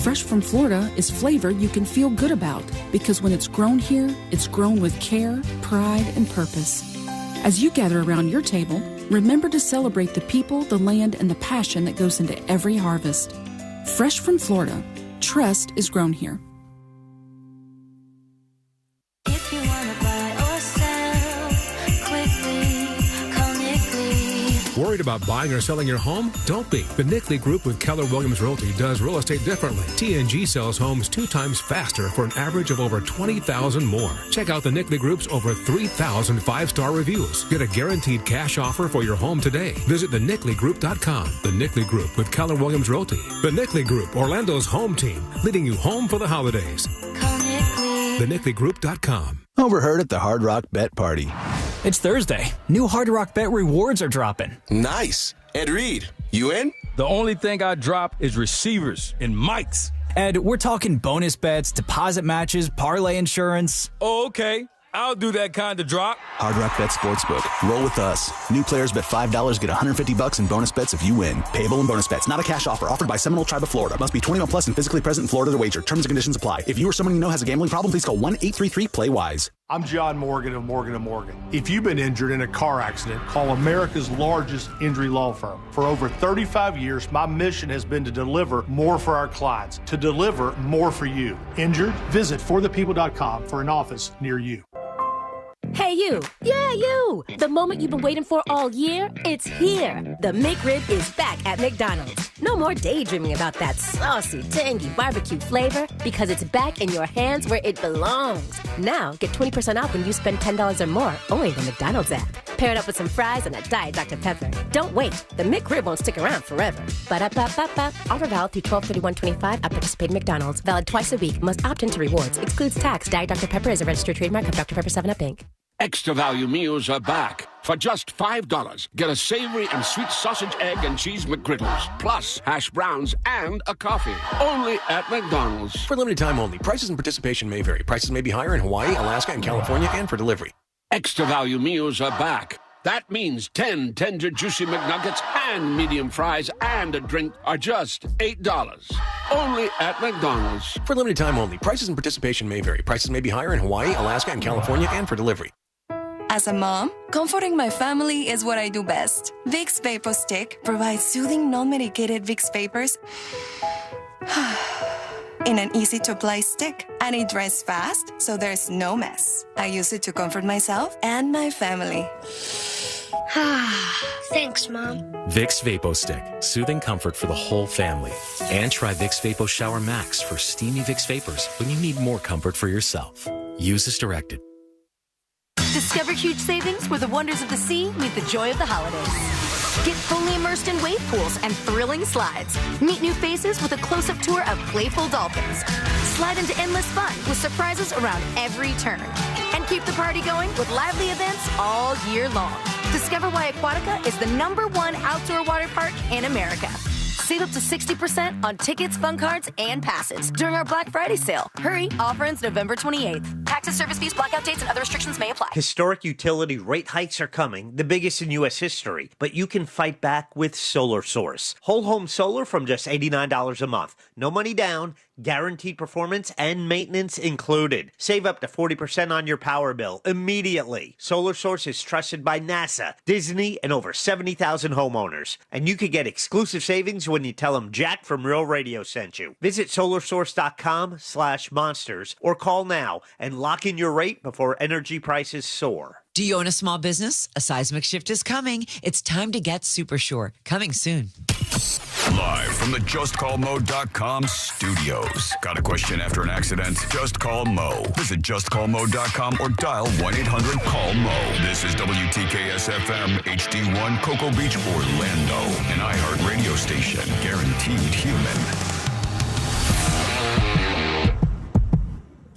Fresh from Florida is flavor you can feel good about, because when it's grown here, it's grown with care, pride, and purpose. As you gather around your table, remember to celebrate the people, the land, and the passion that goes into every harvest. Fresh from Florida, trust is grown here. If you want to buy or sell quickly, call Nick Lee. Worried about buying or selling your home? Don't be. The Nick Lee Group with Keller Williams Realty does real estate differently. TNG sells homes 2 times faster for an average of over 20,000 more. Check out the Nick Lee Group's over 3,000 5-star reviews. Get a guaranteed cash offer for your home today. Visit thenicklygroup.com. The Nick Lee Group with Keller Williams Realty. The Nick Lee Group, Orlando's home team, leading you home for the holidays. Call Nick Lee. TheNickLeeGroup.com. Overheard at the Hard Rock Bet Party. It's Thursday. New Hard Rock Bet rewards are dropping. Nice. Ed Reed, you in? The only thing I drop is receivers and mics. Ed, we're talking bonus bets, deposit matches, parlay insurance. Oh, okay. I'll do that kind of drop. Hard Rock Bet Sportsbook. Roll with us. New players bet $5, get $150 in bonus bets if you win. Payable in bonus bets. Not a cash offer. Offered by Seminole Tribe of Florida. Must be 21 plus and physically present in Florida to wager. Terms and conditions apply. If you or someone you know has a gambling problem, please call 1-833-PLAY-WISE. I'm John Morgan of Morgan & Morgan. If you've been injured in a car accident, call America's largest injury law firm. For over 35 years, my mission has been to deliver more for our clients, to deliver more for you. Injured? Visit forthepeople.com for an office near you. Hey, you. Yeah, you. The moment you've been waiting for all year, it's here. The McRib is back at McDonald's. No more daydreaming about that saucy, tangy barbecue flavor, because it's back in your hands where it belongs. Now, get 20% off when you spend $10 or more, only in the McDonald's app. Pair it up with some fries and a Diet Dr. Pepper. Don't wait. The McRib won't stick around forever. Ba-da-ba-ba-ba. Offer valid through 12/31/25 at participating McDonald's. Valid twice a week. Must opt into rewards. Excludes tax. Diet Dr. Pepper is a registered trademark of Dr. Pepper 7-Up, Inc. Extra value meals are back. For just $5, get a savory and sweet sausage, egg, and cheese McGriddles, plus hash browns and a coffee. Only at McDonald's. For limited time only. Prices and participation may vary. Prices may be higher in Hawaii, Alaska, and California, and for delivery. Extra value meals are back. That means 10 tender, juicy McNuggets and medium fries and a drink are just $8. Only at McDonald's. For limited time only. Prices and participation may vary. Prices may be higher in Hawaii, Alaska, and California, and for delivery. As a mom, comforting my family is what I do best. Vicks Vapor Stick provides soothing, non-medicated Vicks Vapors in an easy-to-apply stick, and it dries fast, so there's no mess. I use it to comfort myself and my family. Thanks, Mom. Vicks Vapo Stick, soothing comfort for the whole family. And try Vicks Vapo Shower Max for steamy Vicks Vapors when you need more comfort for yourself. Use as directed. Discover huge savings where the wonders of the sea meet the joy of the holidays. Get fully immersed in wave pools and thrilling slides. Meet new faces with a close-up tour of playful dolphins. Slide into endless fun with surprises around every turn. And keep the party going with lively events all year long. Discover why Aquatica is the #1 outdoor water park in America. Save up to 60% on tickets, fun cards, and passes during our Black Friday sale. Hurry, offer ends November 28th. Taxes, service fees, blackout dates, and other restrictions may apply. Historic utility rate hikes are coming, the biggest in U.S. history, but you can fight back with Solar Source. Whole home solar from just $89 a month. No money down, guaranteed performance and maintenance included. Save up to 40% on your power bill immediately. Solar Source is trusted by NASA, Disney, and over 70,000 homeowners. And you could get exclusive savings when you tell them Jack from Real Radio sent you. Visit solarsource.com/monsters or call now and lock in your rate before energy prices soar. Do you own a small business? A seismic shift is coming. It's time to get super sure. Coming soon. Live from the JustCallMo.com studios. Got a question after an accident? Just call Mo. Visit JustCallMo.com or dial 1-800-CALL-MO. This is WTKS-FM HD1 Cocoa Beach, Orlando. An iHeart radio station. Guaranteed human.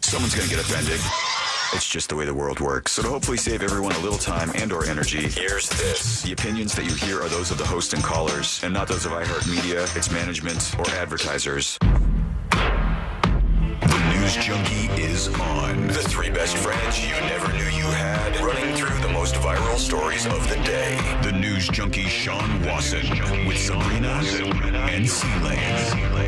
Someone's going to get offended. It's just the way the world works. So to hopefully save everyone a little time and or energy, here's this. The opinions that you hear are those of the host and callers, and not those of iHeartMedia, its management, or advertisers. The News Junkie is on. The 3 best friends you never knew you had, running through the most viral stories of the day. The News Junkie Sean Wasson with Sabrina and C-Lane.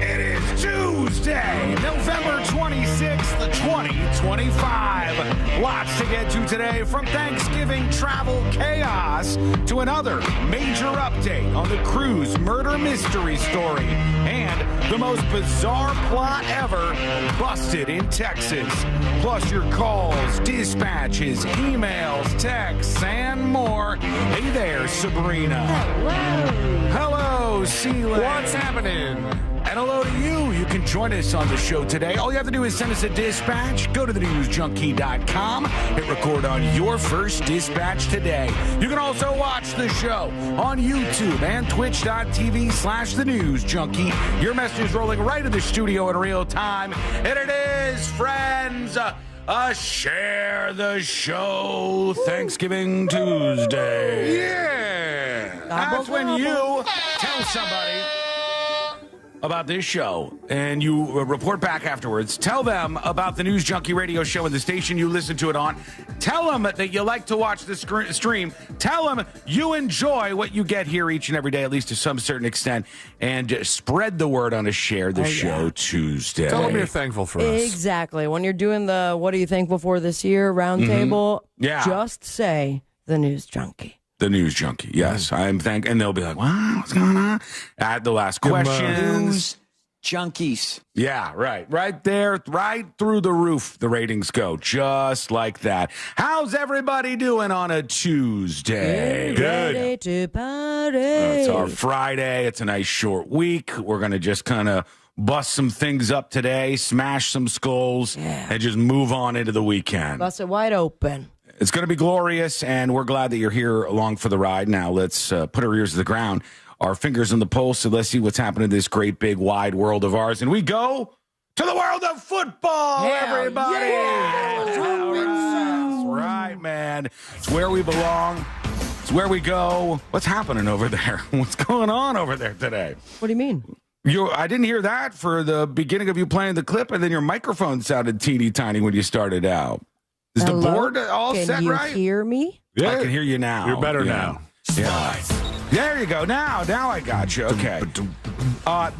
It is Tuesday. Tuesday, November 26th, 2025. Lots to get to today, from Thanksgiving travel chaos to another major update on the Cruz murder mystery story and the most bizarre plot ever busted in Texas. Plus your calls, dispatches, emails, texts, and more. Hey there, Sabrina. Hello, Sealand. What's happening? And hello to you. You can join us on the show today. All you have to do is send us a dispatch. Go to thenewsjunkie.com. Hit record on your first dispatch today. You can also watch the show on YouTube and twitch.tv/thenewsjunkie. Your message is rolling right in the studio in real time. And it is, friends, Share the Show Thanksgiving Tuesday. Yeah. That's when you tell somebody about this show, and you report back afterwards. Tell them about the News Junkie radio show and the station you listen to it on. Tell them that you like to watch the stream. Tell them you enjoy what you get here each and every day, at least to some certain extent, and spread the word on a Share the Show Tuesday. Tell them you're thankful for us. Exactly. When you're doing the what are you thankful for this year roundtable, just say the News Junkie. The News Junkie, yes. I'm and they'll be like, wow, what's going on? Add the last question. News Junkies. Yeah, right. Right there, right through the roof, the ratings go, just like that. How's everybody doing on a Tuesday? Ready to party. It's our Friday. It's a nice short week. We're going to just kind of bust some things up today, smash some skulls, and just move on into the weekend. Bust it wide open. It's going to be glorious, and we're glad that you're here along for the ride. Now, let's put our ears to the ground, our fingers on the pulse, and let's see what's happening in this great, big, wide world of ours. And we go to the world of football, everybody. That's right, man. It's where we belong. It's where we go. What's happening over there? What's going on over there today? What do you mean? I didn't hear that for the beginning of you playing the clip, and then your microphone sounded teeny tiny when you started out. Is the board all set right? Can you hear me? Yeah. I can hear you now. You're better now. Yeah. There you go. Now I got you. Okay.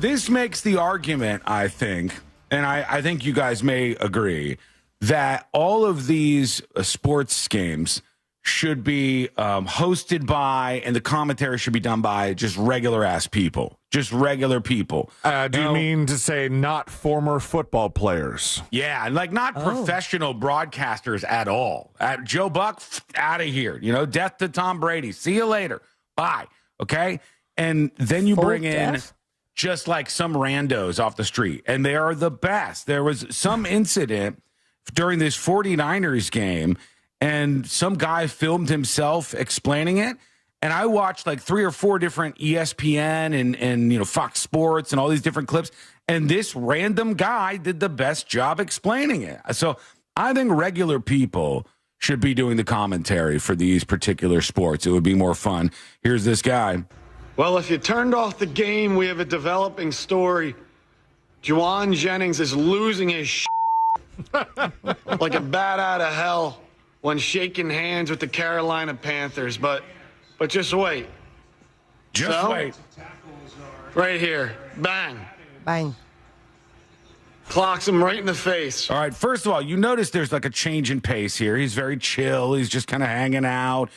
This makes the argument, I think, and I think you guys may agree, that all of these sports games should be hosted by, and the commentary should be done by, just regular-ass people. Just regular people. Do you mean to say not former football players? Yeah, like not professional broadcasters at all. Joe Buck, out of here. Death to Tom Brady. See you later. Bye. Okay? And then you bring in just like some randos off the street, and they are the best. There was some incident during this 49ers game, and some guy filmed himself explaining it. And I watched like 3 or 4 different ESPN and Fox Sports and all these different clips. And this random guy did the best job explaining it. So I think regular people should be doing the commentary for these particular sports. It would be more fun. Here's this guy. Well, if you turned off the game, we have a developing story. Juwan Jennings is losing his shit like a bat out of hell when shaking hands with the Carolina Panthers. But just wait. Just wait. Right here. Bang. Bang. Clocks him right in the face. All right, first of all, you notice there's like a change in pace here. He's very chill. He's just kind of hanging out.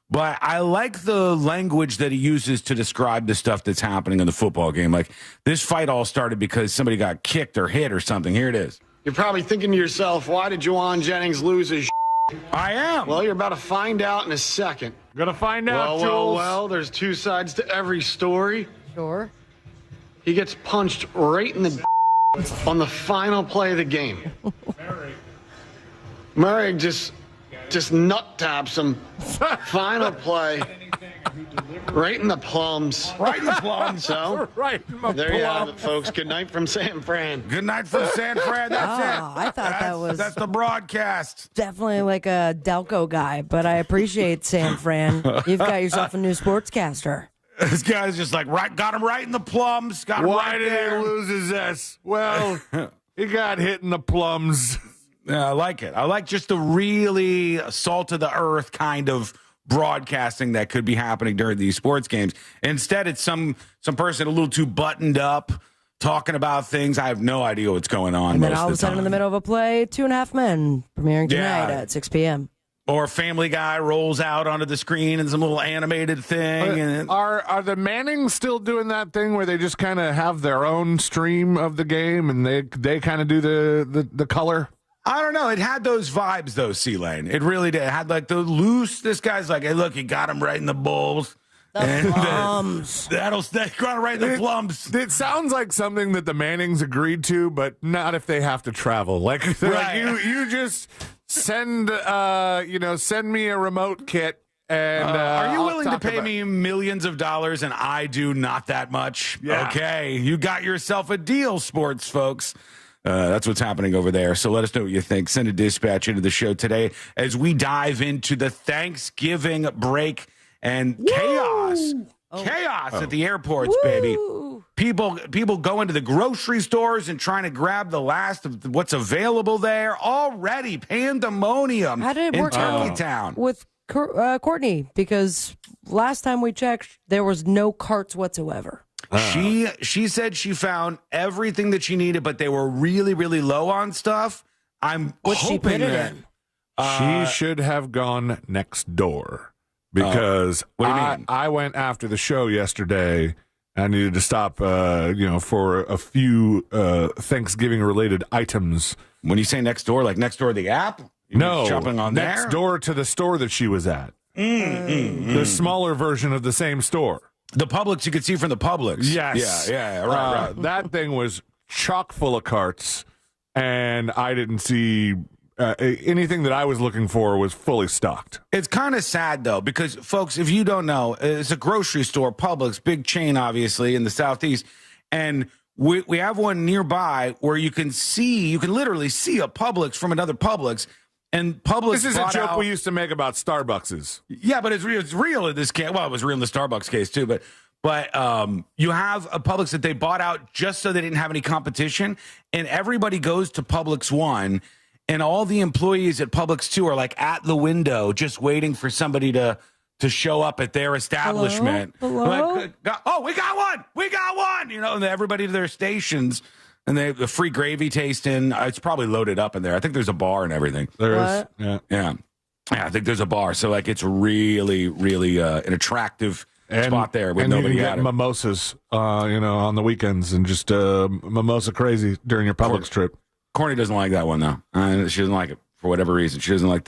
But I like the language that he uses to describe the stuff that's happening in the football game. Like, this fight all started because somebody got kicked or hit or something. Here it is. You're probably thinking to yourself, why did Juwan Jennings lose his I am. Well, you're about to find out in a second. Gonna find out, Jules. Well, there's 2 sides to every story. Sure. He gets punched right in the on the final play of the game. Murray just nut taps him. Final play. Right in the plums. Right in the plums. So, right in my there you have it, folks. Good night from San Fran. Good night from San Fran. That's it. I thought that's the broadcast. Definitely like a Delco guy, but I appreciate San Fran. You've got yourself a new sportscaster. This guy's just like, got him right in the plums. Got him Why right did there. he lose his S? Well, he got hit in the plums. I like it. I like just the really salt of the earth kind of broadcasting that could be happening during these sports games. Instead, it's some person a little too buttoned up, talking about things. I have no idea what's going on. And then most all of a sudden, in the middle of a play, 2.5 Men premiering tonight at 6 p.m. Or Family Guy rolls out onto the screen and some little animated thing. Are the Mannings still doing that thing where they just kind of have their own stream of the game and they kind of do the color? I don't know. It had those vibes, though, C-Lane. It really did. It had like the loose. This guy's like, hey, look, he got him right in the bulbs. The plums. That'll got right in the plums. It sounds like something that the Mannings agreed to, but not if they have to travel. Like you just send me a remote kit. And are you willing to pay me millions of dollars and I do not that much? Yeah. Okay, you got yourself a deal, sports folks. That's what's happening over there. So let us know what you think. Send a dispatch into the show today as we dive into the Thanksgiving break and chaos at the airports, baby. People go into the grocery stores and trying to grab the last of what's available there. Already pandemonium in Turkey Town with Courtney, because last time we checked, there was no carts whatsoever. She said she found everything that she needed, but they were really, really low on stuff. I'm hoping that she should have gone next door, because what do you mean? I went after the show yesterday. I needed to stop, for a few Thanksgiving-related items. When you say next door, like next door to the app? Shopping on next there? door to the store that she was at. The smaller version of the same store. The Publix you could see from the Publix. Yes. Yeah, right. That thing was chock full of carts, and I didn't see anything that I was looking for was fully stocked. It's kind of sad, though, because, folks, if you don't know, it's a grocery store, Publix, big chain, obviously, in the Southeast, and we have one nearby where you can literally see a Publix from another Publix. And Publix. This is a joke we used to make about Starbucks. Yeah, but it's real in this case. Well, it was real in the Starbucks case too. But you have a Publix that they bought out just so they didn't have any competition, and everybody goes to Publix 1, and all the employees at Publix 2 are like at the window just waiting for somebody to show up at their establishment. Hello? Like, we got one. And everybody to their stations. And they have the free gravy tasting. It's probably loaded up in there. I think there's a bar and everything. There is. Yeah. I think there's a bar. So, like, it's really, really an attractive spot there with nobody at it. Mimosas, on the weekends, and just mimosa crazy during your Publix trip. Courtney doesn't like that one, though. She doesn't like it for whatever reason. She doesn't like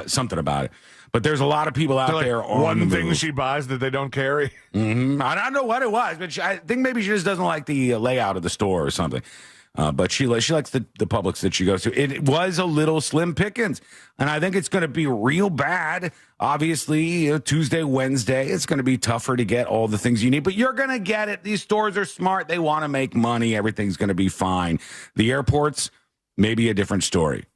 something about it. But there's a lot of people out there on one thing she buys that they don't carry. Mm-hmm. I don't know what it was, but I think maybe she just doesn't like the layout of the store or something. But she likes the Publix that she goes to. It was a little slim pickings, and I think it's going to be real bad. Obviously, Tuesday, Wednesday, it's going to be tougher to get all the things you need, but you're going to get it. These stores are smart. They want to make money. Everything's going to be fine. The airports, maybe a different story.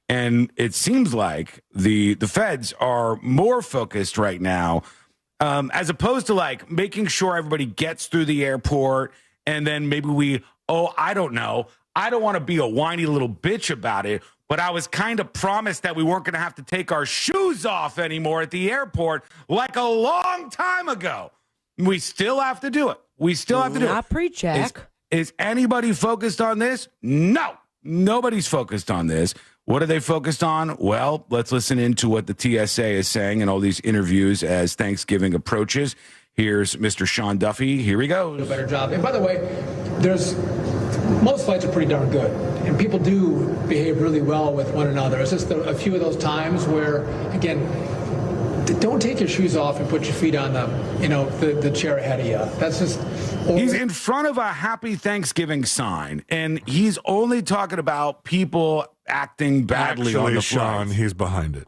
And it seems like the feds are more focused right now, as opposed to like making sure everybody gets through the airport, and then maybe I don't know. I don't want to be a whiny little bitch about it, but I was kind of promised that we weren't going to have to take our shoes off anymore at the airport like a long time ago. We still have to do it. Not pre-check. Is anybody focused on this? No. Nobody's focused on this. What are they focused on? Well, let's listen into what the TSA is saying in all these interviews as Thanksgiving approaches. Here's Mr. Sean Duffy. Here he goes. A better job. And by the way, most flights are pretty darn good, and people do behave really well with one another. It's just a few of those times where, again, don't take your shoes off and put your feet on the chair ahead of you. That's just. He's in front of a Happy Thanksgiving sign, and he's only talking about people acting badly on the Sean, flight. he's behind it.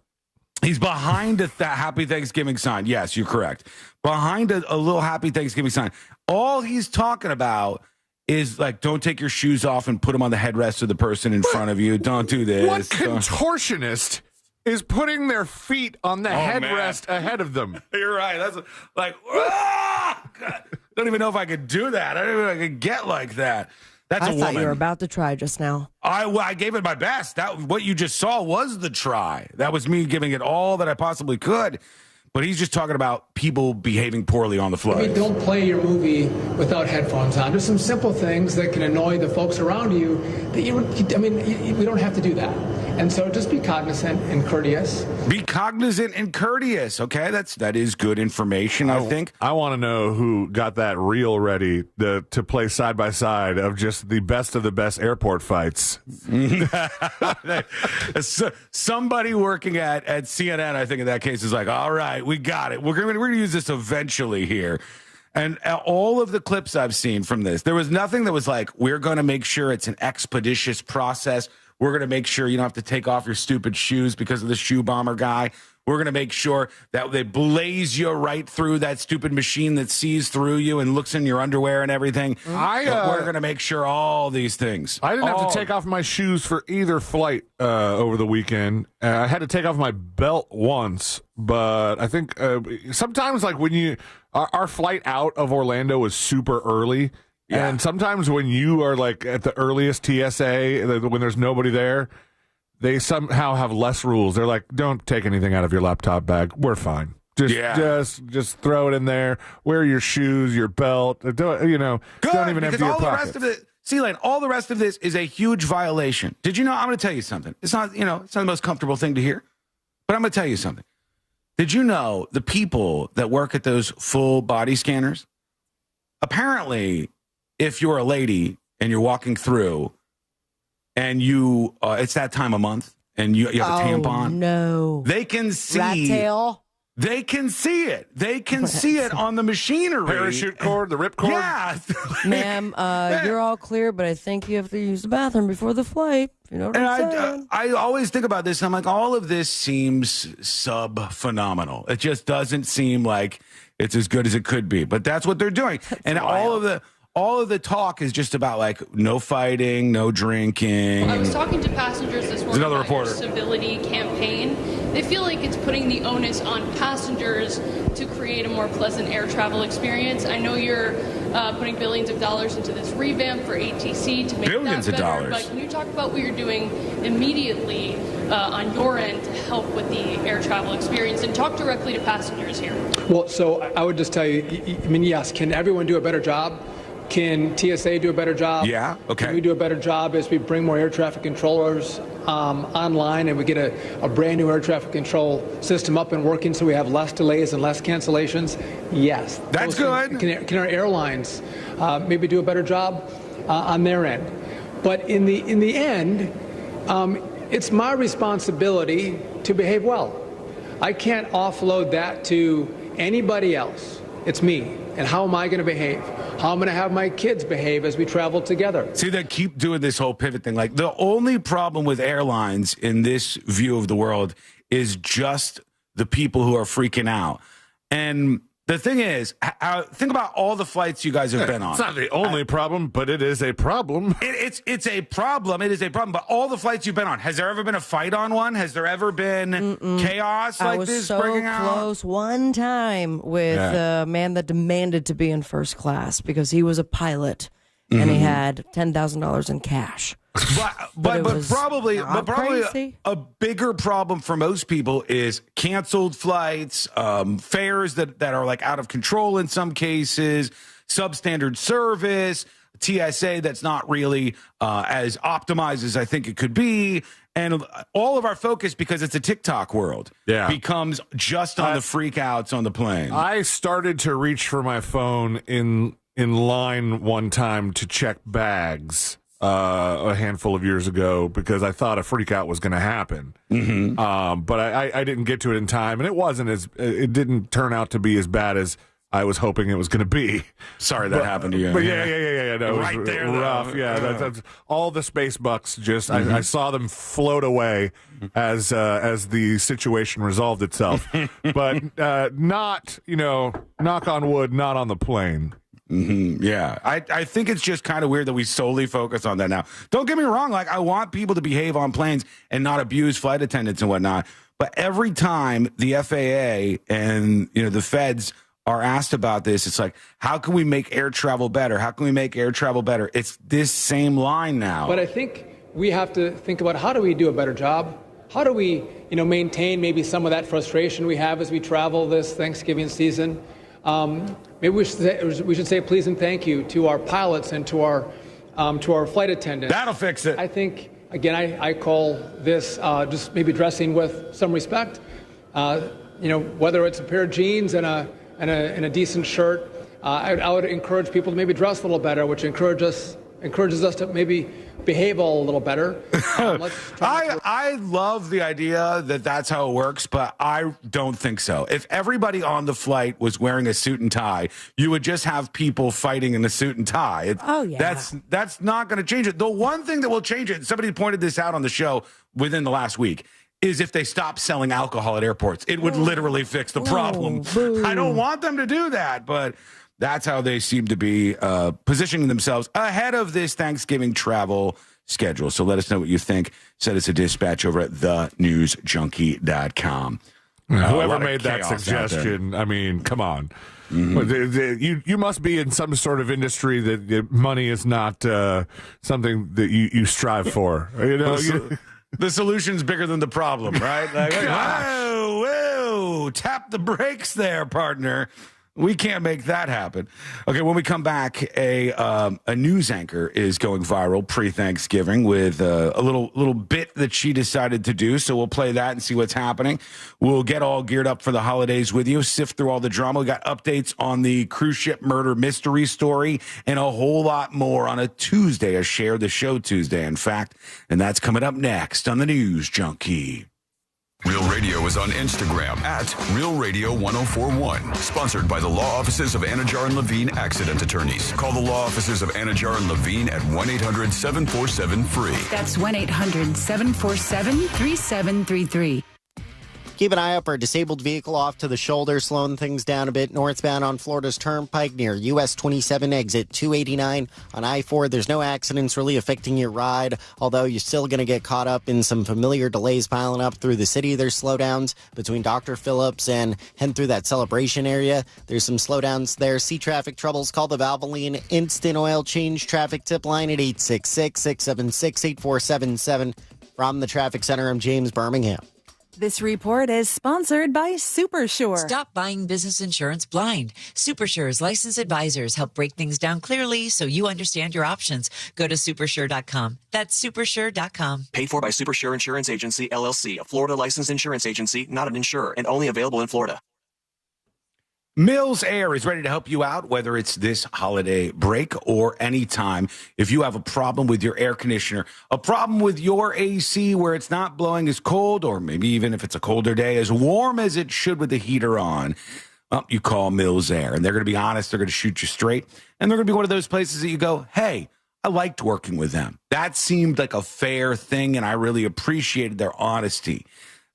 He's behind a Happy Thanksgiving sign. Yes, you're correct. Behind a little Happy Thanksgiving sign. All he's talking about is like, don't take your shoes off and put them on the headrest of the person in front of you. Don't do this. What contortionist is putting their feet on the headrest ahead of them? You're right. That's like, God. I don't even know if I could do that. I don't even know if I could get like that. That's a woman. I thought you were about to try just now. I gave it my best. What you just saw was the try. That was me giving it all that I possibly could. but he's just talking about people behaving poorly on the flight. I mean, don't play your movie without headphones on. There's some simple things that can annoy the folks around you that we don't have to do that. And so just be cognizant and courteous. Be cognizant and courteous, okay? That is good information, I think. I want to know who got that reel ready to play side by side of just the best of the best airport fights. Somebody working at CNN, I think in that case, is like, all right, we got it. We're gonna use this eventually here. And all of the clips I've seen from this, there was nothing that was like, we're going to make sure it's an expeditious process. We're going to make sure you don't have to take off your stupid shoes because of the shoe bomber guy. We're going to make sure that they blaze you right through that stupid machine that sees through you and looks in your underwear and everything. We're going to make sure all these things. I didn't have to take off my shoes for either flight over the weekend. I had to take off my belt once, but I think sometimes like when our flight out of Orlando was super early. Yeah. And sometimes when you are like at the earliest TSA, when there's nobody there, they somehow have less rules. They're like, don't take anything out of your laptop bag. We're fine. Just throw it in there. Wear your shoes, your belt. Don't even empty your pockets. Lane, all the rest of this is a huge violation. Did you know? I'm going to tell you something. It's not the most comfortable thing to hear, but I'm going to tell you something. Did you know the people that work at those full body scanners, apparently, if you're a lady and you're walking through and you, it's that time of month and you have a tampon. No. They can see. Rat tail. They can see it. They can see it on the machinery. Parachute cord, the rip cord. Yeah. Ma'am, you're all clear, but I think you have to use the bathroom before the flight. You know what I'm saying? I always think about this. And I'm like, all of this seems phenomenal. It just doesn't seem like it's as good as it could be. But that's what they're doing. And all of the talk is just about like no fighting, no drinking. I was talking to passengers this morning about your civility campaign. They feel like it's putting the onus on passengers to create a more pleasant air travel experience. I know you're putting billions of dollars into this revamp for ATC to make billions that better. Of dollars. But can you talk about what you're doing immediately on your end to help with the air travel experience and talk directly to passengers here? Well, so I would just tell you, yes, can everyone do a better job? Can TSA do a better job? Yeah, okay. Can we do a better job as we bring more air traffic controllers online and we get a brand new air traffic control system up and working so we have less delays and less cancellations? Yes. That's good. Can our airlines maybe do a better job on their end? But in the end, it's my responsibility to behave well. I can't offload that to anybody else. It's me. And how am I going to behave? How am I going to have my kids behave as we travel together? See, they keep doing this whole pivot thing. Like, the only problem with airlines in this view of the world is just the people who are freaking out. And the thing is, think about all the flights you guys have been on. It's not the only problem, but it is a problem. It's a problem. It is a problem. But all the flights you've been on, has there ever been a fight on one? Has there ever been chaos like this breaking out? I was so close one time with a man that demanded to be in first class because he was a pilot and he had $10,000 in cash. But probably a bigger problem for most people is canceled flights, fares that are like out of control in some cases, substandard service, TSA that's not really as optimized as I think it could be. And all of our focus, because it's a TikTok world, becomes just on the freakouts on the plane. I started to reach for my phone in line one time to check bags. A handful of years ago because I thought a freak out was going to happen. But I didn't get to it in time, and it didn't turn out to be as bad as I was hoping it was going to be. Sorry that happened to you. But yeah. No, right, it was there, rough. Though. Yeah, that's all the space bucks. Just I saw them float away as the situation resolved itself. But not, knock on wood, not on the plane. Yeah, I think it's just kind of weird that we solely focus on that now. Don't get me wrong, like I want people to behave on planes and not abuse flight attendants and whatnot. But every time the FAA and the feds are asked about this, it's like, how can we make air travel better? How can we make air travel better? It's this same line now. But I think we have to think about how do we do a better job? how do we, maintain maybe some of that frustration we have as we travel this Thanksgiving season? Maybe we should say please and thank you to our pilots and to our flight attendants. That'll fix it. I think, again, I call this just maybe dressing with some respect. Whether it's a pair of jeans and a decent shirt, I would encourage people to maybe dress a little better, which encourages us to maybe behave a little better. I love the idea that that's how it works, but I don't think so. If everybody on the flight was wearing a suit and tie, you would just have people fighting in a suit and tie. That's not going to change it. The one thing that will change it, somebody pointed this out on the show within the last week, is if they stop selling alcohol at airports. It would literally fix the problem. I don't want them to do that, but that's how they seem to be positioning themselves ahead of this Thanksgiving travel schedule. So let us know what you think. Send us a dispatch over at thenewsjunkie.com. Whoever made that suggestion, I mean, come on. Mm-hmm. You must be in some sort of industry that money is not something that you strive for. The solution's bigger than the problem, right? Like, whoa, tap the brakes there, partner. We can't make that happen. Okay, when we come back, a news anchor is going viral pre-Thanksgiving with a little bit that she decided to do. So we'll play that and see what's happening. We'll get all geared up for the holidays with you, sift through all the drama. We got updates on the cruise ship murder mystery story and a whole lot more on a Tuesday, a Share the Show Tuesday, in fact. And that's coming up next on the News Junkie. Real Radio is on Instagram at Real Radio 1041. Sponsored by the law offices of Anajar and Levine Accident Attorneys. Call the law offices of Anajar and Levine at 1-800-747-FREE. That's 1-800-747-3733. Keep an eye out for a disabled vehicle off to the shoulder, slowing things down a bit northbound on Florida's Turnpike near US 27 exit 289 on I-4. There's no accidents really affecting your ride, although you're still going to get caught up in some familiar delays piling up through the city. There's slowdowns between Dr. Phillips and heading through that Celebration area. There's some slowdowns there. See traffic troubles, call the Valvoline Instant Oil Change traffic tip line at 866-676-8477. From the Traffic Center, I'm James Birmingham. This report is sponsored by SuperSure. Stop buying business insurance blind. SuperSure's licensed advisors help break things down clearly so you understand your options. Go to supersure.com. That's supersure.com. Paid for by SuperSure Insurance Agency, LLC, a Florida licensed insurance agency, not an insurer, and only available in Florida. Mills Air is ready to help you out, whether it's this holiday break or anytime. If you have a problem with your air conditioner, a problem with your AC where it's not blowing as cold, or maybe even if it's a colder day, as warm as it should with the heater on, you call Mills Air. And they're going to be honest. They're going to shoot you straight. And they're going to be one of those places that you go, hey, I liked working with them. That seemed like a fair thing, and I really appreciated their honesty.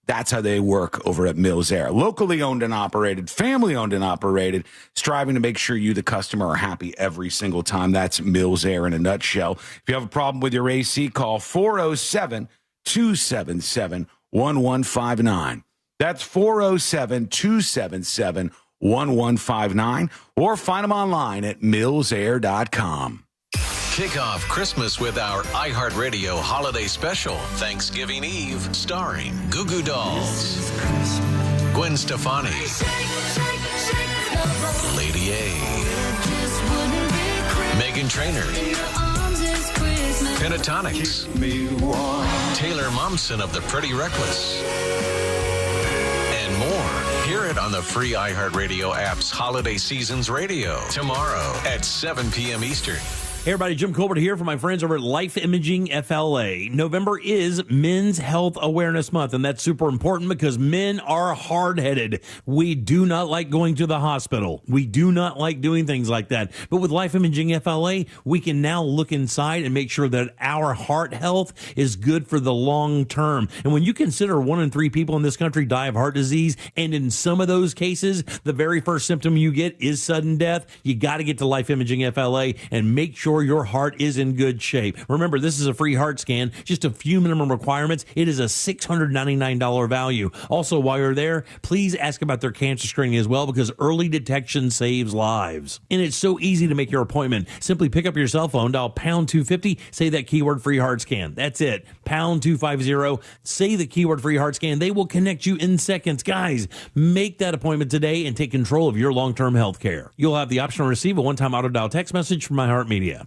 That's how they work over at Mills Air. Locally owned and operated, family owned and operated, striving to make sure you, the customer, are happy every single time. That's Mills Air in a nutshell. If you have a problem with your AC, call 407-277-1159. That's 407-277-1159. Or find them online at millsair.com. Kick off Christmas with our iHeartRadio holiday special, Thanksgiving Eve, starring Goo Goo Dolls, Gwen Stefani, Lady A, Meghan Trainor, Pentatonix, Taylor Momsen of the Pretty Reckless, and more. Hear it on the free iHeartRadio app's Holiday Seasons Radio tomorrow at 7 p.m. Eastern. Hey everybody, Jim Colbert here for my friends over at Life Imaging FLA. November is Men's Health Awareness Month, and that's super important because men are hard-headed. We do not like going to the hospital. We do not like doing things like that. But with Life Imaging FLA, we can now look inside and make sure that our heart health is good for the long term. And when you consider 1 in 3 people in this country die of heart disease, and in some of those cases, the very first symptom you get is sudden death, you got to get to Life Imaging FLA and make sure sure your heart is in good shape. Remember, this is a free heart scan, just a few minimum requirements. It is a $699 value. Also, while you're there, please ask about their cancer screening as well, because early detection saves lives. And it's so easy to make your appointment. Simply pick up your cell phone, dial pound 250, say that keyword free heart scan. That's it. Pound 250, say the keyword free heart scan. They will connect you in seconds. Guys, make that appointment today and take control of your long-term health care. You'll have the option to receive a one-time auto-dial text message from iHeartMedia.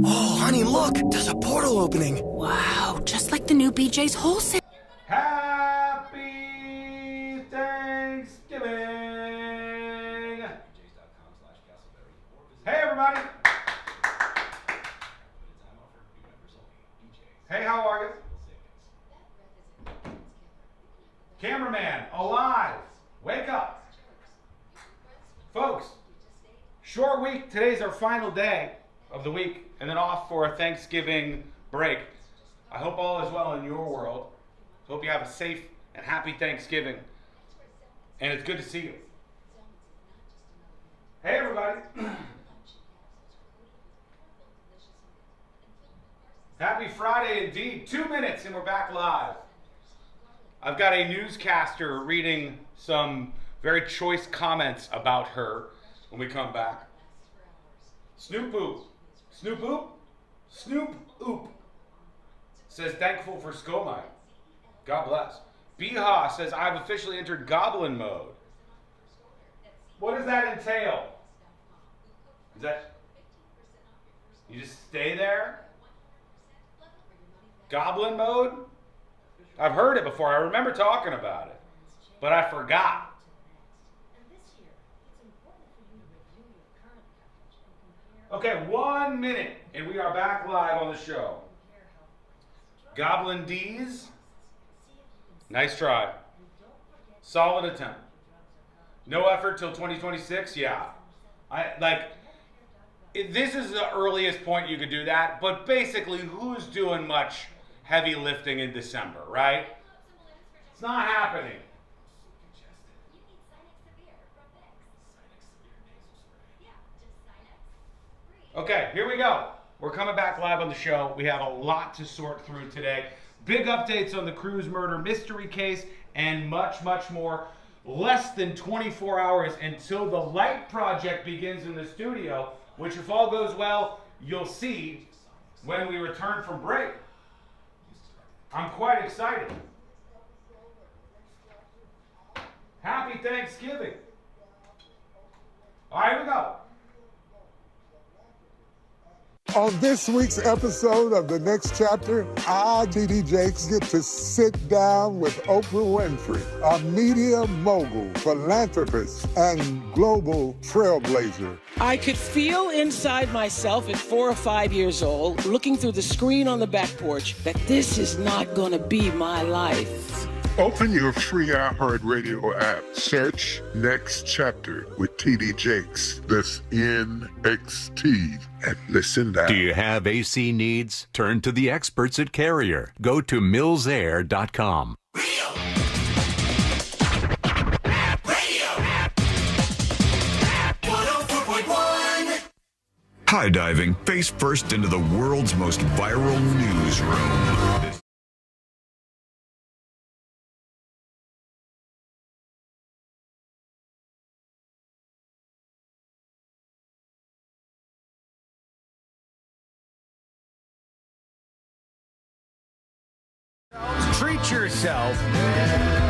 Oh, honey, look, there's a portal opening. Wow, just like the new BJ's wholesale. Happy Thanksgiving! Hey, everybody! Hey, how are you? Cameraman, alive! Wake up! Folks, short week. Today's our final day of the week, and then off for a Thanksgiving break. I hope all is well in your world. Hope you have a safe and happy Thanksgiving. And it's good to see you. Hey, everybody. Happy Friday indeed. 2 minutes and we're back live. I've got a newscaster reading some very choice comments about her when we come back. Snoop Oop. Snoop Oop? Snoop Oop says thankful for ScoMite. God bless. Beha says I've officially entered goblin mode. What does that entail? Is that you just stay there? Goblin mode? I've heard it before. I remember talking about it, but I forgot. Okay, 1 minute, and we are back live on the show. Goblin D's, nice try. Solid attempt. No effort till 2026, yeah. This is the earliest point you could do that, but basically, who's doing much heavy lifting in December, right? It's not happening. Okay, here we go. We're coming back live on the show. We have a lot to sort through today. Big updates on the Cruz murder mystery case and much, much more. Less than 24 hours until the light project begins in the studio, which if all goes well, you'll see when we return from break. I'm quite excited. Happy Thanksgiving. All right, here we go. On this week's episode of The Next Chapter, I, D.D. Jakes, get to sit down with Oprah Winfrey, a media mogul, philanthropist, and global trailblazer. I could feel inside myself at 4 or 5 years old, looking through the screen on the back porch, that this is not going to be my life. Open your free iHeartRadio app. Search Next Chapter with TD Jakes. That's NXT. And listen now. Do you have AC needs? Turn to the experts at Carrier. Go to millsair.com. High diving face first into the world's most viral newsroom. Treat yourself.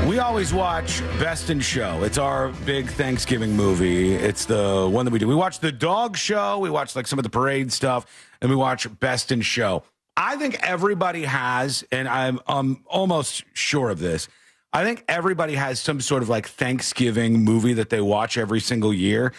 We always watch Best in Show. It's our big Thanksgiving movie. It's the one that we do. We watch the dog show. We watch like some of the parade stuff, and we watch Best in Show. I think everybody has, and I'm almost sure of this. I think everybody has some sort of like Thanksgiving movie that they watch every single year.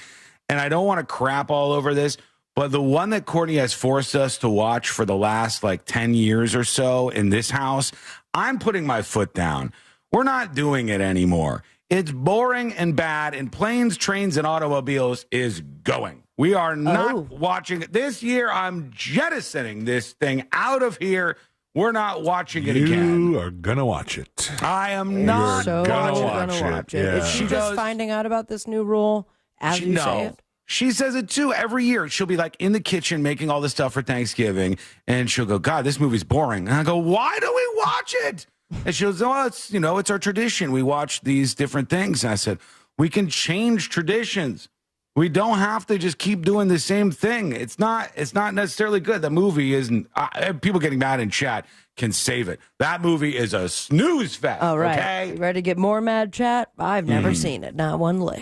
And I don't want to crap all over this, but the one that Courtney has forced us to watch for the last like 10 years or so in this house, I'm putting my foot down. We're not doing it anymore. It's boring and bad, and Planes, Trains, and Automobiles is going. We are not watching it. This year, I'm jettisoning this thing out of here. We're not watching it again. You are going to watch it. I am not so going to watch it. Yeah. Is she just finding out about this new rule as you say it? She says it too every year. She'll be like in the kitchen making all this stuff for Thanksgiving, and she'll go, God, this movie's boring. And I go, why do we watch it? And she goes, oh, it's our tradition. We watch these different things. And I said, we can change traditions. We don't have to just keep doing the same thing. It's not necessarily good. The movie isn't. People getting mad in chat can save it. That movie is a snooze fest. Oh, right. Okay? You ready to get more mad chat? I've never seen it. Not one lick.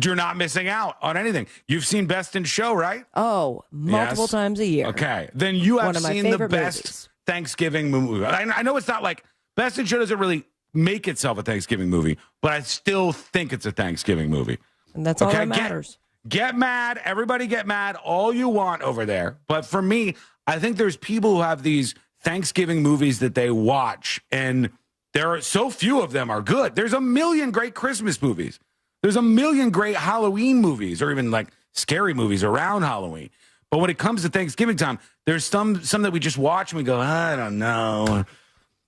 You're not missing out on anything. You've seen Best in Show, right? Oh, multiple times a year. Okay. Then you have One of my seen the favorite best movies. Thanksgiving movie. I know it's not like Best in Show doesn't really make itself a Thanksgiving movie, but I still think it's a Thanksgiving movie. And that's all that matters. Get mad. Everybody get mad all you want over there. But for me, I think there's people who have these Thanksgiving movies that they watch, and there are so few of them are good. There's a million great Christmas movies. There's a million great Halloween movies, or even like scary movies around Halloween. But when it comes to Thanksgiving time, there's some that we just watch and we go, I don't know.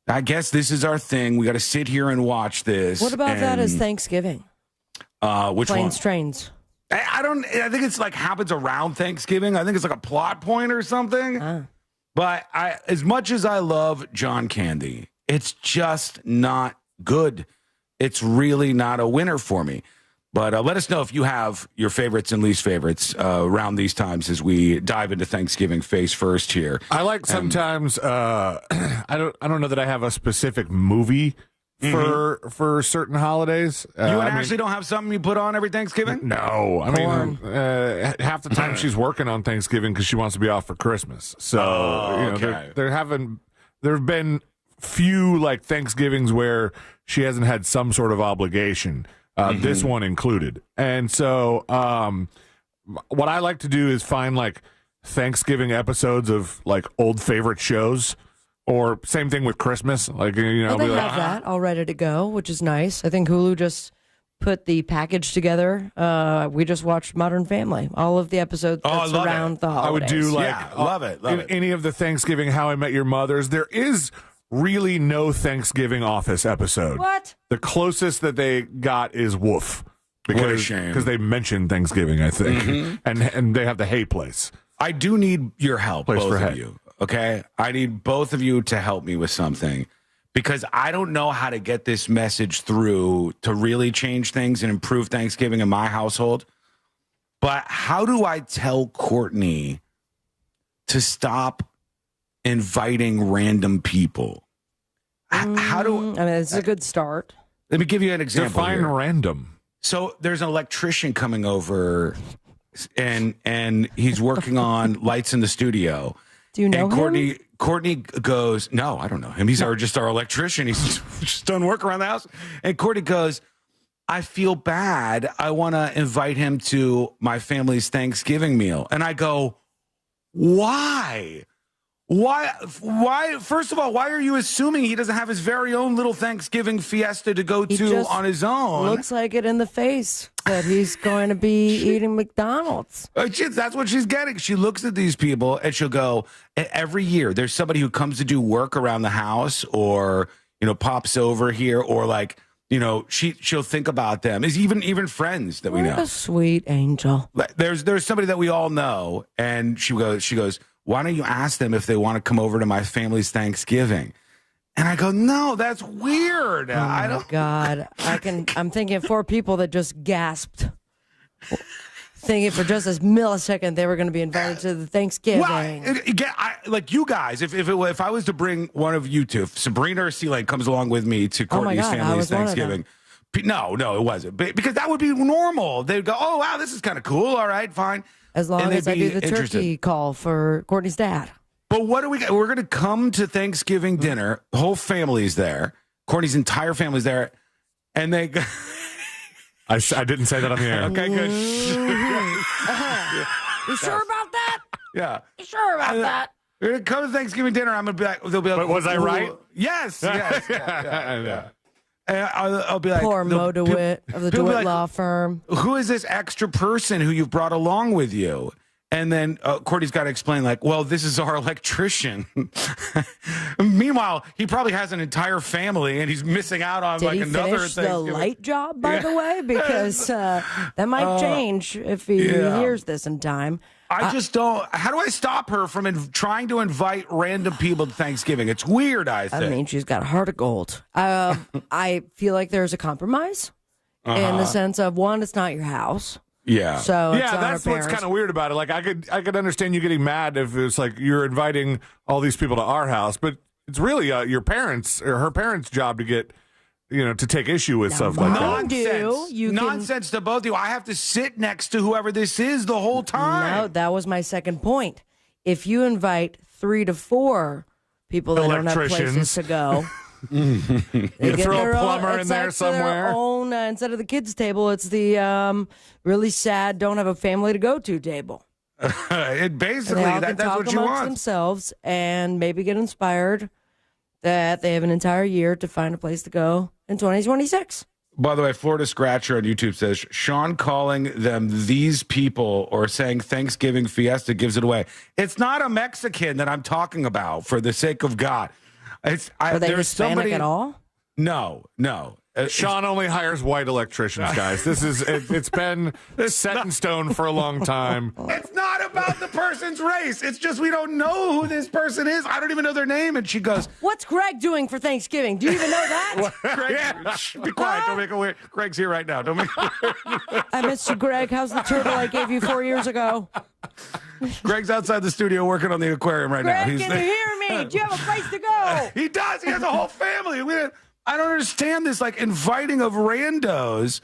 I guess this is our thing. We got to sit here and watch this. What about that as Thanksgiving? Which one? Planes, Trains. I think it's like happens around Thanksgiving. I think it's like a plot point or something. But as much as I love John Candy, it's just not good. It's really not a winner for me. But let us know if you have your favorites and least favorites around these times as we dive into Thanksgiving face first here. I like sometimes. I don't know that I have a specific movie for certain holidays. You and Ashley don't have something you put on every Thanksgiving? No, I mean half the time she's working on Thanksgiving because she wants to be off for Christmas. So there have been few like Thanksgivings where she hasn't had some sort of obligation. This one included. And so what I like to do is find like Thanksgiving episodes of like old favorite shows, or same thing with Christmas. Like, They have that all ready to go, which is nice. I think Hulu just put the package together. We just watched Modern Family, all of the episodes that's around the holidays. I would do like love it. Any of the Thanksgiving How I Met Your Mothers. There is really no Thanksgiving Office episode. What? The closest that they got is Woof. What a shame. Because they mentioned Thanksgiving, I think. And they have the Hay Place. I do need your help, Place both for of hay. you. Okay? I need both of you to help me with something, because I don't know how to get this message through to really change things and improve Thanksgiving in my household. But how do I tell Courtney to stop inviting random people? How do I mean, it's a good start. Let me give you an example. Define here. random. So there's an electrician coming over, and he's working on lights in the studio. Do you know him? Courtney goes, no, I don't know him. He's just our electrician. He's just done work around the house. And Courtney goes, I feel bad. I want to invite him to my family's Thanksgiving meal. And I go, why? Why? First of all, why are you assuming he doesn't have his very own little Thanksgiving fiesta to go to on his own? Looks like it in the face that he's going to be eating McDonald's. That's what she's getting. She looks at these people and she'll go, every year there's somebody who comes to do work around the house, or pops over here, or like she'll think about them as even friends that we know. What a sweet angel. There's somebody that we all know, and she goes, why don't you ask them if they want to come over to my family's Thanksgiving? And I go, no, that's weird. Oh I don't. My God, I'm thinking 4 people that just gasped, thinking for just a millisecond they were going to be invited to the Thanksgiving. Like you guys, if I was to bring one of you two, if Sabrina or C-Lane comes along with me to Courtney's family's Thanksgiving. No, it wasn't. Because that would be normal. They'd go, oh, wow, this is kind of cool. All right, fine. As long as I do the turkey call for Courtney's dad. But what do we got? We're going to come to Thanksgiving dinner. The whole family's there. Courtney's entire family's there. And they go. I didn't say that on the air. Okay, good. You sure about that? Yeah. You sure about that? We're going to come to Thanksgiving dinner. I'm going to be like, they'll be like, but was I right? Yes. Yeah. And I'll be like, poor Mo DeWitt of the DeWitt Law Firm. Who is this extra person who you've brought along with you? And then Courtney's got to explain, like, well, this is our electrician. Meanwhile, he probably has an entire family, and he's missing out on Did like he another finish thing. the light job, by the way? Because that might change if he hears this in time. I just don't. How do I stop her from trying to invite random people to Thanksgiving? It's weird, I think. I mean, she's got a heart of gold. I feel like there's a compromise in the sense of, one, it's not your house. Yeah. So it's on that's her what's parents. kind of weird about it. Like I could understand you getting mad if it's like you're inviting all these people to our house, but it's really your parents or her parents' job to get, to take issue with stuff like that. Nonsense to both of you. I have to sit next to whoever this is the whole time. No, that was my second point. If you invite 3 to 4 people that don't have places to go, you throw a plumber in there like somewhere. Their own, instead of the kids' table, it's the really sad, don't have a family to go to table. It basically And they all that's can talk what you amongst want. themselves and maybe get inspired that they have an entire year to find a place to go in 2026. By the way, Florida Scratcher on YouTube says Sean calling them these people or saying Thanksgiving fiesta gives it away. It's not a Mexican that I'm talking about, for the sake of God. Are they Hispanic at all? No. Sean only hires white electricians, guys. This is it's been set in stone for a long time. It's not about the person's race. It's just we don't know who this person is. I don't even know their name. And she goes, "What's Greg doing for Thanksgiving? Do you even know that?" Greg, shh, be quiet. Don't make it weird. Greg's here right now. Don't make it weird. I missed you, Greg. How's the turtle I gave you 4 years ago? Greg's outside the studio working on the aquarium right now. Greg, can you hear me? Do you have a place to go? He does. He has a whole family. I don't understand this, like, inviting of randos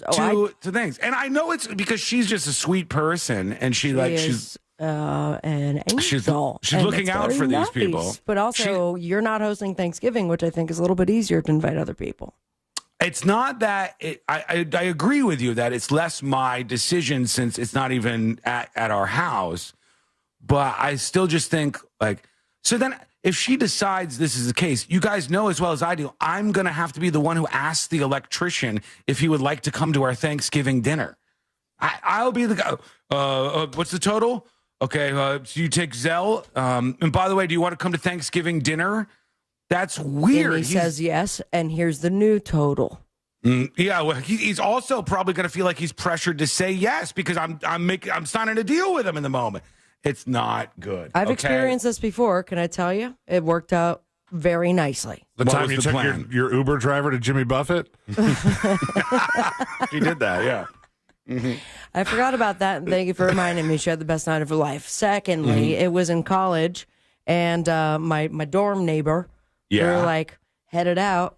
to things. And I know it's because she's just a sweet person, and she's an angel. She's and looking it's out very for these nice. people. But also, you're not hosting Thanksgiving, which I think is a little bit easier to invite other people. It's not that I agree with you that it's less my decision since it's not even at our house. But I still just think, like, so then if she decides this is the case, you guys know as well as I do, I'm going to have to be the one who asks the electrician if he would like to come to our Thanksgiving dinner. I'll be the guy. What's the total? Okay, so you take Zelle. And by the way, do you want to come to Thanksgiving dinner? That's weird. And he says yes, and here's the new total. Yeah, well, he's also probably going to feel like he's pressured to say yes because I'm signing a deal with him in the moment. It's not good. I've experienced this before. Can I tell you? It worked out very nicely. The time you took your Uber driver to Jimmy Buffett? He did that, yeah. Mm-hmm. I forgot about that, and thank you for reminding me. She had the best night of her life. Secondly, it was in college, and my dorm neighbor, we were like headed out,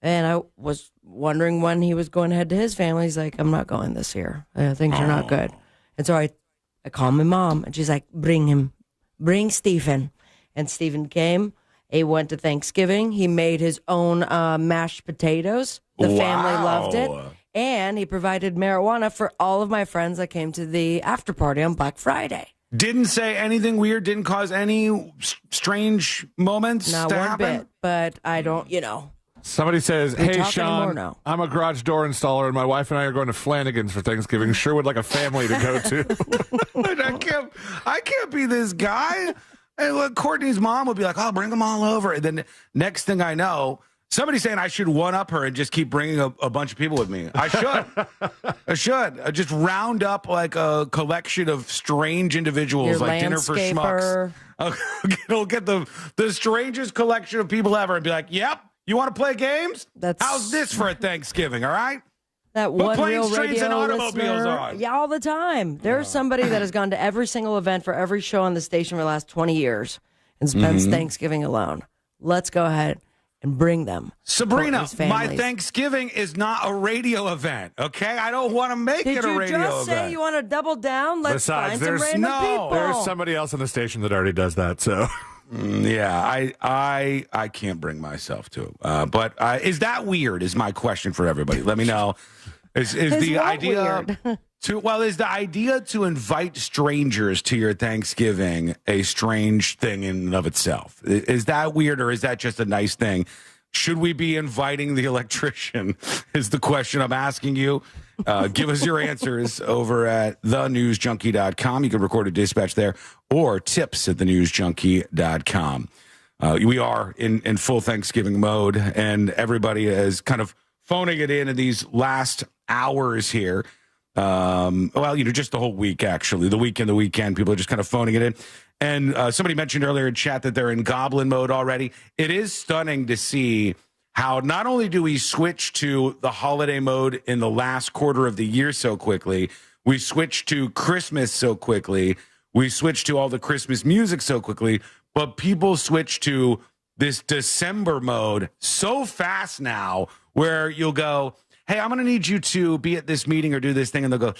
and I was wondering when he was going to head to his family. He's like, I'm not going this year. Things are not good. And so I called my mom, and she's like, bring Stephen. And Stephen came. He went to Thanksgiving. He made his own mashed potatoes. The family loved it. And he provided marijuana for all of my friends that came to the after party on Black Friday. Didn't say anything weird, didn't cause any strange moments Not to one happen? bit, but I don't, Somebody says, We hey, talk Sean, anymore now. I'm a garage door installer, and my wife and I are going to Flanagan's for Thanksgiving. Sure would like a family to go to. I can't be this guy. And look, Courtney's mom would be like, "Oh, bring them all over." And then next thing I know, somebody's saying I should one-up her and just keep bringing a bunch of people with me. I should. I just round up like a collection of strange individuals, Your like Dinner for Schmucks. It'll get the strangest collection of people ever and be like, "Yep, you want to play games? How's this for a Thanksgiving? All right." That Put one planes, real trains, radio and automobiles listener, on. Yeah, all the time. There's somebody that has gone to every single event for every show on the station for the last 20 years and spends Thanksgiving alone. Let's go ahead and bring them. Sabrina, Courtney's my families. Thanksgiving is not a radio event, okay? I don't want to make Did it a you radio just say event. you want to double down? Let's Besides, find some there's random people. There's somebody else on the station that already does that, so... Yeah, I can't bring myself to. But is that weird? Is my question for everybody. Let me know. Is the idea is the idea to invite strangers to your Thanksgiving a strange thing in and of itself? Is that weird, or is that just a nice thing? Should we be inviting the electrician? Is the question I'm asking you. Give us your answers over at thenewsjunkie.com. You can record a dispatch there, or tips at thenewsjunkie.com. We are in full Thanksgiving mode, and everybody is kind of phoning it in these last hours here. Just the whole week, actually. The weekend, people are just kind of phoning it in. And somebody mentioned earlier in chat that they're in goblin mode already. It is stunning to see how not only do we switch to the holiday mode in the last quarter of the year so quickly, we switch to Christmas so quickly, we switch to all the Christmas music so quickly, but people switch to this December mode so fast now where you'll go, hey, I'm going to need you to be at this meeting or do this thing. And they'll go,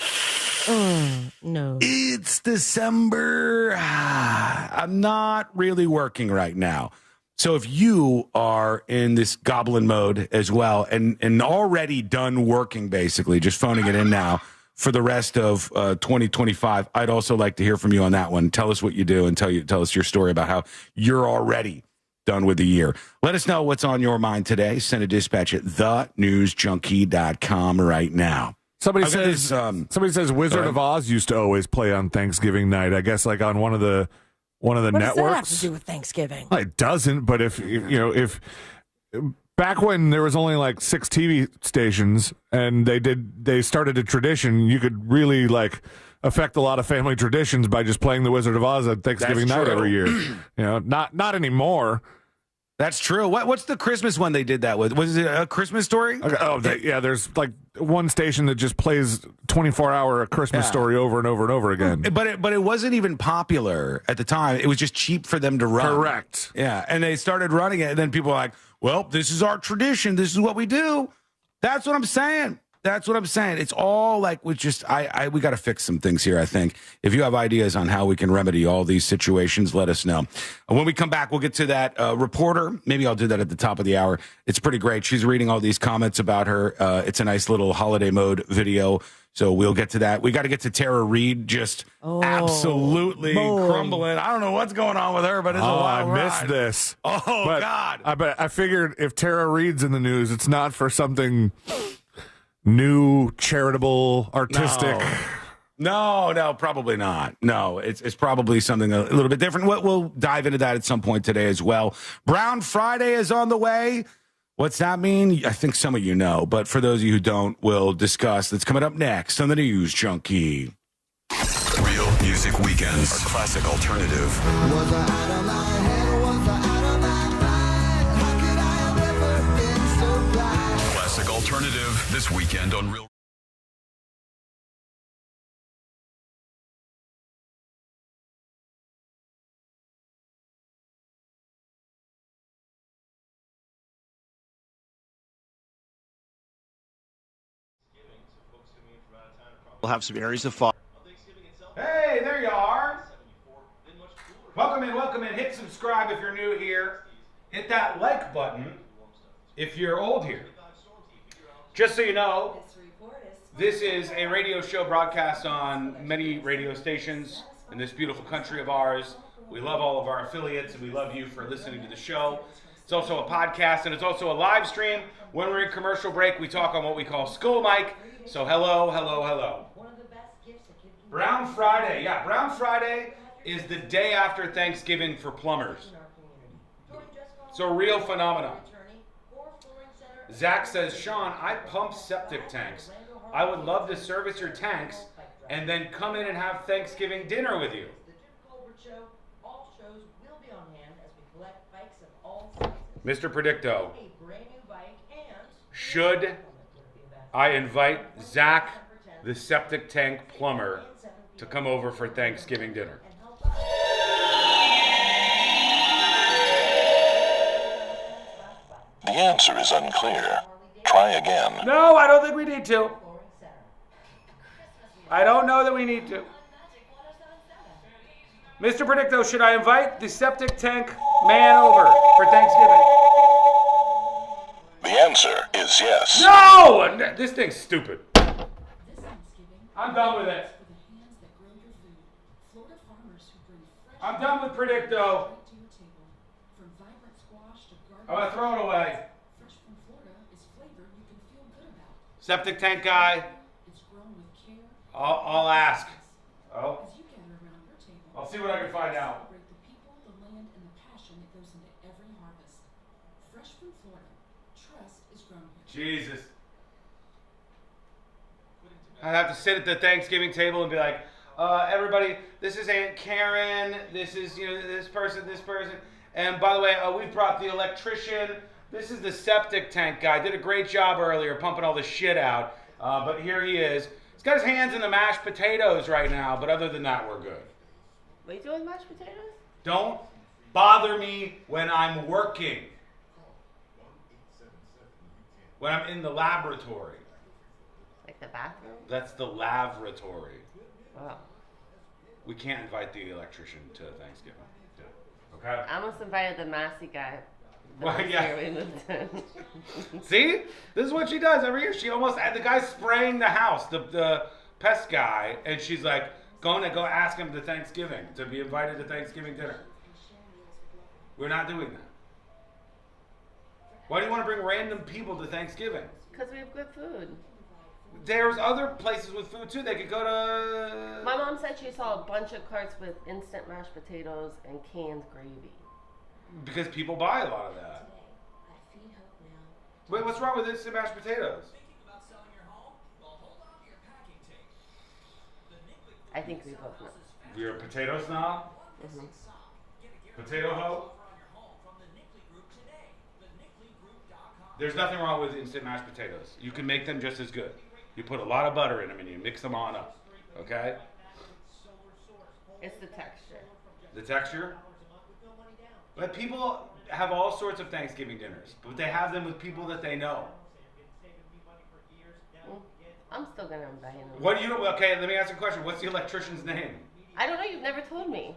no, it's December. I'm not really working right now. So if you are in this goblin mode as well and already done working, basically, just phoning it in now for the rest of 2025, I'd also like to hear from you on that one. Tell us what you do and tell us your story about how you're already done with the year. Let us know what's on your mind today. Send a dispatch at thenewsjunkie.com right now. Somebody says Wizard of Oz used to always play on Thanksgiving night. I guess like on one of the what networks. What does that have to do with Thanksgiving? Well, it doesn't. But if back when there was only like 6 TV stations and they started a tradition, you could really like affect a lot of family traditions by just playing the Wizard of Oz on Thanksgiving night every year. Not anymore. That's true. What's the Christmas one they did that with? Was it A Christmas Story? Okay. There's like one station that just plays 24-hour Christmas Story over and over and over again. But it wasn't even popular at the time. It was just cheap for them to run. Correct. Yeah, and they started running it, and then people were like, well, this is our tradition. This is what we do. That's what I'm saying. It's all like we got to fix some things here, I think. If you have ideas on how we can remedy all these situations, let us know. When we come back, we'll get to that reporter. Maybe I'll do that at the top of the hour. It's pretty great. She's reading all these comments about her. It's a nice little holiday mode video. So we'll get to that. We got to get to Tara Reid, just absolutely crumbling. I don't know what's going on with her, but it's a wild ride. I missed this. God. I figured if Tara Reid's in the news, it's not for something new, charitable, artistic. No, probably not. No, it's probably something a little bit different. We'll dive into that at some point today as well. Brown Friday is on the way. What's that mean? I think some of you know, but for those of you who don't, we'll discuss. That's coming up next on the News Junkie. Real Music Weekends, our classic alternative. Classic alternative this weekend on Real. We'll have some areas of fog. Hey, there you are. Welcome in. Hit subscribe if you're new here. Hit that like button if you're old here. Just so you know, this is a radio show broadcast on many radio stations in this beautiful country of ours. We love all of our affiliates, and we love you for listening to the show. It's also a podcast, and it's also a live stream. When we're in commercial break, we talk on what we call School Mic. So hello. Brown Friday. Yeah, Brown Friday is the day after Thanksgiving for plumbers. It's a real phenomenon. Zach says, Sean, I pump septic tanks. I would love to service your tanks and then come in and have Thanksgiving dinner with you. Mr. Predicto, should I invite Zach, the septic tank plumber, to come over for Thanksgiving dinner? The answer is unclear. Try again. No, I don't think we need to. I don't know that we need to. Mr. Predicto, should I invite the septic tank man over for Thanksgiving? The answer is yes. No! This thing's stupid. I'm done with it. I'm done with Predicto. I'm going to throw it away. Septic tank guy. I'll ask. Oh. I'll see what I can find out. Jesus. I'd have to sit at the Thanksgiving table and be like, everybody, this is Aunt Karen, this is, this person, and by the way, we've brought the electrician, this is the septic tank guy, did a great job earlier pumping all the shit out, but here he is. He's got his hands in the mashed potatoes right now, but other than that, we're good. What are you doing, mashed potatoes? Don't bother me when I'm working. When I'm in the laboratory. Like the bathroom? That's the laboratory. Wow. We can't invite the electrician to Thanksgiving. Okay? I almost invited the Massey guy. Well, yeah. We moved in. See? This is what she does every year. She almost had the guy spraying the house, the pest guy, and she's like, going to go ask him to Thanksgiving, to be invited to Thanksgiving dinner. We're not doing that. Why do you want to bring random people to Thanksgiving? Because we have good food. There's other places with food too. They could go to... My mom said she saw a bunch of carts with instant mashed potatoes and canned gravy. Because people buy a lot of that. Wait, what's wrong with instant mashed potatoes? I think we both know. You're a potato snob? Mm-hmm. Potato hoe? There's nothing wrong with instant mashed potatoes. You can make them just as good. You put a lot of butter in them and you mix them on up. Okay? It's the texture. The texture? But people have all sorts of Thanksgiving dinners, but they have them with people that they know. I'm still going to invite him. What do you know? Okay, let me ask you a question. What's the electrician's name? I don't know. You've never told me.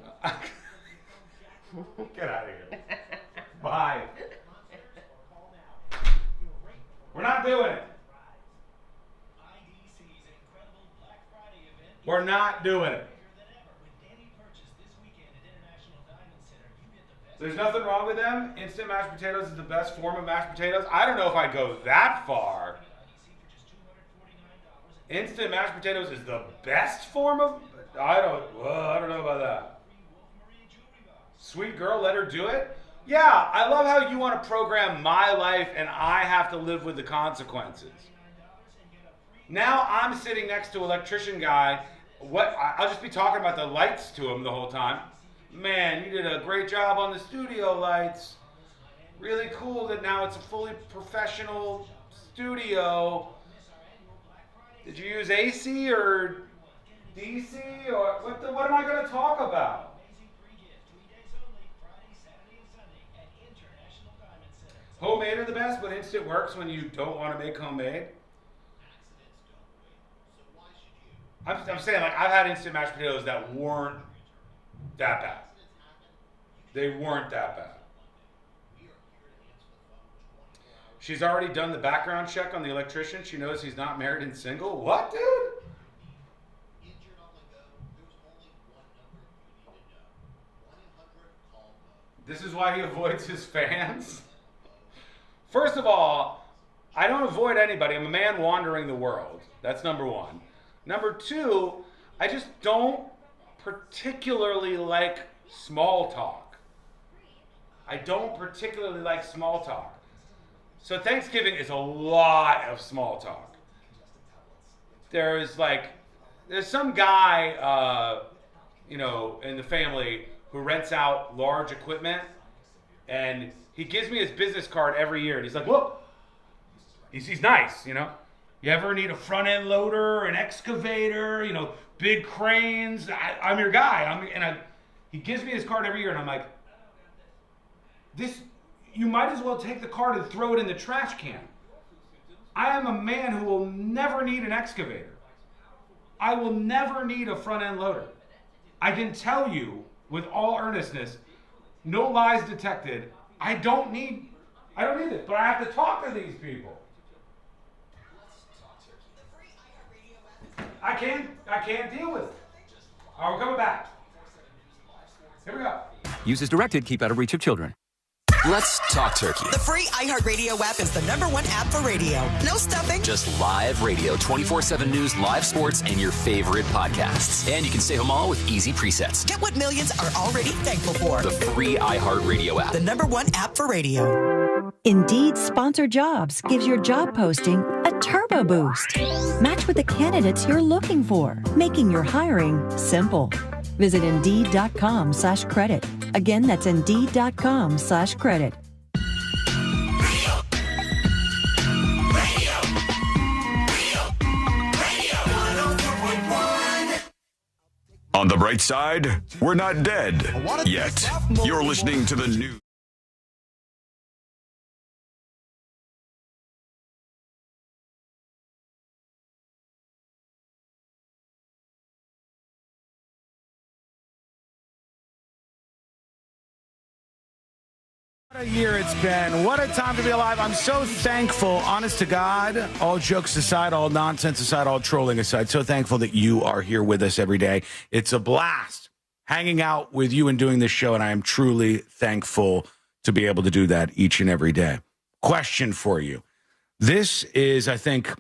Get out of here. Bye. We're not doing it. We're not doing it. There's nothing wrong with them. Instant mashed potatoes is the best form of mashed potatoes. I don't know if I'd go that far. Instant mashed potatoes is the best form of... I don't know about that. Sweet girl, let her do it? Yeah, I love how you want to program my life and I have to live with the consequences. Now I'm sitting next to an electrician guy. I'll just be talking about the lights to him the whole time. Man, you did a great job on the studio lights. Really cool that now it's a fully professional studio. Did you use AC or DC or what am I going to talk about? Homemade are the best, but instant works when you don't want to make homemade. I'm saying, like, I've had instant mashed potatoes that weren't that bad. They weren't that bad. She's already done the background check on the electrician. She knows he's not married and single. What, dude? This is why he avoids his fans? First of all, I don't avoid anybody. I'm a man wandering the world. That's number one. Number two, I just don't particularly like small talk. I don't particularly like small talk. So Thanksgiving is a lot of small talk. There's some guy, in the family who rents out large equipment, and he gives me his business card every year, and he's like, look, he's nice, You ever need a front end loader, an excavator, big cranes? I'm your guy. He gives me his card every year, and I'm like, you might as well take the card and throw it in the trash can. I am a man who will never need an excavator. I will never need a front end loader. I can tell you with all earnestness, no lies detected, I don't need it, but I have to talk to these people. I can't deal with it. All right, we're coming back. Here we go. Use as directed. Keep out of reach of children. Let's talk turkey. The free iHeartRadio app is the #1 app for radio. No stuffing. Just live radio, 24/7 news, live sports, and your favorite podcasts. And you can save them all with easy presets. Get what millions are already thankful for. The free iHeartRadio app. The #1 app for radio. Indeed Sponsored Jobs gives your job posting a turbo boost. Match with the candidates you're looking for, making your hiring simple. Visit Indeed.com/credit. Again, that's Indeed.com/credit. On the bright side, we're not dead yet. You're listening to the news. What a year it's been. What a time to be alive. I'm so thankful, honest to God, all jokes aside, all nonsense aside, all trolling aside, so thankful that you are here with us every day. It's a blast hanging out with you and doing this show, and I am truly thankful to be able to do that each and every day. Question for you. This is, I think,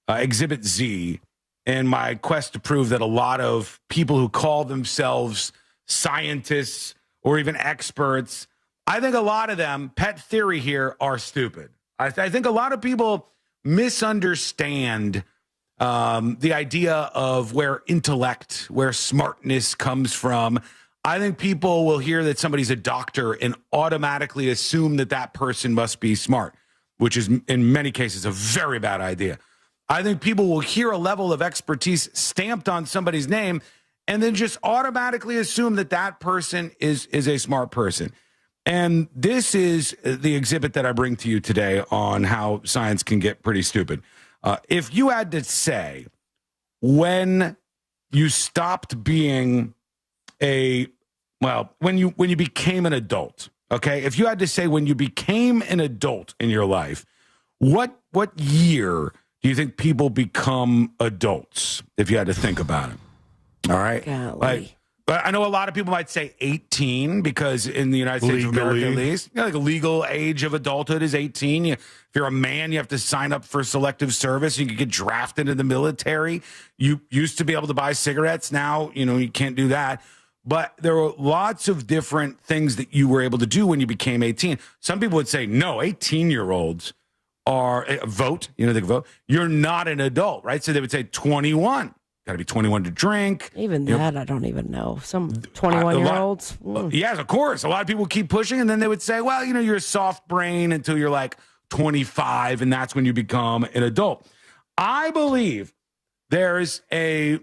Exhibit Z in my quest to prove that a lot of people who call themselves scientists or even experts, I think a lot of them, pet theory here, are stupid. I think a lot of people misunderstand the idea of where intellect, where smartness comes from. I think people will hear that somebody's a doctor and automatically assume that that person must be smart, which is in many cases a very bad idea. I think people will hear a level of expertise stamped on somebody's name and then just automatically assume that that person is a smart person. And this is the exhibit that I bring to you today on how science can get pretty stupid. If you had to say when you stopped being when you became an adult, okay? If you had to say when you became an adult in your life, what year do you think people become adults, if you had to think about it? All right? But I know a lot of people might say 18 because in the United States of America, at least, like a legal age of adulthood is 18. If you're a man, you have to sign up for selective service. You can get drafted into the military. You used to be able to buy cigarettes. Now, you can't do that. But there were lots of different things that you were able to do when you became 18. Some people would say, no, 18-year-olds are vote. They can vote. You're not an adult, right? So they would say 21. Got to be 21 to drink. Even that, I don't even know. Some 21-year-olds. Yes, of course. A lot of people keep pushing, and then they would say, well, you're a soft brain until you're like 25, and that's when you become an adult. I believe there's a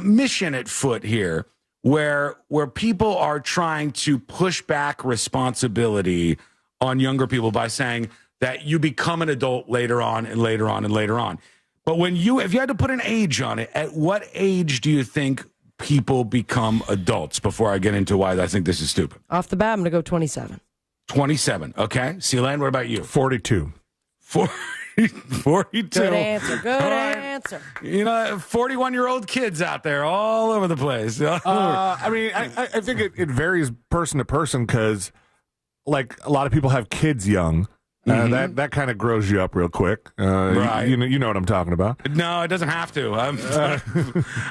mission at foot here where people are trying to push back responsibility on younger people by saying that you become an adult later on and later on and later on. But if you had to put an age on it, at what age do you think people become adults? Before I get into why I think this is stupid. Off the bat, I'm going to go 27. 27. Okay. Sealand, what about you? 42. 42. Good answer. Good answer. 41-year-old kids out there all over the place. I think it varies person to person because, like, a lot of people have kids young. That kind of grows you up real quick. Right. You know what I'm talking about. No, it doesn't have to.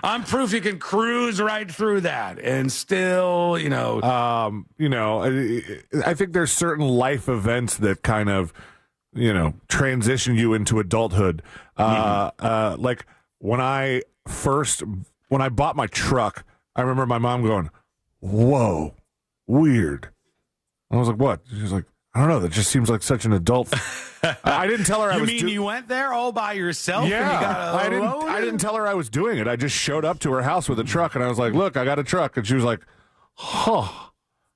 I'm proof you can cruise right through that and still, I think there's certain life events that kind of, transition you into adulthood. Like when I bought my truck, I remember my mom going, "Whoa, weird." I was like, "What?" She was like, I don't know. That just seems like such an adult. I didn't tell her I was. You mean you went there all by yourself? Yeah, and you got I didn't tell her I was doing it. I just showed up to her house with a truck, and I was like, "Look, I got a truck," and she was like, "Huh."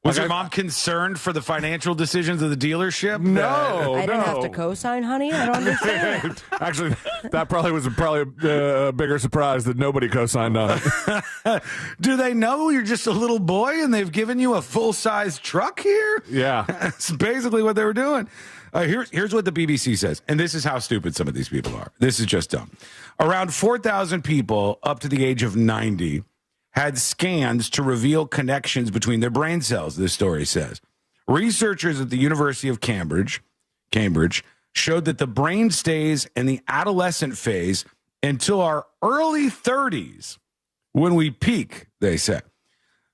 Was your mom concerned for the financial decisions of the dealership? No, I didn't have to co-sign, honey. I don't understand. Actually, that probably was a bigger surprise that nobody co-signed on it. Do they know you're just a little boy and they've given you a full-size truck here? Yeah. That's basically what they were doing. Here's what the BBC says, and this is how stupid some of these people are. This is just dumb. Around 4,000 people up to the age of 90 had scans to reveal connections between their brain cells, this story says. Researchers at the University of Cambridge showed that the brain stays in the adolescent phase until our early 30s when we peak, they say.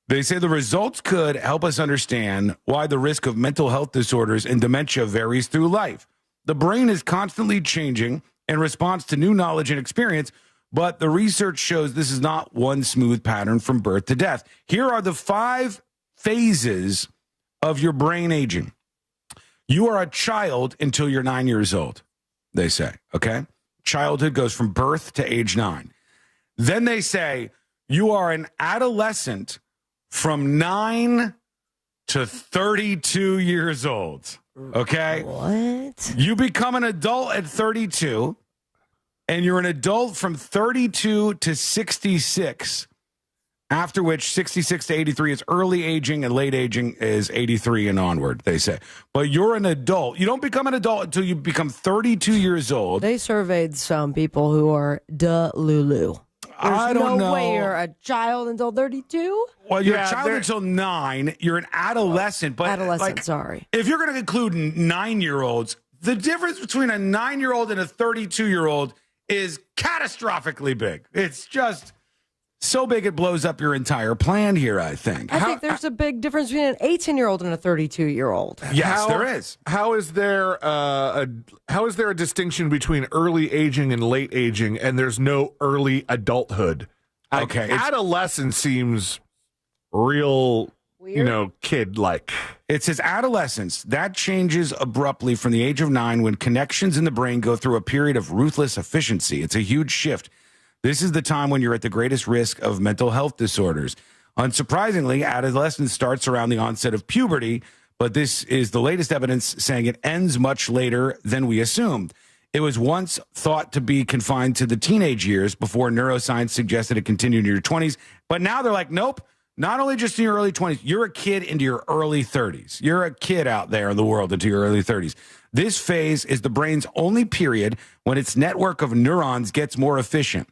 They say the results could help us understand why the risk of mental health disorders and dementia varies through life. The brain is constantly changing in response to new knowledge and experience, but the research shows this is not one smooth pattern from birth to death. Here are the 5 phases of your brain aging. You are a child until you're 9 years old, they say, okay? Childhood goes from birth to age 9. Then they say you are an adolescent from 9 to 32 years old, okay? What? You become an adult at 32, and you're an adult from 32 to 66, after which 66 to 83 is early aging and late aging is 83 and onward, they say. But you're an adult. You don't become an adult until you become 32 years old. They surveyed some people who are Lulu. I don't know. No way you're a child until 32? Well, you're a child until 9. You're an adolescent. But adolescent, sorry. If you're going to include 9-year-olds, the difference between a 9-year-old and a 32-year-old is catastrophically big. It's just so big it blows up your entire plan here, I think. I think there's a big difference between an 18-year-old and a 32-year-old. Yes, there is. How is there a distinction between early aging and late aging, and there's no early adulthood? Okay. Adolescence seems real, weird. Kid-like. It says adolescence. That changes abruptly from the age of 9 when connections in the brain go through a period of ruthless efficiency. It's a huge shift. This is the time when you're at the greatest risk of mental health disorders. Unsurprisingly, adolescence starts around the onset of puberty, but this is the latest evidence saying it ends much later than we assumed. It was once thought to be confined to the teenage years before neuroscience suggested it continued in your 20s. But now they're like, nope, not only just in your early 20s, you're a kid into your early 30s. You're a kid out there in the world into your early 30s. This phase is the brain's only period when its network of neurons gets more efficient.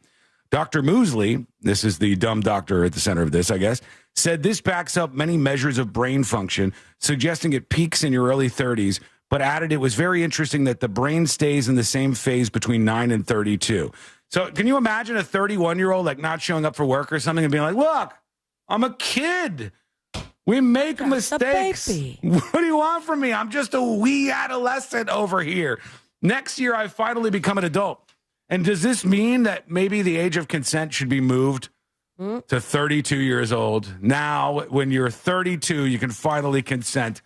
Dr. Moosley, this is the dumb doctor at the center of this, I guess, said this backs up many measures of brain function, suggesting it peaks in your early 30s, but added it was very interesting that the brain stays in the same phase between 9 and 32. So can you imagine a 31-year-old like not showing up for work or something and being like, look, I'm a kid. We make mistakes. What do you want from me? I'm just a wee adolescent over here. Next year, I finally become an adult. And does this mean that maybe the age of consent should be moved to 32 years old? Now, when you're 32, you can finally consent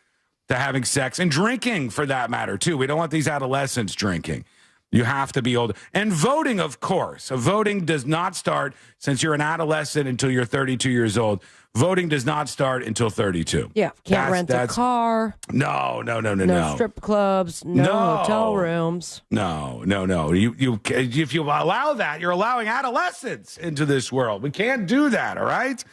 to having sex and drinking, for that matter, too. We don't want these adolescents drinking. You have to be old. And voting, of course. Voting does not start since you're an adolescent until you're 32 years old. Voting does not start until 32. Yeah, can't rent a car. No. No strip clubs. No hotel rooms. No. You if you allow that, you're allowing adolescents into this world. We can't do that. All right.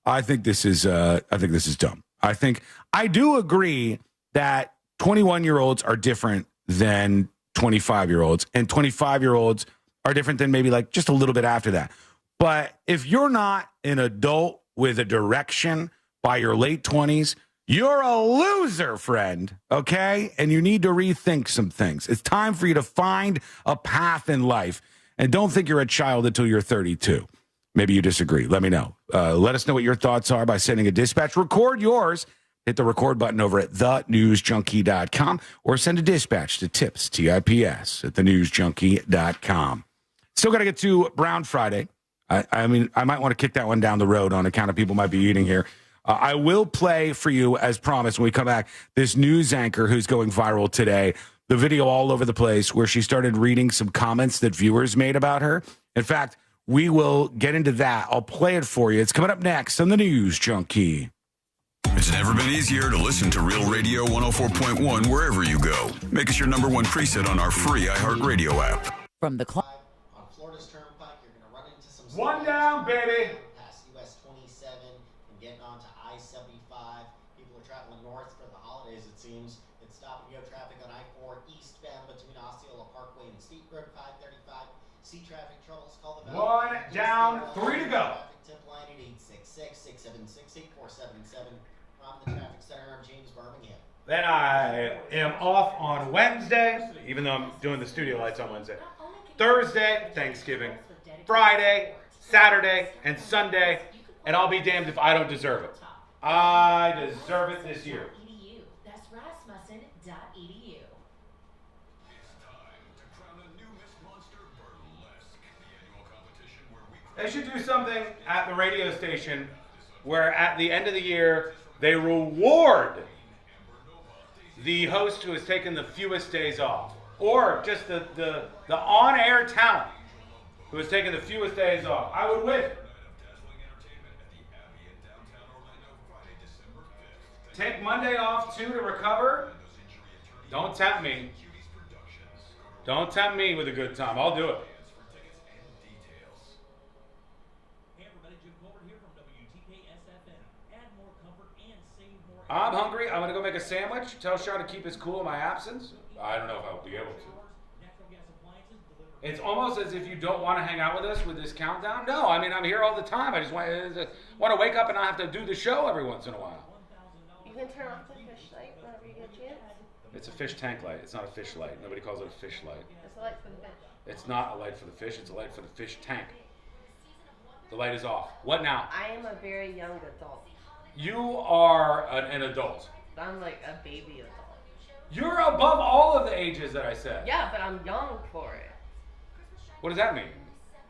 I think this is dumb. I do agree that 21-year-olds are different than 25-year-olds, and 25-year-olds are different than maybe like just a little bit after that. But if you're not an adult with a direction by your late 20s, you're a loser, friend, okay? And you need to rethink some things. It's time for you to find a path in life, and don't think you're a child until you're 32. Maybe you disagree. Let me know. Let us know what your thoughts are by sending a dispatch. Record yours. Hit the record button over at thenewsjunkie.com or send a dispatch to tips, TIPS, at thenewsjunkie.com. Still got to get to Brown Friday. I mean, I might want to kick that one down the road on account of people might be eating here. I will play for you, as promised, when we come back, this news anchor who's going viral today. The video all over the place where she started reading some comments that viewers made about her. In fact, we will get into that. I'll play it for you. It's coming up next on the News Junkie. It's never been easier to listen to Real Radio 104.1 wherever you go. Make us your number one preset on our free iHeartRadio app. From the On Florida's Turnpike, you're going to run into some... One down, baby! Past US 27 and getting onto I-75. People are traveling north for the holidays, it seems. It's stop-and-go traffic on I-4 eastbound between Osceola Parkway and State Road 535. See traffic troubles, call the... One down, 3 to go. Tip line at 866-676-8477. From the traffic center of James Birmingham. Then I am off on Wednesday, even though I'm doing the studio lights on Wednesday. Thursday, Thanksgiving. Friday, Saturday, and Sunday. And't be damned if I don't deserve it. I deserve it this year. That's Rasmussen.edu. They should do something at the radio station where at the end of the year they reward the host who has taken the fewest days off, or just the on-air talent who has taken the fewest days off. I would win. Take Monday off too to recover. Don't tempt me. Don't tempt me with a good time. I'll do it. I'm hungry. I'm going to go make a sandwich. Tell Sean to keep his cool in my absence. I don't know if I'll be able to. It's almost as if you don't want to hang out with us with this countdown. No, I mean, I'm here all the time. I just want to wake up and not have to do the show every once in a while. You can turn off the fish light whenever you get a chance. It's a fish tank light. It's not a fish light. Nobody calls it a fish light. It's a light for the fish. It's not a light for the fish. It's a light for the fish tank. The light is off. What now? I am a very young adult. You are an adult. I'm like a baby adult. You're above all of the ages that I said. Yeah, but I'm young for it. What does that mean?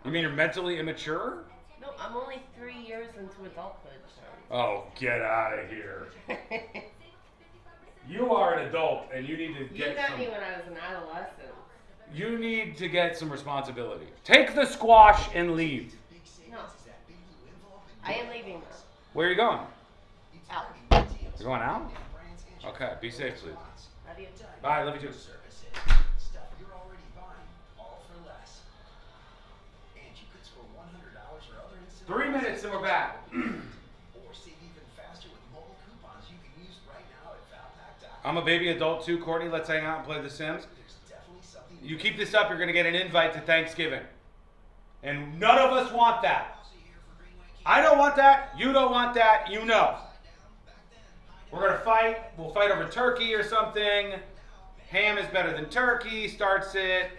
You mean you're mentally immature? No, I'm only 3 years into adulthood. So. Oh, get out of here. You are an adult and you need to get You met me when I was an adolescent. You need to get some responsibility. Take the squash and leave. No. I am leaving now. Where are you going? Out. You're going out? Okay, be safe, please. Love you. Bye, love you too. 3 minutes and we're back. I'm a baby adult too, Courtney. Let's hang out and play The Sims. You keep this up, you're going to get an invite to Thanksgiving. And none of us want that. I don't want that. You don't want that. You know. We're going to fight. We'll fight over turkey or something. Ham is better than turkey. Starts it.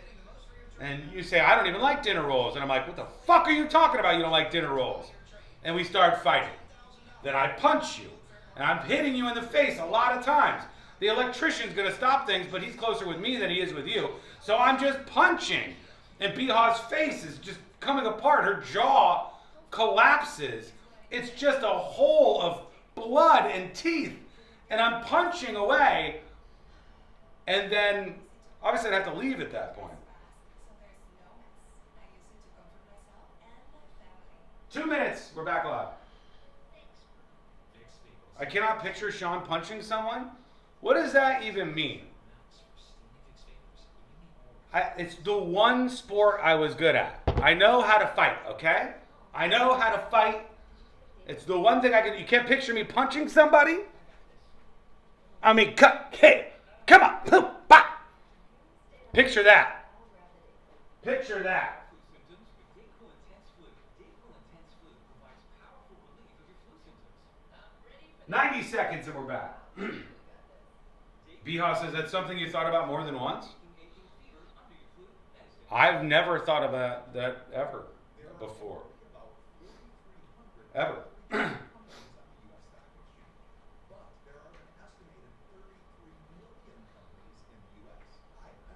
And you say, I don't even like dinner rolls. And I'm like, what the fuck are you talking about? You don't like dinner rolls. And we start fighting. Then I punch you. And I'm hitting you in the face a lot of times. The electrician's going to stop things, but he's closer with me than he is with you. So I'm just punching. And Biha's face is just coming apart. Her jaw collapses. It's just a hole of blood and teeth. And I'm punching away. And then, obviously, I'd have to leave at that point. 2 minutes. We're back live. I cannot picture Sean punching someone. What does that even mean? It's the one sport I was good at. I know how to fight, okay? I know how to fight. It's the one thing I can. You can't picture me punching somebody? I mean, hey, come on. Boom, bop. Picture that. Picture that. 90 seconds and we're back. Biha says, that's something you thought about more than once? I've never thought about that ever before. Ever.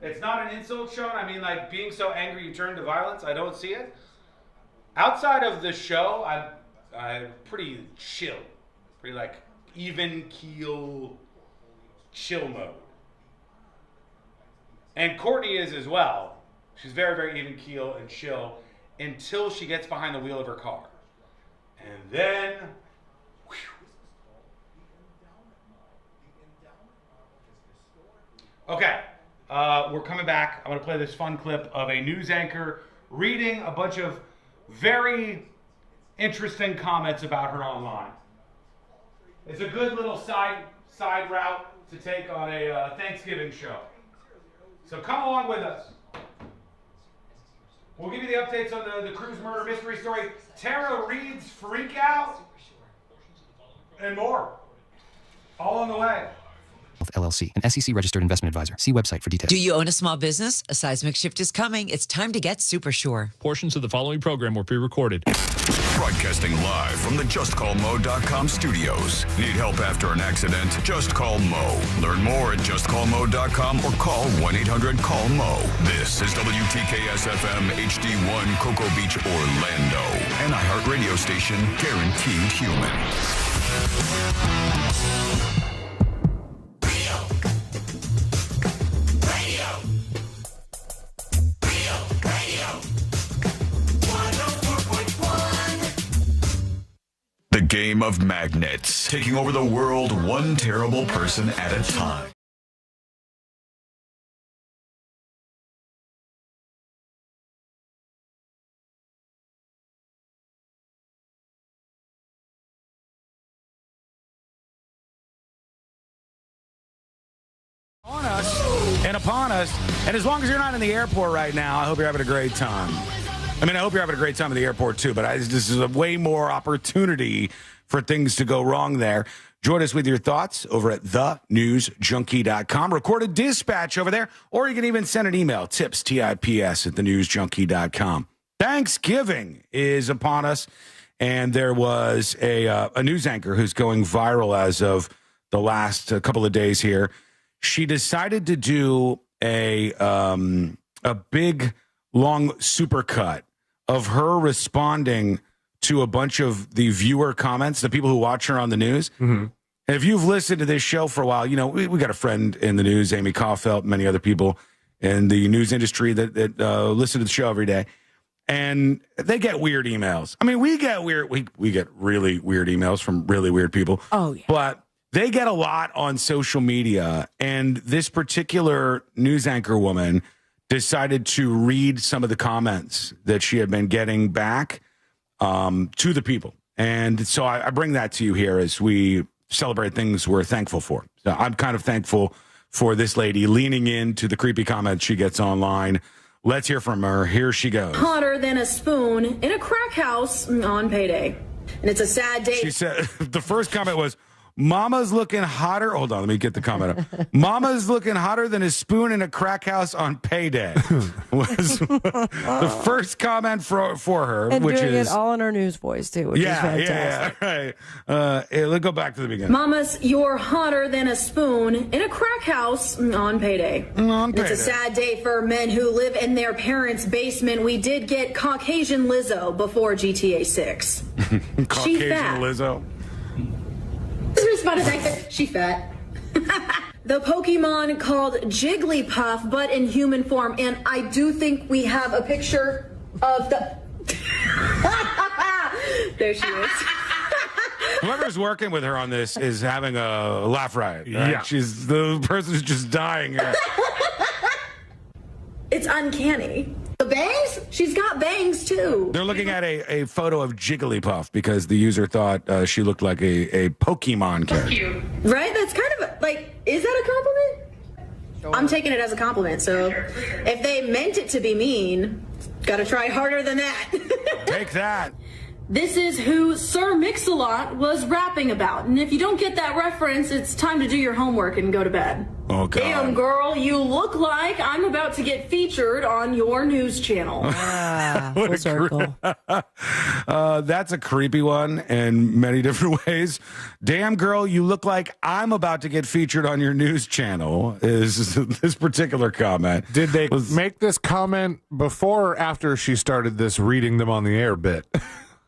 It's not an insult, Sean. I mean, like, being so angry you turn to violence. I don't see it. Outside of the show, I'm pretty chill. Pretty, like, even keel, chill mode. And Courtney is as well. She's very, very even keel and chill until she gets behind the wheel of her car. And then, whew. Okay, we're coming back. I'm going to play this fun clip of a news anchor reading a bunch of very interesting comments about her online. It's a good little side route to take on a Thanksgiving show. So come along with us. We'll give you the updates on the Cruz murder mystery story, Tara Reid's freak out, and more. All on the way. LLC, an SEC-registered investment advisor. See website for details. Do you own a small business? A seismic shift is coming. It's time to get SuperSure. Portions of the following program were pre-recorded. Broadcasting live from the JustCallMo.com studios. Need help after an accident? Just call Mo. Learn more at JustCallMo.com or call 1-800-CALL-MO. This is WTKS-FM HD1 Cocoa Beach, Orlando. An iHeart radio station guaranteed human. The game of magnets, taking over the world one terrible person at a time. On us and upon us. And as long as you're not in the airport right now, I hope you're having a great time. I mean, I hope you're having a great time at the airport, too, but this is a way more opportunity for things to go wrong there. Join us with your thoughts over at thenewsjunkie.com. Record a dispatch over there, or you can even send an email, tips, T-I-P-S, at thenewsjunkie.com. Thanksgiving is upon us, and there was a news anchor who's going viral as of the last couple of days here. She decided to do a big, long supercut of her responding to a bunch of the viewer comments, the people who watch her on the news. Mm-hmm. And if you've listened to this show for a while, you know, we got a friend in the news, Amy Caulfield, many other people in the news industry that listen to the show every day. And they get weird emails. I mean, we get really weird emails from really weird people. Oh, yeah. But they get a lot on social media. And this particular news anchor woman decided to read some of the comments that she had been getting back to the people. And so I bring that to you here as we celebrate things we're thankful for. So I'm kind of thankful for this lady leaning into the creepy comments she gets online. Let's hear from her. Here she goes. Hotter than a spoon in a crack house on payday. And it's a sad day. She said, the first comment was, Mama's looking hotter. Hold on, let me get the comment up. Mama's looking hotter than a spoon in a crack house on payday. Was the first comment for her, and which doing is it all in her news voice too, which is fantastic. Right. Let's go back to the beginning. Mama's, you're hotter than a spoon in a crack house on payday. It's a sad day for men who live in their parents' basement. We did get Caucasian Lizzo before GTA 6. Caucasian Lizzo. She fat. The Pokemon called Jigglypuff, but in human form. And I do think we have a picture of the... There she is. Whoever's working with her on this is having a laugh riot. Right? Yeah. She's the person's just dying here. It's uncanny. The bangs? She's got bangs, too. They're looking at a photo of Jigglypuff because the user thought she looked like a Pokemon character. Right? That's kind of is that a compliment? I'm taking it as a compliment. So if they meant it to be mean, gotta try harder than that. Take that. This is who Sir Mix-a-Lot was rapping about. And if you don't get that reference, it's time to do your homework and go to bed. Oh, God. Damn, girl, you look like I'm about to get featured on your news channel. Full circle. That's a creepy one in many different ways. Damn, girl, you look like I'm about to get featured on your news channel is this particular comment. Did they make this comment before or after she started this reading them on the air bit?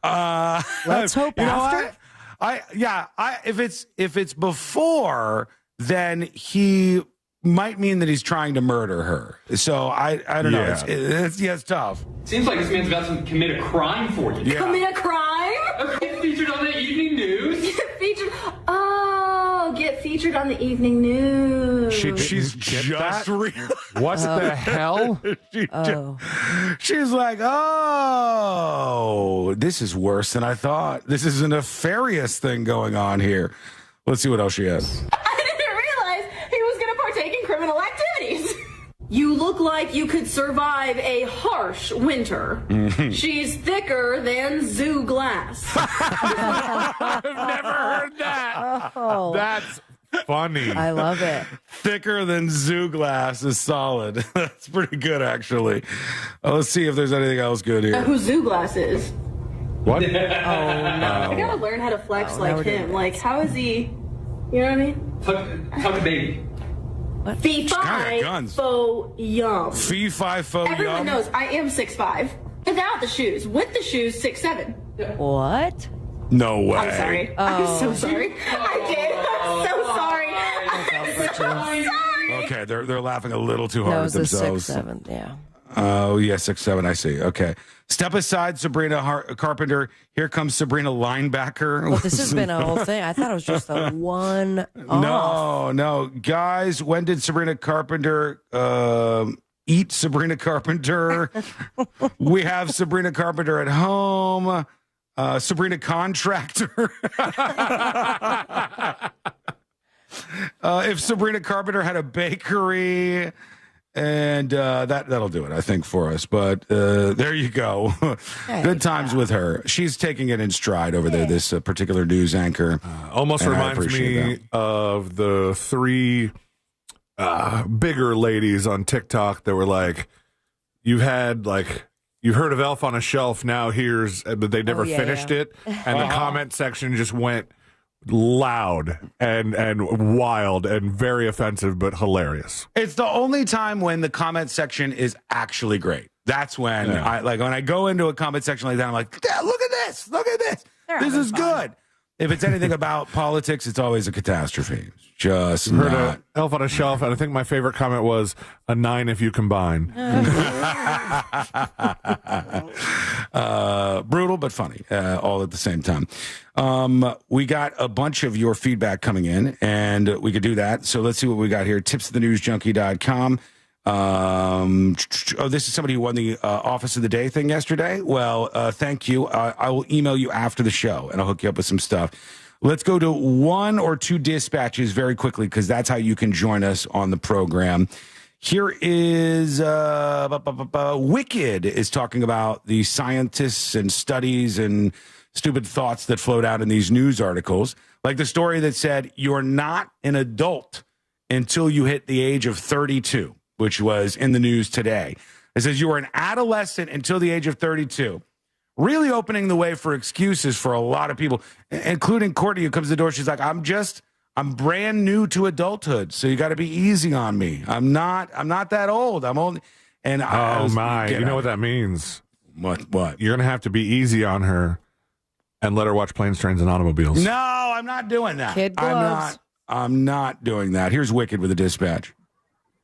Let's hope after. If it's before, then he might mean that he's trying to murder her. So I don't know. It's tough. Seems like this man's about to commit a crime for you. Yeah. Commit a crime? Get featured on the evening news. Get featured on the evening news. She's just real. What the hell? She's like, oh, this is worse than I thought. This is a nefarious thing going on here. Let's see what else she has. I didn't realize he was going to partake in criminal activities. You look like you could survive a harsh winter. Mm-hmm. She's thicker than zoo glass. I've never heard that. Oh. That's funny. I love it. Thicker than zoo glass is solid. That's pretty good, actually. Let's see if there's anything else good here. Who Zoo Glass is. What? Oh, no. I gotta learn how to flex like him. Like, how is he? You know what I mean? Tuck a baby. Fee got fi guns. fo yum. Fee fi fo Everyone yum. knows I am 6'5". Without the shoes. With the shoes, 6'7". What? No way. I'm sorry. I'm so sorry. I did. I'm so sorry. I'm so sorry. Okay, they're laughing a little too hard That at was a themselves. 6'7", yeah. Oh, yeah, 6'7", I see. Okay. Step aside, Sabrina Carpenter. Here comes Sabrina Linebacker. But this has been a whole thing. I thought it was just a one No. Guys, when did Sabrina Carpenter eat Sabrina Carpenter? We have Sabrina Carpenter at home. Sabrina Contractor. If Sabrina Carpenter had a bakery, and that'll do it, I think, for us. But there you go. Good times with her. She's taking it in stride over there, this particular news anchor. Almost and I reminds appreciate me that. of the three bigger ladies on TikTok that were like, you've heard of Elf on a Shelf, now here's, but they never finished it. And the comment section just went loud and wild and very offensive, but hilarious. It's the only time when the comment section is actually great. That's when when I go into a comment section like that, I'm like, yeah, look at this. This is good. If it's anything about politics, it's always a catastrophe. Just Heard not. of Elf on a Shelf, and I think my favorite comment was a 9 if you combine. Brutal but funny, all at the same time. We got a bunch of your feedback coming in, and we could do that. So let's see what we got here. Tipsofthenewsjunkie.com. This is somebody who won the Office of the Day thing yesterday. Well, thank you. I will email you after the show, and I'll hook you up with some stuff. Let's go to one or two dispatches very quickly, because that's how you can join us on the program. Here is Wicked is talking about the scientists and studies and stupid thoughts that float out in these news articles. Like the story that said, you're not an adult until you hit the age of 32, which was in the news today. It says you were an adolescent until the age of 32. Really opening the way for excuses for a lot of people, including Courtney, who comes to the door. She's like, I'm brand new to adulthood, so you got to be easy on me. I'm not that old. I'm only. And you know what that means? What? You're gonna have to be easy on her and let her watch Planes, Trains, and Automobiles. No, I'm not doing that. Kid gloves. I'm not doing that. Here's Wicked with a dispatch.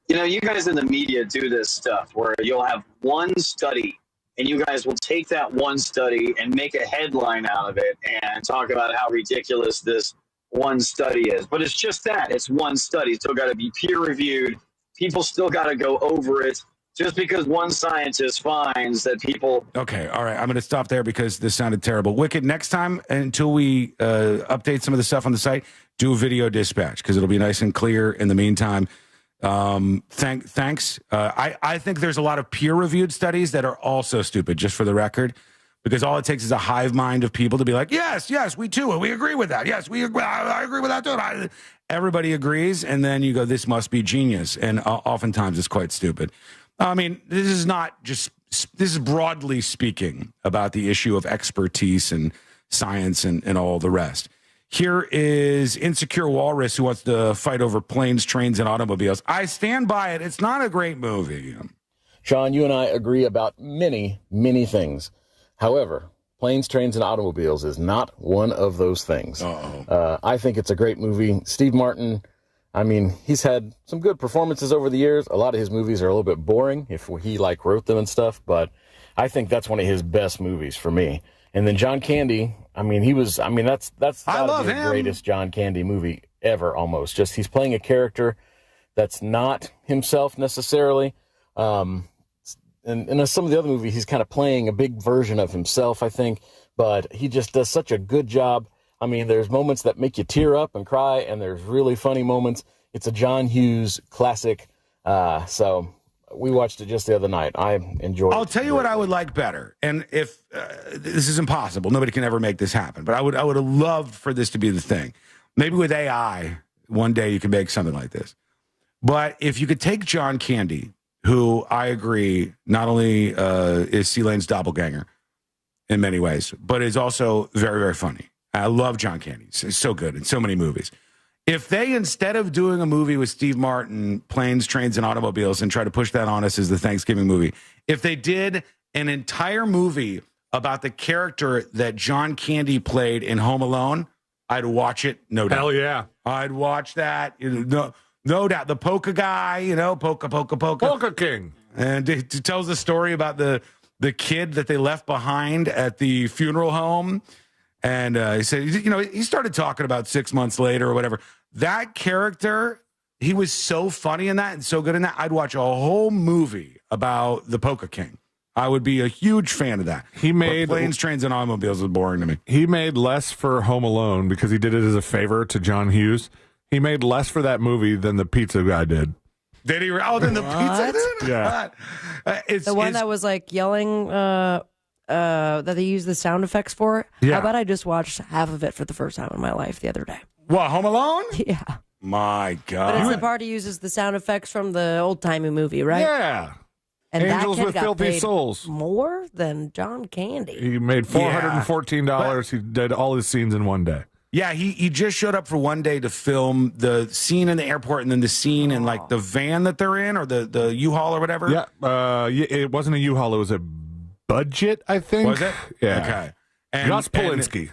You know, you guys in the media do this stuff where you'll have one study, and you guys will take that one study and make a headline out of it and talk about how ridiculous this one study is. But it's just that. It's one study. It's still got to be peer-reviewed. People still got to go over it. Just because one scientist finds that people... Okay, all right. I'm going to stop there because this sounded terrible. Wicked, next time, until we update some of the stuff on the site, do a video dispatch, because it'll be nice and clear in the meantime. Thanks. I think there's a lot of peer-reviewed studies that are also stupid, just for the record, because all it takes is a hive mind of people to be like, yes, we too, we agree with that. Yes, I agree with that too. Everybody agrees, and then you go, this must be genius, and oftentimes it's quite stupid. I mean, this is broadly speaking about the issue of expertise and science and all the rest. Here is Insecure Walrus, who wants to fight over Planes, Trains, and Automobiles. I stand by it. It's not a great movie. Sean, you and I agree about many, many things. However, Planes, Trains, and Automobiles is not one of those things. I think it's a great movie. Steve Martin, I mean, he's had some good performances over the years. A lot of his movies are a little bit boring if he wrote them and stuff, but I think that's one of his best movies for me. And then John Candy, that's the greatest John Candy movie ever, almost. Just he's playing a character that's not himself necessarily. And in some of the other movies, he's kind of playing a big version of himself, I think. But he just does such a good job. I mean, there's moments that make you tear up and cry, and there's really funny moments. It's a John Hughes classic. So we watched it just the other night. I enjoyed it. I'll tell you what I would like better. And if this is impossible, nobody can ever make this happen. But I would have loved for this to be the thing. Maybe with AI, one day you can make something like this. But if you could take John Candy, who I agree not only is C. Lane's doppelganger in many ways, but is also very, very funny. I love John Candy. He's so good in so many movies. If they, instead of doing a movie with Steve Martin, Planes, Trains, and Automobiles, and try to push that on us as the Thanksgiving movie, if they did an entire movie about the character that John Candy played in Home Alone, I'd watch it, no doubt. Hell yeah. I'd watch that. No doubt. The polka guy, polka. Polka King. And it tells the story about the kid that they left behind at the funeral home. And he said, he started talking about 6 months later or whatever. That character, he was so funny in that and so good in that. I'd watch a whole movie about the Polka King. I would be a huge fan of that. He made Planes, Trains, and Automobiles was boring to me. He made less for Home Alone because he did it as a favor to John Hughes. He made less for that movie than the pizza guy did. Did he? Oh, then the pizza did? Yeah. The one that was like yelling that they used the sound effects for. Yeah. How about I just watched half of it for the first time in my life the other day? What, Home Alone? Yeah. My God. But it's the part he uses the sound effects from the old-timey movie, right? Yeah. And Angels that kid with got Filthy paid Souls. more than John Candy. He made $414. He did all his scenes in one day. Yeah, he just showed up for one day to film the scene in the airport and then the scene in like the van that they're in or the U-Haul or whatever. Yeah, it wasn't a U-Haul. It was a budget, I think. Was it? Yeah. Okay. Gus Polinski.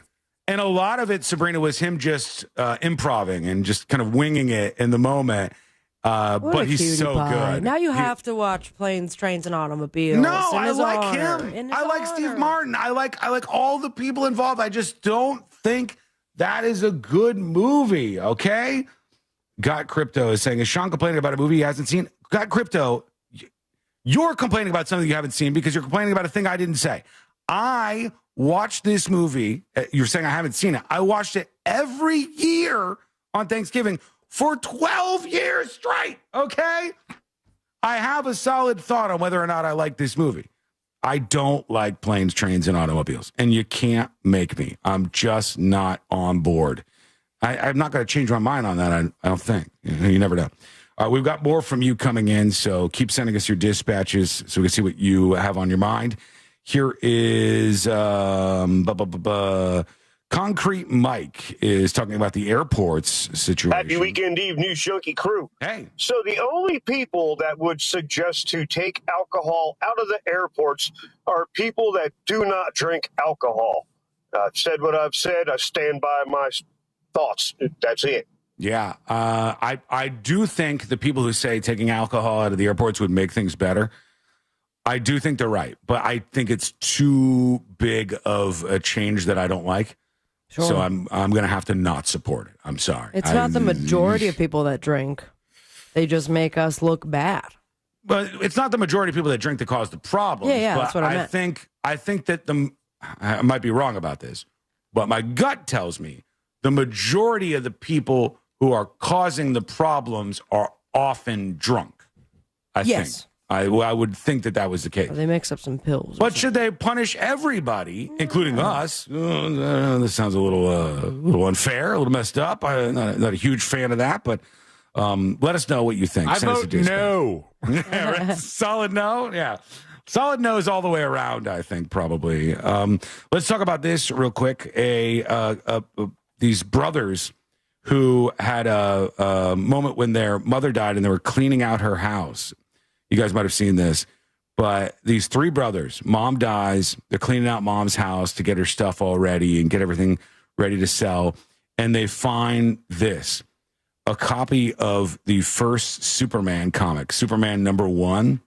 And a lot of it, Sabrina, was him just improving and just kind of winging it in the moment. What But a he's cutie so pie. good. Now you have to watch Planes, Trains, and Automobiles. No, in I his like honor, him. in his I like honor. Steve Martin. I like all the people involved. I just don't think that is a good movie, okay? Got Crypto is saying, is Sean complaining about a movie he hasn't seen? Got Crypto, you're complaining about something you haven't seen because you're complaining about a thing I didn't say. I watched this movie. You're saying I haven't seen it. I watched it every year on Thanksgiving for 12 years straight, okay? I have a solid thought on whether or not I like this movie. I don't like Planes, Trains, and Automobiles, and you can't make me. I'm just not on board. I'm not going to change my mind on that, I don't think. You never know. We've got more from you coming in, so keep sending us your dispatches so we can see what you have on your mind. Here is Concrete Mike is talking about the airports situation. Happy weekend eve, New Shunky crew. Hey. So the only people that would suggest to take alcohol out of the airports are people that do not drink alcohol. I've said what I've said. I stand by my thoughts. That's it. Yeah. I do think the people who say taking alcohol out of the airports would make things better. I do think they're right, but I think it's too big of a change that I don't like. Sure. So I'm going to have to not support it. I'm sorry. It's not the majority of people that drink. They just make us look bad. But it's not the majority of people that drink that cause the problem. Yeah, but that's what I meant. I think that I might be wrong about this, but my gut tells me the majority of the people who are causing the problems are often drunk. I think. I would think that was the case. Or they mix up some pills. But should they punish everybody, including us? This sounds a little unfair, a little messed up. I'm not a huge fan of that, but let us know what you think. I vote no. Yeah, right. Solid no? Yeah. Solid no's all the way around, I think, probably. Let's talk about this real quick. These brothers who had a moment when their mother died and they were cleaning out her house. You guys might have seen this, but these three brothers, mom dies, they're cleaning out mom's house to get her stuff all ready and get everything ready to sell. And they find this, a copy of the first Superman comic, Superman #1,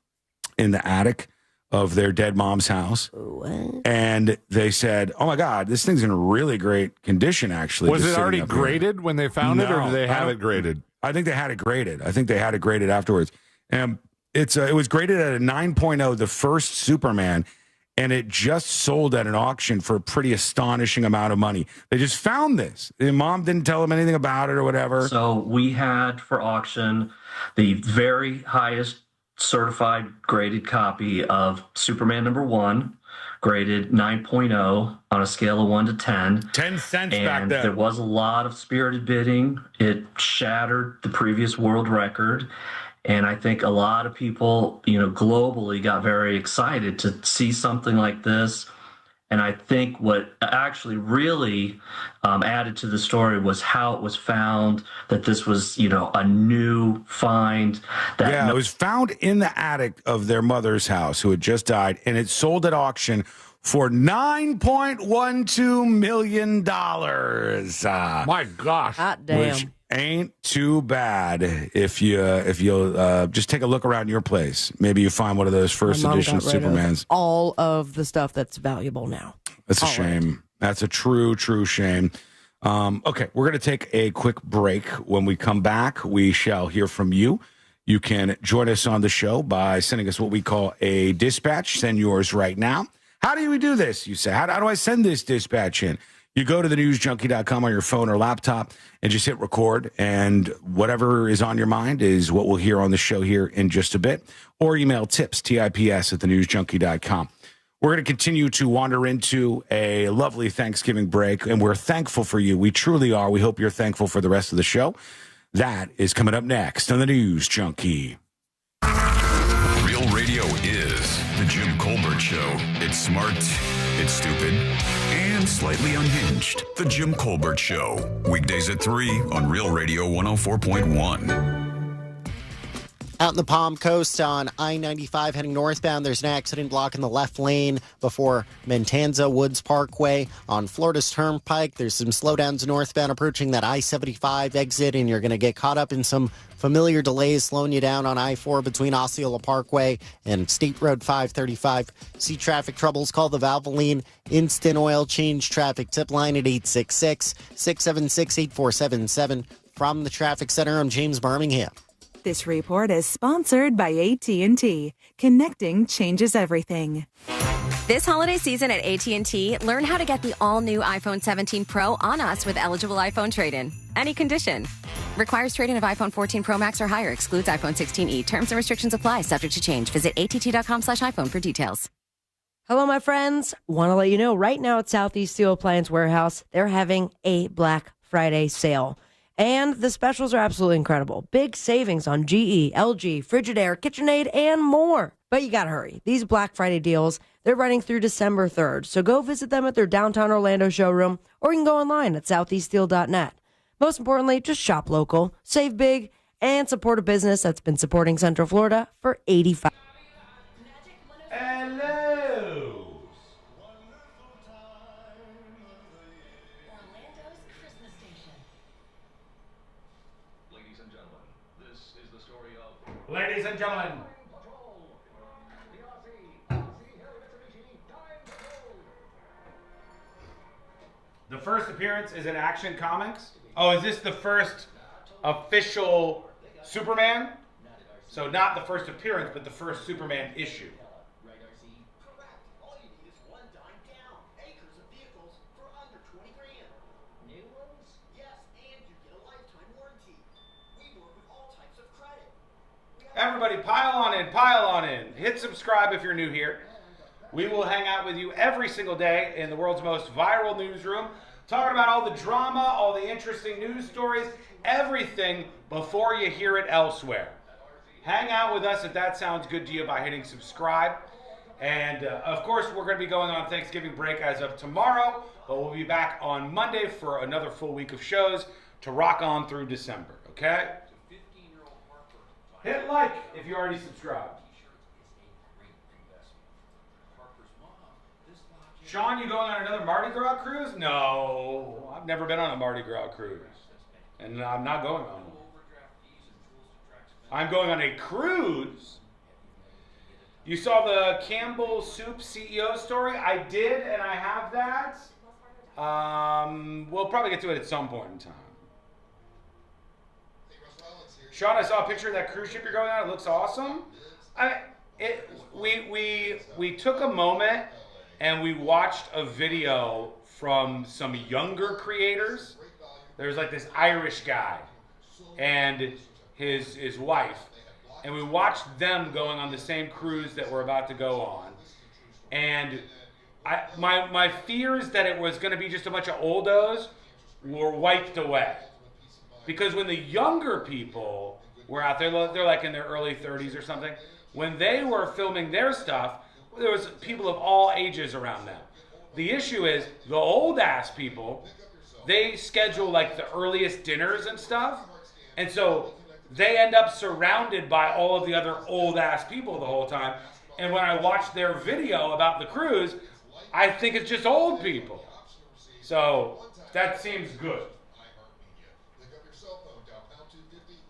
in the attic of their dead mom's house. What? And they said, oh my God, this thing's in really great condition, actually. Was it already graded when they found it, or did they have it graded? I think they had it graded. Afterwards. And it was graded at a 9.0, the first Superman, and it just sold at an auction for a pretty astonishing amount of money. They just found this. Their mom didn't tell them anything about it or whatever. So we had for auction the very highest certified graded copy of Superman #1, graded 9.0 on a scale of 1 to 10. 10 cents and back then. There was a lot of spirited bidding. It shattered the previous world record. And I think a lot of people, globally got very excited to see something like this. And I think what actually really added to the story was how it was found, that this was, a new find. It was found in the attic of their mother's house, who had just died, and it sold at auction for $9.12 million. My gosh. Hot damn. Which ain't too bad if you'll just take a look around your place. Maybe you find one of those first My mom edition got rid of Supermans. all of the stuff that's valuable now. That's a All shame. That's a true shame. Okay, we're going to take a quick break. When we come back, we shall hear from you. You can join us on the show by sending us what we call a dispatch. Send yours right now. How do we do this? You say, how do I send this dispatch in? You go to thenewsjunkie.com on your phone or laptop and just hit record, and whatever is on your mind is what we'll hear on the show here in just a bit. Or email tips, TIPS, at thenewsjunkie.com. We're going to continue to wander into a lovely Thanksgiving break, and we're thankful for you. We truly are. We hope you're thankful for the rest of the show. That is coming up next on the News Junkie. Real radio is the Jim Colbert Show. It's smart, it's stupid, and slightly unhinged. The Jim Colbert Show. Weekdays at 3 on Real Radio 104.1. Out in the Palm Coast on I-95 heading northbound, there's an accident blocking the left lane before Mentanza Woods Parkway. On Florida's Turnpike, there's some slowdowns northbound approaching that I-75 exit, and you're going to get caught up in some familiar delays slowing you down on I-4 between Osceola Parkway and State Road 535. See traffic troubles, call the Valvoline Instant Oil Change Traffic Tip Line at 866-676-8477. From the Traffic Center, I'm James Birmingham. This report is sponsored by AT&T. Connecting changes everything. This holiday season at AT&T, learn how to get the all-new iPhone 17 Pro on us with eligible iPhone trade-in. Any condition. Requires trade-in of iPhone 14 Pro Max or higher. Excludes iPhone 16e. Terms and restrictions apply. Subject to change. Visit att.com/iPhone for details. Hello, my friends. Want to let you know right now at Southeast Steel Appliance Warehouse, they're having a Black Friday sale. And the specials are absolutely incredible. Big savings on GE, LG, Frigidaire, KitchenAid, and more. But you gotta hurry. These Black Friday deals, they're running through December 3rd. So go visit them at their downtown Orlando showroom, or you can go online at southeaststeel.net. Most importantly, just shop local, save big, and support a business that's been supporting Central Florida for 85 years. Hello. Ladies and gentlemen, the first appearance is in Action Comics. Oh, is this the first official Superman? So not the first appearance, but the first Superman issue. Everybody pile on in. Hit subscribe if you're new here. We will hang out with you every single day in the world's most viral newsroom, talking about all the drama, all the interesting news stories, everything before you hear it elsewhere. Hang out with us if that sounds good to you by hitting subscribe. And of course, we're going to be going on Thanksgiving break as of tomorrow, but we'll be back on Monday for another full week of shows to rock on through December, okay? Hit like if you already subscribed. Sean, you going on another Mardi Gras cruise? No, I've never been on a Mardi Gras cruise. And I'm not going on one. I'm going on a cruise. You saw the Campbell Soup CEO story? I did, and I have that. We'll probably get to it at some point in time. Sean, I saw a picture of that cruise ship you're going on. It looks awesome. We took a moment and we watched a video from some younger creators. There's like this Irish guy and his wife, and we watched them going on the same cruise that we're about to go on. And My fears that it was going to be just a bunch of oldos were wiped away. Because when the younger people were out there, they're like in their early 30s or something, when they were filming their stuff, there was people of all ages around them. The issue is the old ass people, they schedule like the earliest dinners and stuff, and so they end up surrounded by all of the other old ass people the whole time. And when I watch their video about the cruise, I think it's just old people. So that seems good.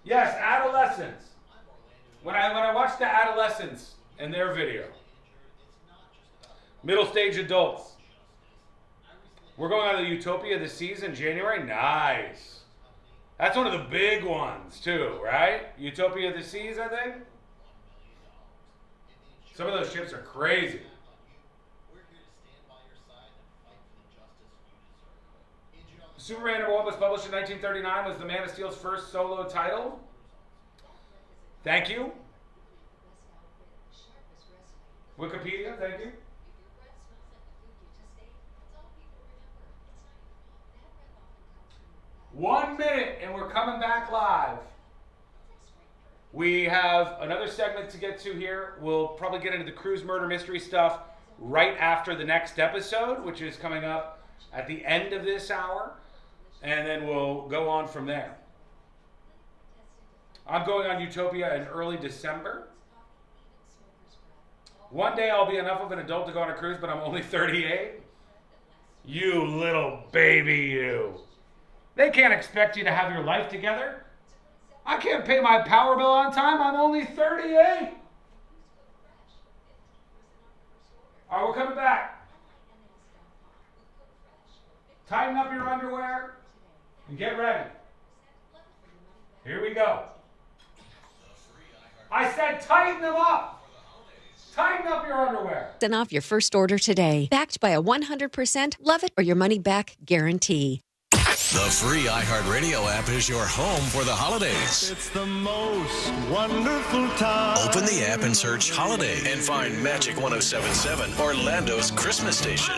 Yes, adolescents. When I watch the adolescents in their video. Middle stage adults. We're going on the Utopia this season, January. Nice. That's one of the big ones too, right? Utopia this season, I think. Some of those ships are crazy. Superman #1 was published in 1939, was the Man of Steel's first solo title. Thank you. Wikipedia, thank you. One minute and we're coming back live. We have another segment to get to here. We'll probably get into the cruise murder mystery stuff right after the next episode, which is coming up at the end of this hour. And then we'll go on from there. I'm going on Utopia in early December. One day I'll be enough of an adult to go on a cruise, but I'm only 38. You little baby, you. They can't expect you to have your life together. I can't pay my power bill on time. I'm only 38. All right, we're coming back. Tighten up your underwear and get ready. Here we go. I said tighten them up. Tighten up your underwear. Send off your first order today. Backed by a 100% love it or your money back guarantee. The free iHeartRadio app is your home for the holidays. It's the most wonderful time. Open the app and search Holiday and find Magic 107.7, Orlando's Christmas station.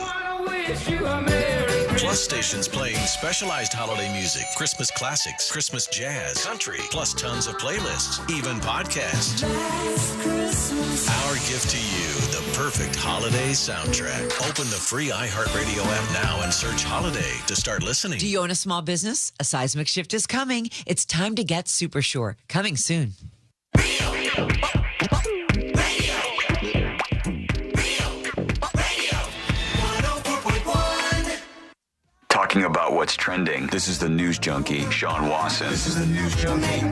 Plus stations playing specialized holiday music, Christmas classics, Christmas jazz, country, plus tons of playlists, even podcasts. Our gift to you, the perfect holiday soundtrack. Open the free iHeartRadio app now and search Holiday to start listening. Do you own a small business? A seismic shift is coming. It's time to get Super Sure. Coming soon. Talking about what's trending. This is the News Junkie, Sean Wasson. This is the News Junkie.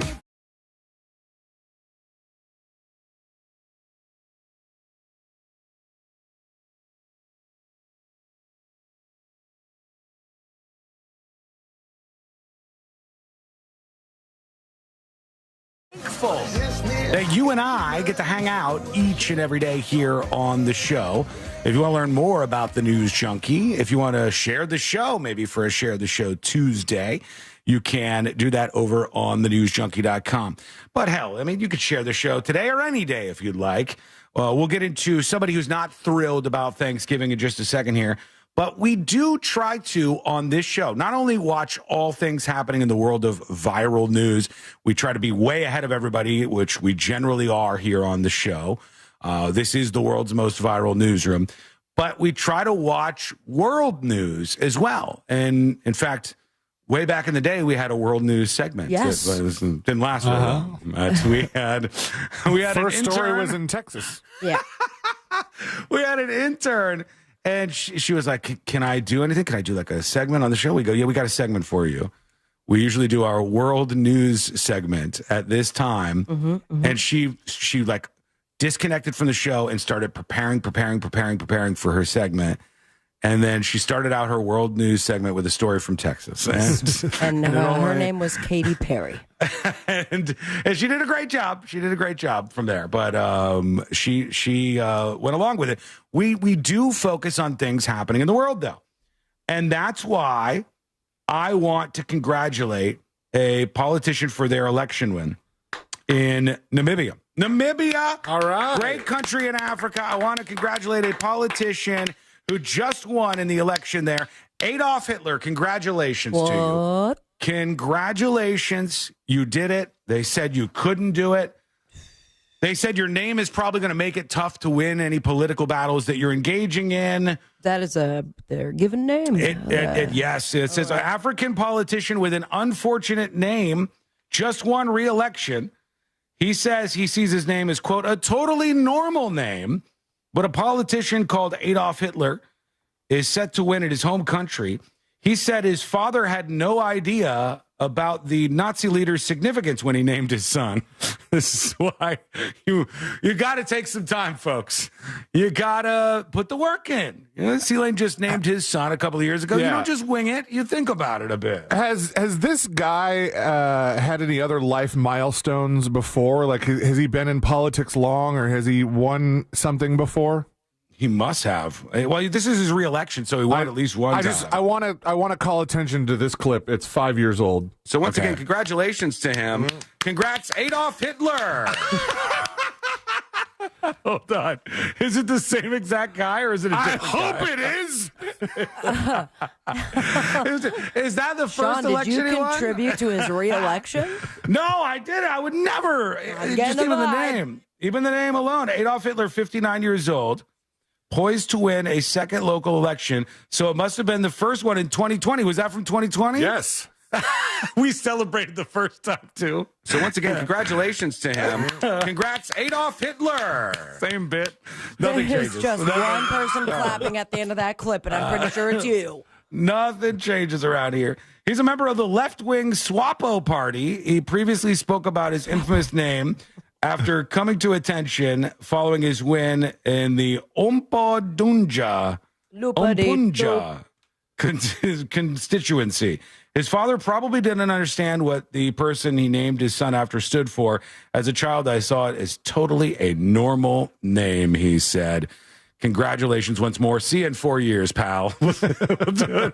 Thankful that you and I get to hang out each and every day here on the show. If you want to learn more about the News Junkie, if you want to share the show, maybe for a Share the Show Tuesday, you can do that over on thenewsjunkie.com. But hell, I mean, you could share the show today or any day if you'd like. We'll get into somebody who's not thrilled about Thanksgiving in just a second here. But we do try to, on this show, not only watch all things happening in the world of viral news, we try to be way ahead of everybody, which we generally are here on the show. This is the world's most viral newsroom. But we try to watch world news as well. And in fact, way back in the day, we had a world news segment. Yes. It didn't last very long. We had First an intern. story was in Texas. Yeah. We had an intern. And she was like, can I do anything? Can I do like a segment on the show? We go, yeah, we got a segment for you. We usually do our world news segment at this time. And she like disconnected from the show and started preparing for her segment. And then she started out her world news segment with a story from Texas. And her name was Katy Perry. and she did a great job. She did a great job from there. But she went along with it. We do focus on things happening in the world, though. And that's why I want to congratulate a politician for their election win in Namibia. Namibia, all right, great country in Africa. I want to congratulate a politician who just won in the election there. Adolf Hitler, congratulations to you. Congratulations. You did it. They said you couldn't do it. They said your name is probably going to make it tough to win any political battles that you're engaging in. That is their given name. Yes, it says an African politician with an unfortunate name just won re-election. He says he sees his name as, quote, a totally normal name, but a politician called Adolf Hitler is set to win in his home country. He said his father had no idea about the Nazi leader's significance when he named his son. This is why you got to take some time, folks. You got to put the work in. You know, C-Lane just named his son a couple of years ago. Yeah. You don't just wing it. You think about it a bit. Has this guy had any other life milestones before? Like, has he been in politics long, or has he won something before? He must have. Well, this is his re-election, so he won at least one time. I want to call attention to this clip. It's 5 years old. So once again, congratulations to him. Congrats, Adolf Hitler. Hold on. Is it the same exact guy, or is it a different guy? I hope it is. Is that the first Sean, election did he you won? contribute to his re-election? No, I didn't. I would never. Just even the name. Even the name alone. Adolf Hitler, 59 years old. Poised to win a second local election. So it must have been the first one in 2020. Was that from 2020? Yes. We celebrated the first time, too. So once again, congratulations to him. Congrats, Adolf Hitler. Same bit. Nothing changes. It's just one person clapping at the end of that clip, and I'm pretty sure it's you. Nothing changes around here. He's a member of the left-wing Swapo Party. He previously spoke about his infamous name after coming to attention following his win in the Ompundja constituency. His father probably didn't understand what the person he named his son after stood for. As a child, I saw it as totally a normal name, he said. Congratulations once more. See you in 4 years, pal. We'll do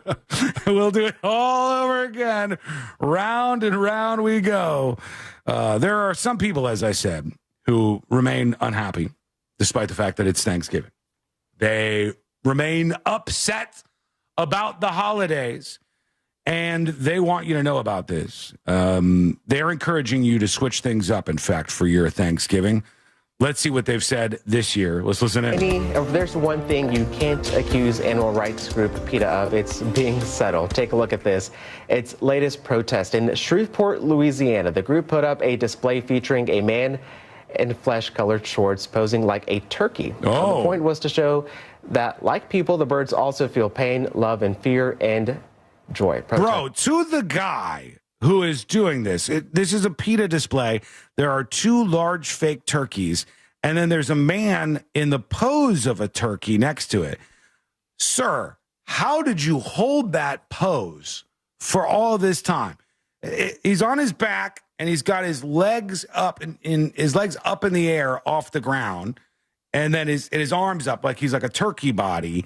it all over again. Round and round we go. There are some people, as I said, who remain unhappy, despite the fact that it's Thanksgiving. They remain upset about the holidays, and they want you to know about this. They're encouraging you to switch things up, in fact, for your Thanksgiving. Let's see what they've said this year. Let's listen in. If there's one thing you can't accuse animal rights group PETA of, it's being subtle. Take a look at this. Its latest protest in Shreveport, Louisiana. The group put up a display featuring a man in flesh-colored shorts posing like a turkey. The point was to show that, like people, the birds also feel pain, love, and fear, and joy. Bro, to the guy who is doing this, this is a PETA display. There are two large fake turkeys, and then there's a man in the pose of a turkey next to it. Sir, how did you hold that pose for all this time? He's on his back, and he's got his legs up in his legs up in the air off the ground, and then his arms up like he's like a turkey body.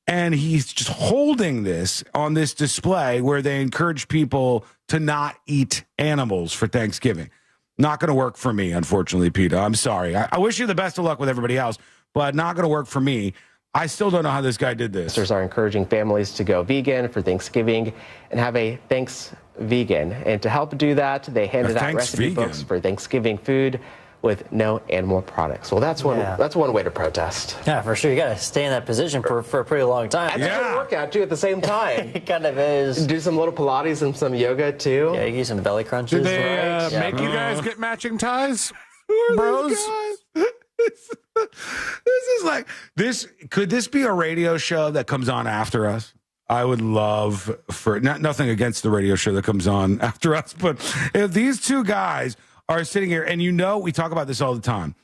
And he's just holding this on this display where they encourage people to not eat animals for Thanksgiving. Not going to work for me, unfortunately, PETA. I'm sorry. I wish you the best of luck with everybody else, but not going to work for me. I still don't know how this guy did this. Protesters are encouraging families to go vegan for Thanksgiving and have a Thanks Vegan. And to help do that, they handed out recipe books for Thanksgiving food with no animal products. Well, that's one way to protest. Yeah, for sure. You got to stay in that position for a pretty long time. That's a good workout, too, at the same time. It kind of is. Do some little Pilates and some yoga, too. Yeah, you do some belly crunches. Did they make you guys get matching ties? Bros? This is like, could this be a radio show that comes on after us? I would love for, nothing against the radio show that comes on after us, but if these two guys are sitting here, and we talk about this all the time.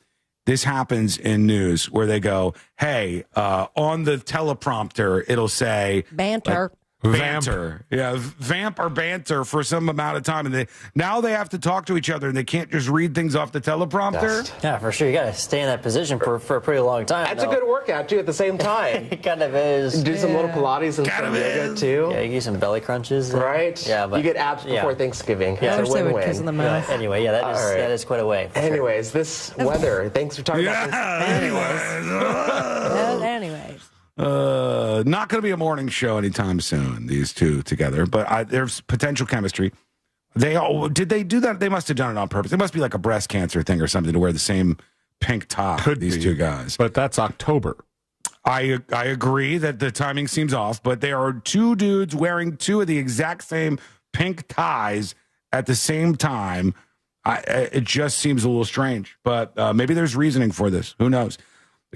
This happens in news where they go, hey, on the teleprompter, it'll say banter. Banter. Yeah, vamp or banter for some amount of time. And now they have to talk to each other, and they can't just read things off the teleprompter. Yeah, for sure. You got to stay in that position for a pretty long time. That's a good workout, too, at the same time. It kind of is. Do some little Pilates and some yoga, too. Yeah, you do some belly crunches. Right? Yeah, but you get abs before Thanksgiving. Yeah, it's a win-win. Anyway, yeah, that is quite a way. Anyways, this weather. Thanks for talking about this. Anyways. Not going to be a morning show anytime soon, these two together, but there's potential chemistry. Did they do that? They must have done it on purpose. It must be like a breast cancer thing or something to wear the same pink top. These two guys. But that's October. I agree that the timing seems off, but there are two dudes wearing two of the exact same pink ties at the same time. It just seems a little strange, but maybe there's reasoning for this. Who knows?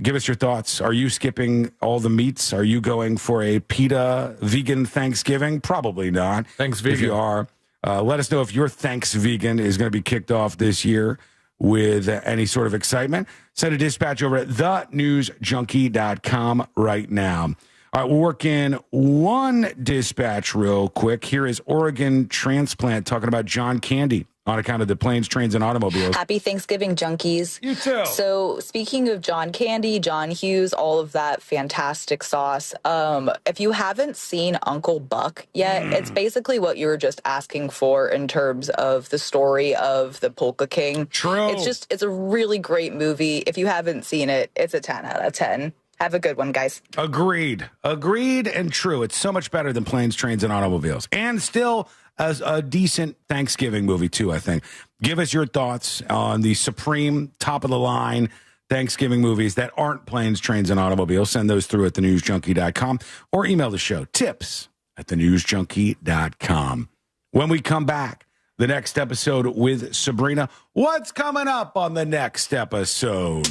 Give us your thoughts. Are you skipping all the meats? Are you going for a PETA vegan Thanksgiving? Probably not. Thanks, vegan. If you are, let us know if your Thanks Vegan is going to be kicked off this year with any sort of excitement. Send a dispatch over at thenewsjunkie.com right now. All right, we'll work in one dispatch real quick. Here is Oregon Transplant talking about John Candy on account of the planes, trains, and automobiles. Happy Thanksgiving, junkies. You too. So speaking of John Candy, John Hughes, all of that fantastic sauce. If you haven't seen Uncle Buck yet, it's basically what you were just asking for in terms of the story of the Polka King. True. It's a really great movie. If you haven't seen it, it's a 10 out of 10. Have a good one, guys. Agreed and true. It's so much better than planes, trains, and automobiles. And still as a decent Thanksgiving movie, too, I think. Give us your thoughts on the supreme, top-of-the-line Thanksgiving movies that aren't planes, trains, and automobiles. Send those through at thenewsjunkie.com or email the show, tips@thenewsjunkie.com. When we come back, the next episode with Sabrina. What's coming up on the next episode?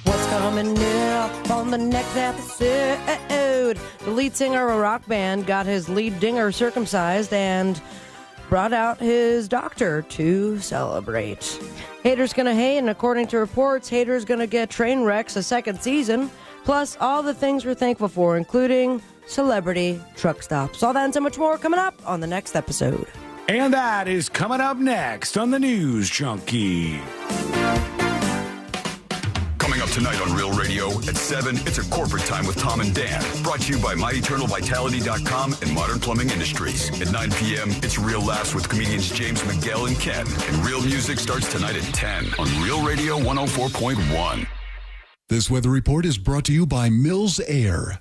What's coming up on the next episode? The lead singer of a rock band got his lead dinger circumcised and brought out his doctor to celebrate. Haters gonna hate, and according to reports, Haters gonna get Trainwrecks a second season, plus all the things we're thankful for, including celebrity truck stops. All that and so much more coming up on the next episode. And that is coming up next on the News Junkie. Coming up tonight on Real Radio at 7, it's a corporate time with Tom and Dan. Brought to you by MyEternalVitality.com and Modern Plumbing Industries. At 9 p.m., it's Real Laughs with comedians James Miguel and Ken. And Real Music starts tonight at 10 on Real Radio 104.1. This weather report is brought to you by Mills Air.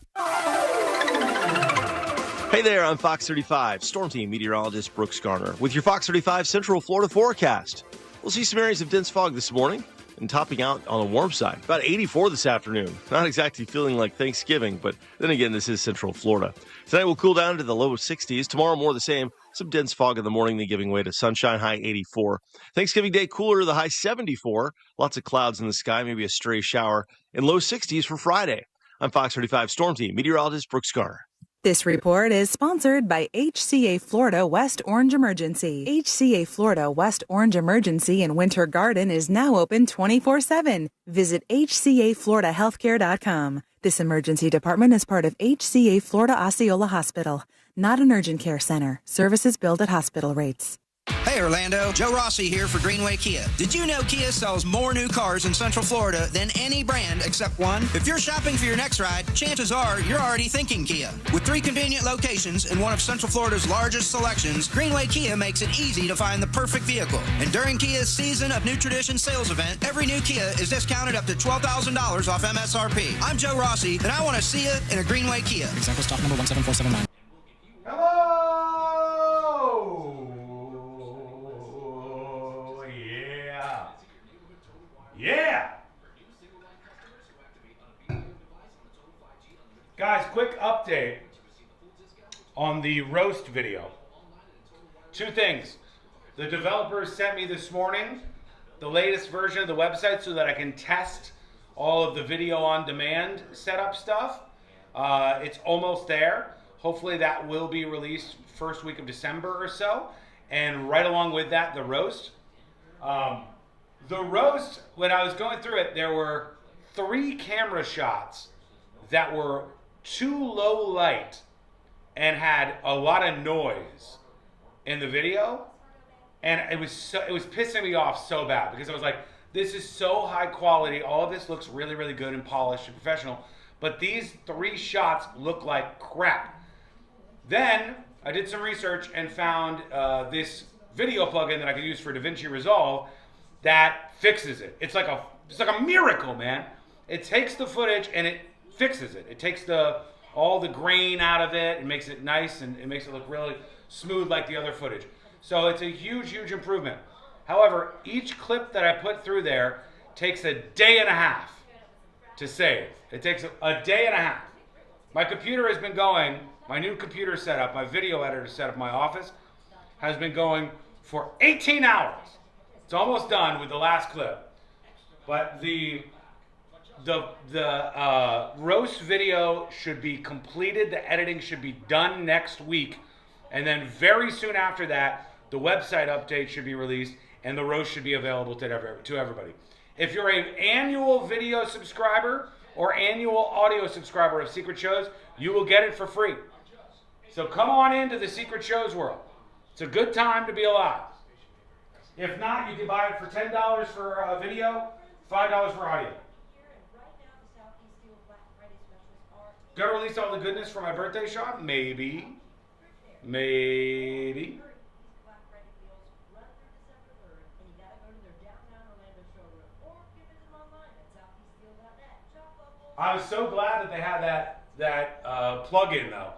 Hey there, I'm Fox 35 Storm Team meteorologist Brooks Garner with your Fox 35 Central Florida forecast. We'll see some areas of dense fog this morning and topping out on the warm side. About 84 this afternoon. Not exactly feeling like Thanksgiving, but then again, this is Central Florida. Tonight we'll cool down to the low 60s. Tomorrow more the same. Some dense fog in the morning, then giving way to sunshine, high 84. Thanksgiving Day cooler, the high 74. Lots of clouds in the sky, maybe a stray shower. And low 60s for Friday. I'm Fox 35 Storm Team meteorologist Brooks Garner. This report is sponsored by HCA Florida West Orange Emergency. HCA Florida West Orange Emergency in Winter Garden is now open 24/7. Visit hcafloridahealthcare.com. This emergency department is part of HCA Florida Osceola Hospital, not an urgent care center. Services billed at hospital rates. Hey Orlando, Joe Rossi here for Greenway Kia. Did you know Kia sells more new cars in Central Florida than any brand except one? If you're shopping for your next ride, chances are you're already thinking Kia. With 3 convenient locations in one of Central Florida's largest selections, Greenway Kia makes it easy to find the perfect vehicle. And during Kia's Season of New Tradition sales event, every new Kia is discounted up to $12,000 off MSRP. I'm Joe Rossi, and I want to see you in a Greenway Kia. Example stock number 17479. Yeah. Guys, quick update on the roast video. 2 things. The developers sent me this morning the latest version of the website so that I can test all of the video on demand setup stuff. It's almost there. Hopefully that will be released first week of December or so. And right along with that, the roast. The roast, when I was going through it, there were 3 camera shots that were too low light and had a lot of noise in the video. And it was pissing me off so bad because I was like, this is so high quality. All of this looks really, really good and polished and professional. But these 3 shots look like crap. Then I did some research and found this video plugin that I could use for DaVinci Resolve that fixes it. It's like a miracle, man. It takes the footage and it fixes it. It takes all the grain out of it and makes it nice, and it makes it look really smooth like the other footage. So it's a huge, huge improvement. However, each clip that I put through there takes a day and a half to save. It takes a day and a half. My computer has been going, my new computer setup, my video editor setup, my office, has been going for 18 hours. It's almost done with the last clip. But the roast video should be completed. The editing should be done next week. And then very soon after that, the website update should be released and the roast should be available to everybody. If you're an annual video subscriber or annual audio subscriber of Secret Shows, you will get it for free. So come on into the Secret Shows world. It's a good time to be alive. If not, you can buy it for $10 for video, $5 for audio. Gonna release all the goodness for my birthday shop? Maybe. I was so glad that they had that plug-in though.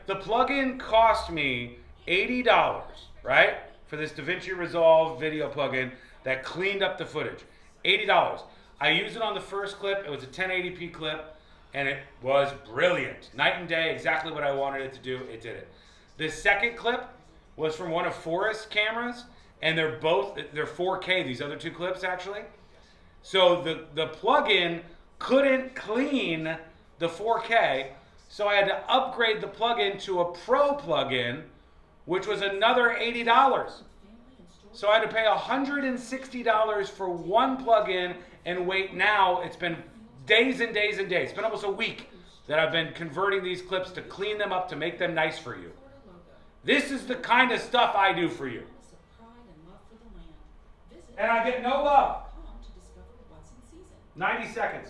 The plug-in cost me $80, right? For this DaVinci Resolve video plug-in that cleaned up the footage. $80. I used it on the first clip. It was a 1080p clip, and it was brilliant. Night and day, exactly what I wanted it to do. It did it. The second clip was from one of Forrest's cameras, and they're 4K, these other two clips actually. So the plug-in couldn't clean the 4K, so I had to upgrade the plug-in to a Pro plug-in, which was another $80. So I had to pay $160 for one plug-in, and wait, now it's been days and days and days. It's been almost a week that I've been converting these clips to clean them up to make them nice for you. This is the kind of stuff I do for you. And I get no love. 90 seconds.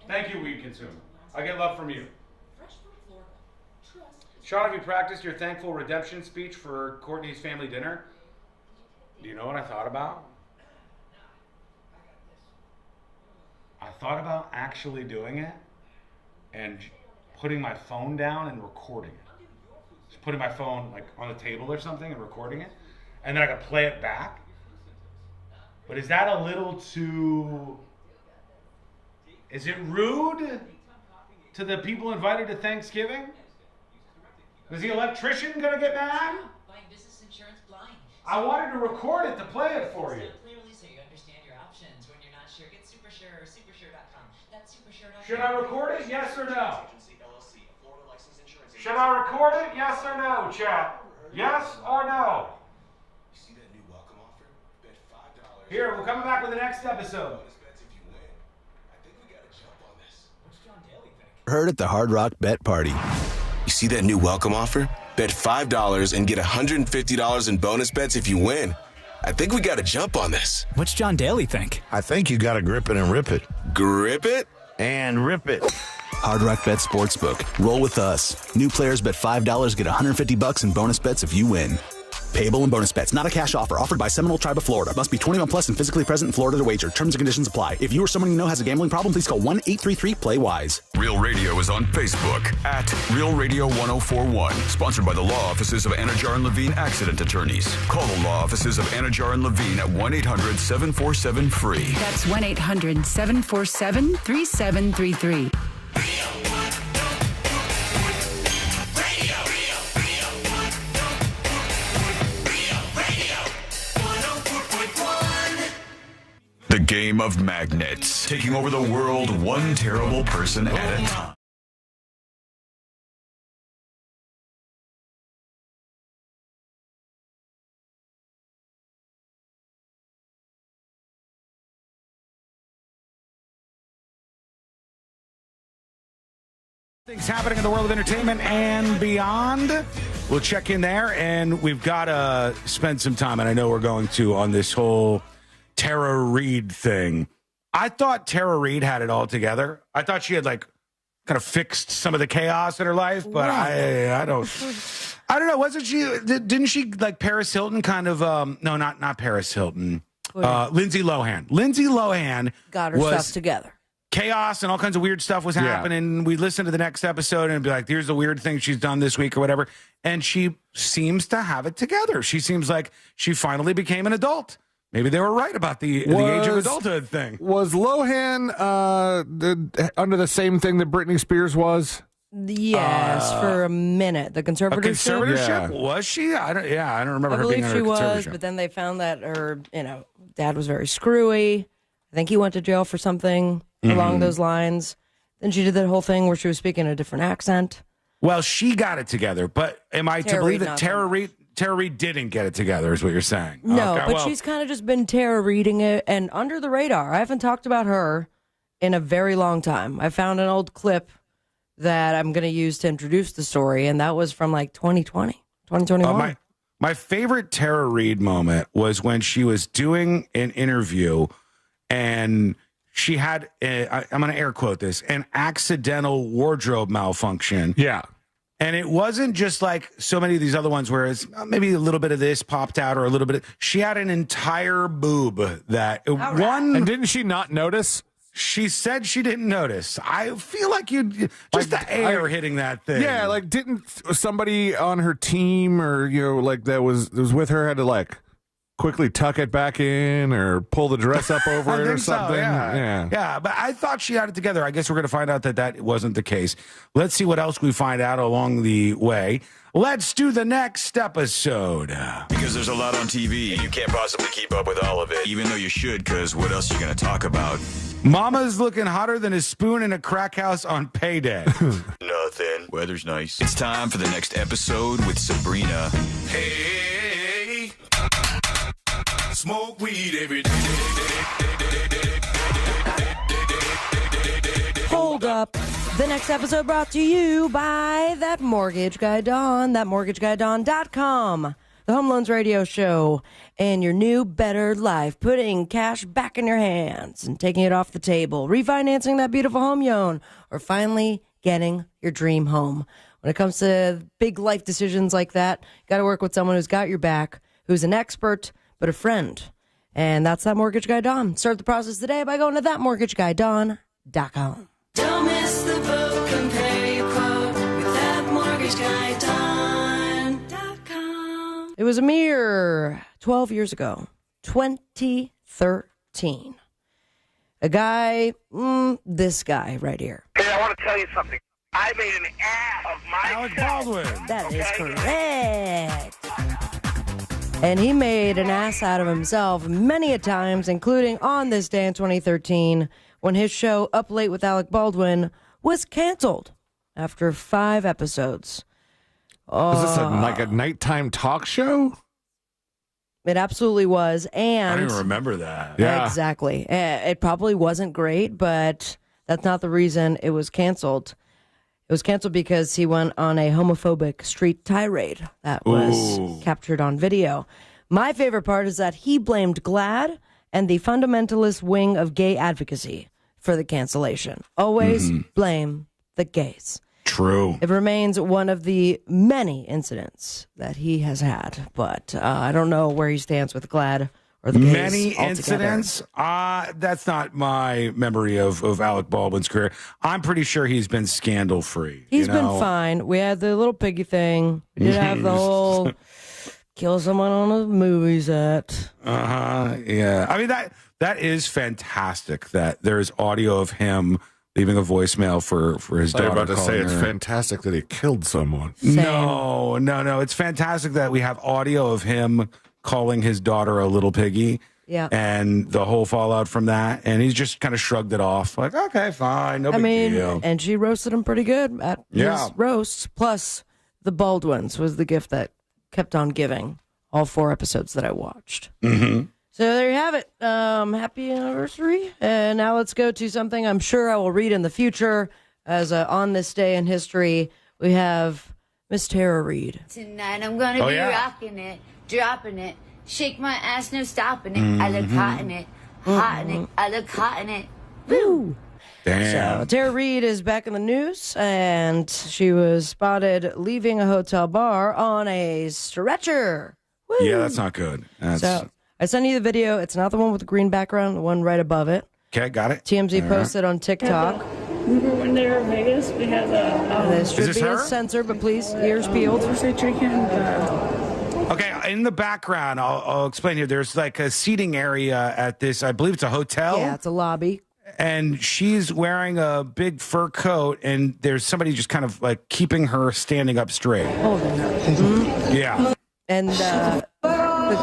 Thank you, weed consumer. I get love from you. Sean, have you practiced your thankful redemption speech for Courtney's family dinner? Do you know what I thought about? I thought about actually doing it and putting my phone down and recording it. Just putting my phone like on the table or something and recording it. And then I could play it back. But is that a little too... Is it rude to the people invited to Thanksgiving? Is the electrician gonna get mad? Buying business insurance blind. I wanted to record it to play it for you. Clearly, so you understand your options. When you're not sure, get SuperSure or SuperSure.com. That's SuperSure.com. Should I record it? Yes or no? Should I record it? Yes or no, chat? Yes or no? Here, we're coming back with the next episode. Heard at the Hard Rock Bet Party. You see that new welcome offer? Bet $5 and get $150 in bonus bets if you win. I think we got to jump on this. What's John Daly think? I think you got to grip it and rip it. Grip it? And rip it. Hard Rock Bet Sportsbook. Roll with us. New players bet $5, get $150 in bonus bets if you win. Payable in bonus bets. Not a cash offer. Offered by Seminole Tribe of Florida. Must be 21 plus and physically present in Florida to wager. Terms and conditions apply. If you or someone you know has a gambling problem, please call 1-833-PLAY-WISE. Real Radio is on Facebook at Real Radio 1041. Sponsored by the law offices of Anajar and Levine Accident Attorneys. Call the law offices of Anajar and Levine at 1-800-747-FREE. That's 1-800-747-3733. The game of magnets, taking over the world one terrible person at a time. Things happening in the world of entertainment and beyond. We'll check in there, and we've got to spend some time, and I know we're going to, on this whole Tara Reid thing. I thought Tara Reid had it all together. I thought she had like kind of fixed some of the chaos in her life, but I don't know. Wasn't she? Didn't she like Paris Hilton? Kind of. No, not Paris Hilton. Lindsay Lohan. Lindsay Lohan got her stuff together. chaos and all kinds of weird stuff was happening. We listen to the next episode and be like, here's the weird thing she's done this week or whatever. And she seems to have it together. She seems like she finally became an adult. Maybe they were right about the age of adulthood thing. Was Lohan under the same thing that Britney Spears was? Yes, for a minute. The conservatorship. A conservatorship? Was she? I don't remember her being under a conservatorship. I believe she was, but then they found that her, dad was very screwy. I think he went to jail for something along those lines. Then she did that whole thing where she was speaking a different accent. Well, she got it together, but am I to believe that Tara Reid didn't get it together, is what you're saying? No, but she's kind of just been Tara Reiding it and under the radar. I haven't talked about her in a very long time. I found an old clip that I'm going to use to introduce the story, and that was from like 2020, 2021. My favorite Tara Reid moment was when she was doing an interview and she had, I'm going to air quote this, an accidental wardrobe malfunction. Yeah. And it wasn't just like so many of these other ones where it's maybe a little bit of this popped out or a little bit she had an entire boob that one. And didn't she not notice? She said she didn't notice. I feel like the air hitting that thing. Yeah, like didn't somebody on her team or that was with her had to quickly tuck it back in or pull the dress up over it or something? So, yeah, but I thought she had it together. I guess we're going to find out that wasn't the case. Let's see what else we find out along the way. Let's do the next episode. Because there's a lot on TV, you can't possibly keep up with all of it, even though you should, because what else are you going to talk about? Mama's looking hotter than a spoon in a crack house on payday. Nothing. Weather's nice. It's time for the next episode with Sabrina. Hey, smoke weed every day. Hold up. The next episode brought to you by That Mortgage Guy Don, thatmortgageguyDon.com, the Home Loans Radio Show, and your new, better life, putting cash back in your hands and taking it off the table, refinancing that beautiful home you own, or finally getting your dream home. When it comes to big life decisions like that, you got to work with someone who's got your back, who's an expert, but a friend. And that's That Mortgage Guy Don. Start the process today by going to thatmortgageguyDon.com. Don't miss the boat, compare your quote with thatmortgageguyDon.com. It was a mere 12 years ago, 2013. A guy, this guy right here. Hey, I want to tell you something. I made an ass of myself. Alec Baldwin. That is correct. And he made an ass out of himself many a times, including on this day in 2013, when his show Up Late with Alec Baldwin was canceled after 5 episodes. Was this a nighttime talk show? It absolutely was. And I don't even remember that. Yeah. Exactly. It probably wasn't great, but that's not the reason it was canceled. It was canceled because he went on a homophobic street tirade that was captured on video. My favorite part is that he blamed GLAAD and the fundamentalist wing of gay advocacy for the cancellation. Always blame the gays. True. It remains one of the many incidents that he has had, but I don't know where he stands with GLAAD or the gays Many altogether. incidents? That's not my memory of Alec Baldwin's career. I'm pretty sure he's been scandal-free. He's been fine. We had the little piggy thing. We did have the whole kill someone on a movie set. Yeah. I mean, that is fantastic that there's audio of him leaving a voicemail for his daughter. I was about to say, it's her. fantastic that he killed someone. No. It's fantastic that we have audio of him calling his daughter a little piggy. Yeah. And the whole fallout from that. And he's just kind of shrugged it off. Like, okay, fine. No big deal. And she roasted him pretty good at his roasts. Plus, the Baldwins was the gift that kept on giving all 4 episodes that I watched. Mm-hmm. So there you have it. Happy anniversary. And now let's go to something I'm sure I will read in the future. As on this day in history, we have Miss Tara Reid. Tonight I'm going to be rocking it, dropping it, shake my ass, no stopping it. I look hot in it, hot in it. I look hot in it. Woo! Damn. So Tara Reid is back in the news, and she was spotted leaving a hotel bar on a stretcher. Woo! Yeah, that's not good. So I sent you the video. It's not the one with the green background, the one right above it. Okay, got it. TMZ All posted on TikTok. Remember when they were in Vegas? We had This should Is this be a her? censor, but please, ears peeled. Okay, in the background, I'll explain here. There's like a seating area at this, I believe it's a hotel. Yeah, it's a lobby. And she's wearing a big fur coat, and there's somebody just kind of like keeping her standing up straight. Holding her. Yeah. And the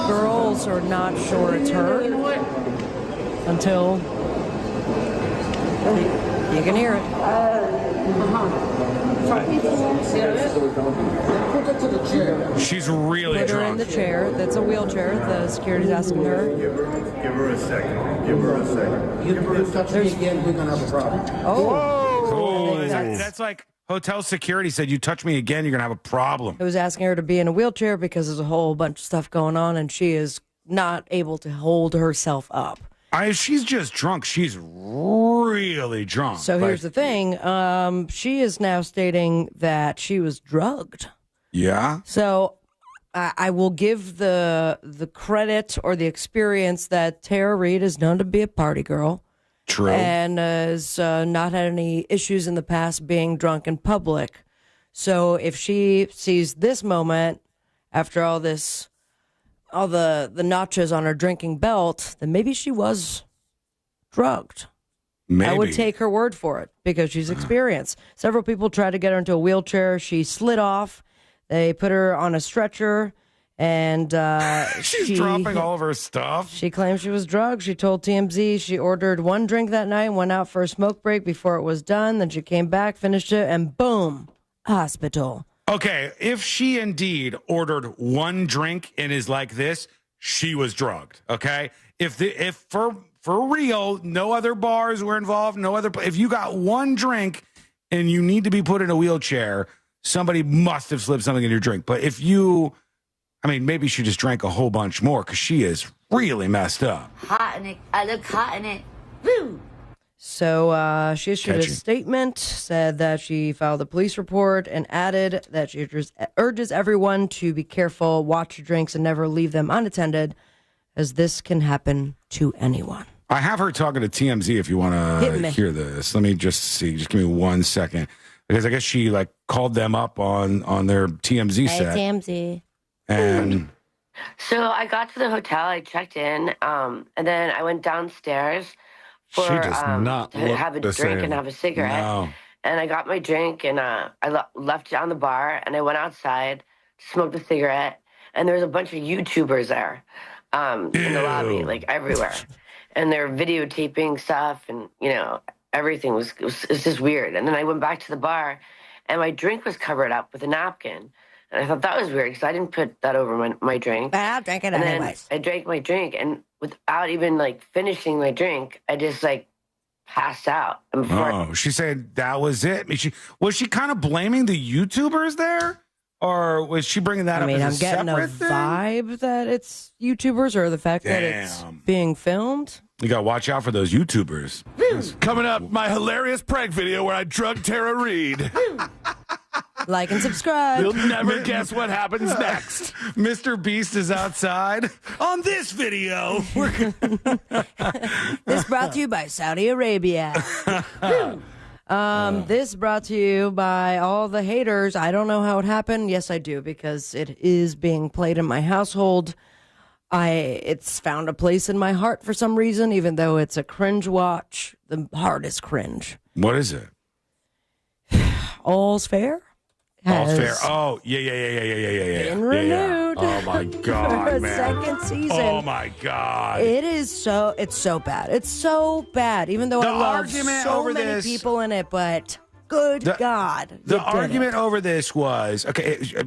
girls are not sure it's her until you can hear it. She's really Put her drunk. in the chair. That's a wheelchair. The security's asking her. Give her a second. Give her a second. You touch me again, we're gonna have a problem. Oh, that's like hotel security said, you touch me again, you're going to have a problem. It was asking her to be in a wheelchair because there's a whole bunch of stuff going on, and she is not able to hold herself up. She's just drunk. She's really drunk. So here's the thing. She is now stating that she was drugged. Yeah? So I will give the credit or the experience that Tara Reid is known to be a party girl. True. And has not had any issues in the past being drunk in public. So if she sees this moment after all this, all the notches on her drinking belt, then maybe she was drugged. Maybe. I would take her word for it because she's experienced. Several people tried to get her into a wheelchair. She slid off. They put her on a stretcher, and she's dropping all of her stuff. She claimed she was drugged. She told TMZ she ordered one drink that night, went out for a smoke break before it was done. Then she came back, finished it, and boom, hospital. Okay, if she indeed ordered one drink and is like this, she was drugged. Okay, if for real, no other bars were involved, if you got one drink and you need to be put in a wheelchair, somebody must have slipped something in your drink. But if you, maybe she just drank a whole bunch more because she is really messed up. Hot in it. I look hot in it. Woo! So she issued Catchy. a statement, said that she filed a police report, and added that she urges everyone to be careful, watch your drinks, and never leave them unattended, as this can happen to anyone. I have her talking to TMZ if you want to hear this. Let me just see. Just give me 1 second. Because I guess she called them up on their TMZ set. TMZ. And so I got to the hotel, I checked in, and then I went downstairs for She does not to look have a the drink same. and have a cigarette. No. And I got my drink and I left it on the bar and I went outside, smoked a cigarette, and there was a bunch of YouTubers there in the lobby, everywhere. And they're videotaping stuff and, everything was just weird. And then I went back to the bar and my drink was covered up with a napkin. And I thought that was weird because I didn't put that over my drink. But I'll drink it and anyways. Then I drank my drink, and without even finishing my drink, I just passed out. And before she said that was it. Was she kind of blaming the YouTubers there? Or was she bringing that up as I'm getting a separate thing? vibe that it's YouTubers or the fact that it's being filmed. You got to watch out for those YouTubers. Coming up, my hilarious prank video where I drug Tara Reid. Like and subscribe. You'll never guess what happens next. Mr. Beast is outside on this video. This brought to you by Saudi Arabia. This brought to you by all the haters. I don't know how it happened. Yes, I do, because it is being played in my household. It's found a place in my heart for some reason, even though it's a cringe watch. The heart is cringe. What is it? All's Fair. All's Fair. has Oh, yeah. been Yeah. renewed. Oh my God, for a man. second season. Oh my God. It's so bad. It's so bad. Even though The I love argument so over many this- people in it, but good God. The you did argument it. over this was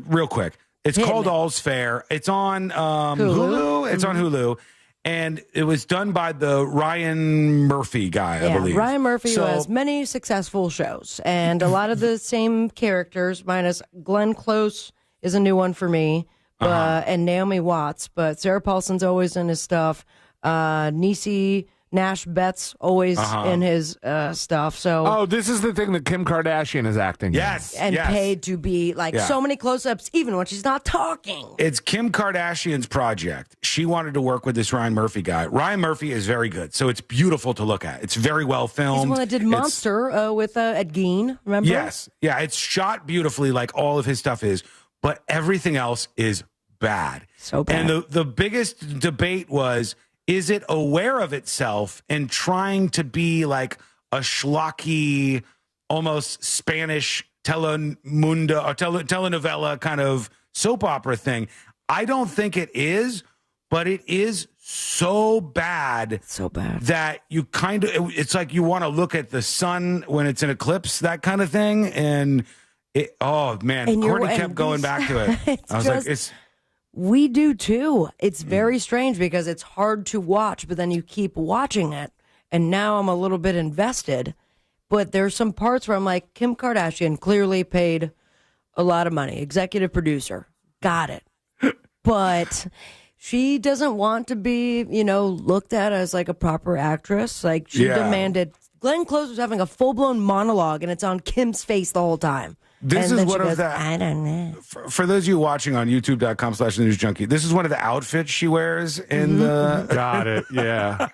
real quick. It's Hit called me. All's Fair. It's on Hulu. It's on Hulu. And it was done by the Ryan Murphy guy, I believe. Ryan Murphy So- who has many successful shows and a lot of the same characters, minus Glenn Close is a new one for me, and Naomi Watts. But Sarah Paulson's always in his stuff. Niecy Nash bets always in his stuff. So this is the thing that Kim Kardashian is acting. Yes. and paid to be like so many close-ups, even when she's not talking. It's Kim Kardashian's project. She wanted to work with this Ryan Murphy guy. Ryan Murphy is very good, so it's beautiful to look at. It's very well filmed. He's the one that did Monster with Ed Gein, remember? Yes. Yeah, it's shot beautifully like all of his stuff is, but everything else is bad. So bad. And the biggest debate was, is it aware of itself and trying to be like a schlocky, almost Spanish telemundo or telenovela kind of soap opera thing? I don't think it is, but it is so bad that you kind of, it's like you want to look at the sun when it's in eclipse, that kind of thing. And oh man, Courtney kept going back to it. I was like, we do too. It's very strange because it's hard to watch, but then you keep watching it. And now I'm a little bit invested. But there's some parts where I'm like, Kim Kardashian clearly paid a lot of money. Executive producer. Got it. But she doesn't want to be, looked at as like a proper actress. Like she demanded. Glenn Close was having a full-blown monologue, and it's on Kim's face the whole time. This and is one goes, of the. I don't know. For those of you watching on YouTube.com/newsjunkie, this is one of the outfits she wears in the. Got it. Yeah.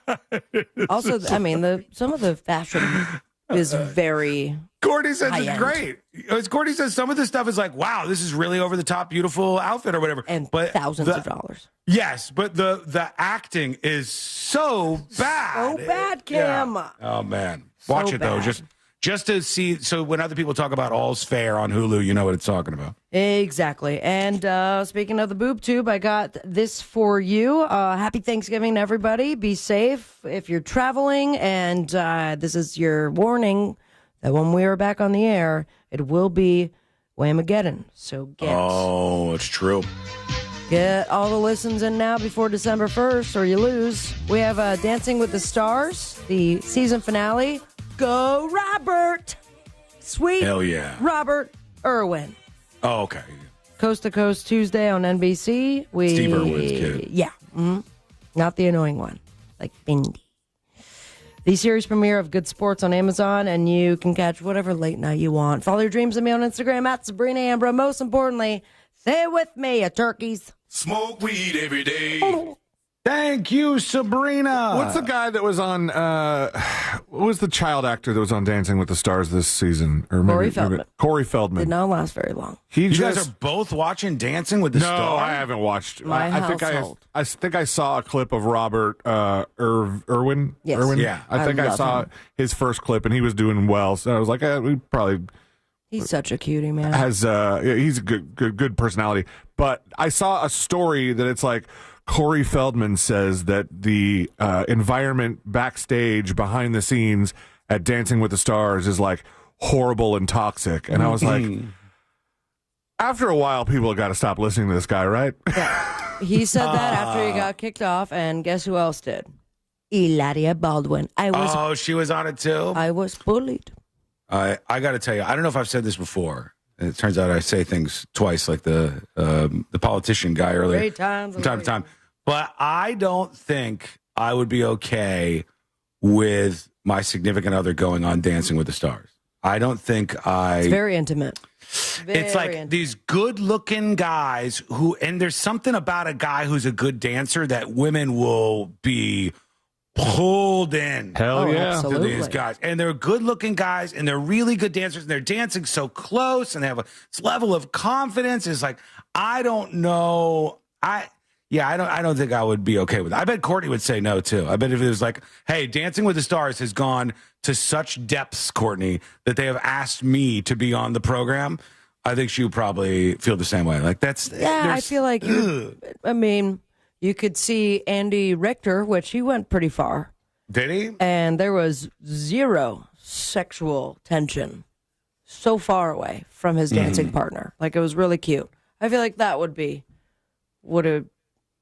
Also, I mean, some of the fashion is very. Courtney says it's great. As Courtney says, some of the stuff is like, wow, this is really over the top, beautiful outfit or whatever. And thousands of dollars. Yes, but the acting is so bad. So bad, Kim. Yeah. Oh man, watch it though. Just to see, so when other people talk about All's Fair on Hulu, you know what it's talking about. Exactly. And speaking of the boob tube, I got this for you. Happy Thanksgiving to everybody. Be safe if you're traveling. And this is your warning that when we are back on the air, it will be Whamageddon. So it's true. Get all the listens in now before December 1st or you lose. We have Dancing with the Stars, the season finale. Go, Robert! Sweet. Hell yeah. Robert Irwin. Oh, okay. Coast to Coast Tuesday on NBC. Steve Irwin's kid. Yeah. Mm-hmm. Not the annoying one. Like Bindi. The series premiere of Good Sports on Amazon, and you can catch whatever late night you want. Follow your dreams of me on Instagram at Sabrina Ambra. Most importantly, stay with me, turkeys. Smoke weed every day. Thank you, Sabrina. What's the guy that was on, what was the child actor that was on Dancing with the Stars this season? Or Corey Feldman. Corey Feldman. Did not last very long. You guys are both watching Dancing with the Stars? No, I haven't watched. My household. I think I saw a clip of Robert Irwin. Yes. Irwin? Yeah. I think I saw his first clip, and he was doing well. So I was like, we probably... He's such a cutie, man. He's a good personality. But I saw a story that it's like, Corey Feldman says that the environment backstage behind the scenes at Dancing with the Stars is like horrible and toxic. And I was like, after a while, people have got to stop listening to this guy, right? Yeah. He said that after he got kicked off, and guess who else did? Eladia Baldwin. She was on it too? I was bullied. I got to tell you, I don't know if I've said this before. It turns out I say things twice, like the politician guy earlier. 3 times. From time to time. But I don't think I would be okay with my significant other going on Dancing with the Stars. I don't think It's very intimate. It's like these good-looking guys and there's something about a guy who's a good dancer that women will be pulled in. Hell yeah. To these guys. And they're good-looking guys, and they're really good dancers, and they're dancing so close, and they have this level of confidence. It's like, I don't know. I don't think I would be okay with it. I bet Courtney would say no, too. I bet if it was like, hey, Dancing with the Stars has gone to such depths, Courtney, that they have asked me to be on the program, I think she would probably feel the same way. Like, I feel like, you could see Andy Richter, which he went pretty far. Did he? And there was zero sexual tension so far away from his dancing partner. Like, it was really cute. I feel like that would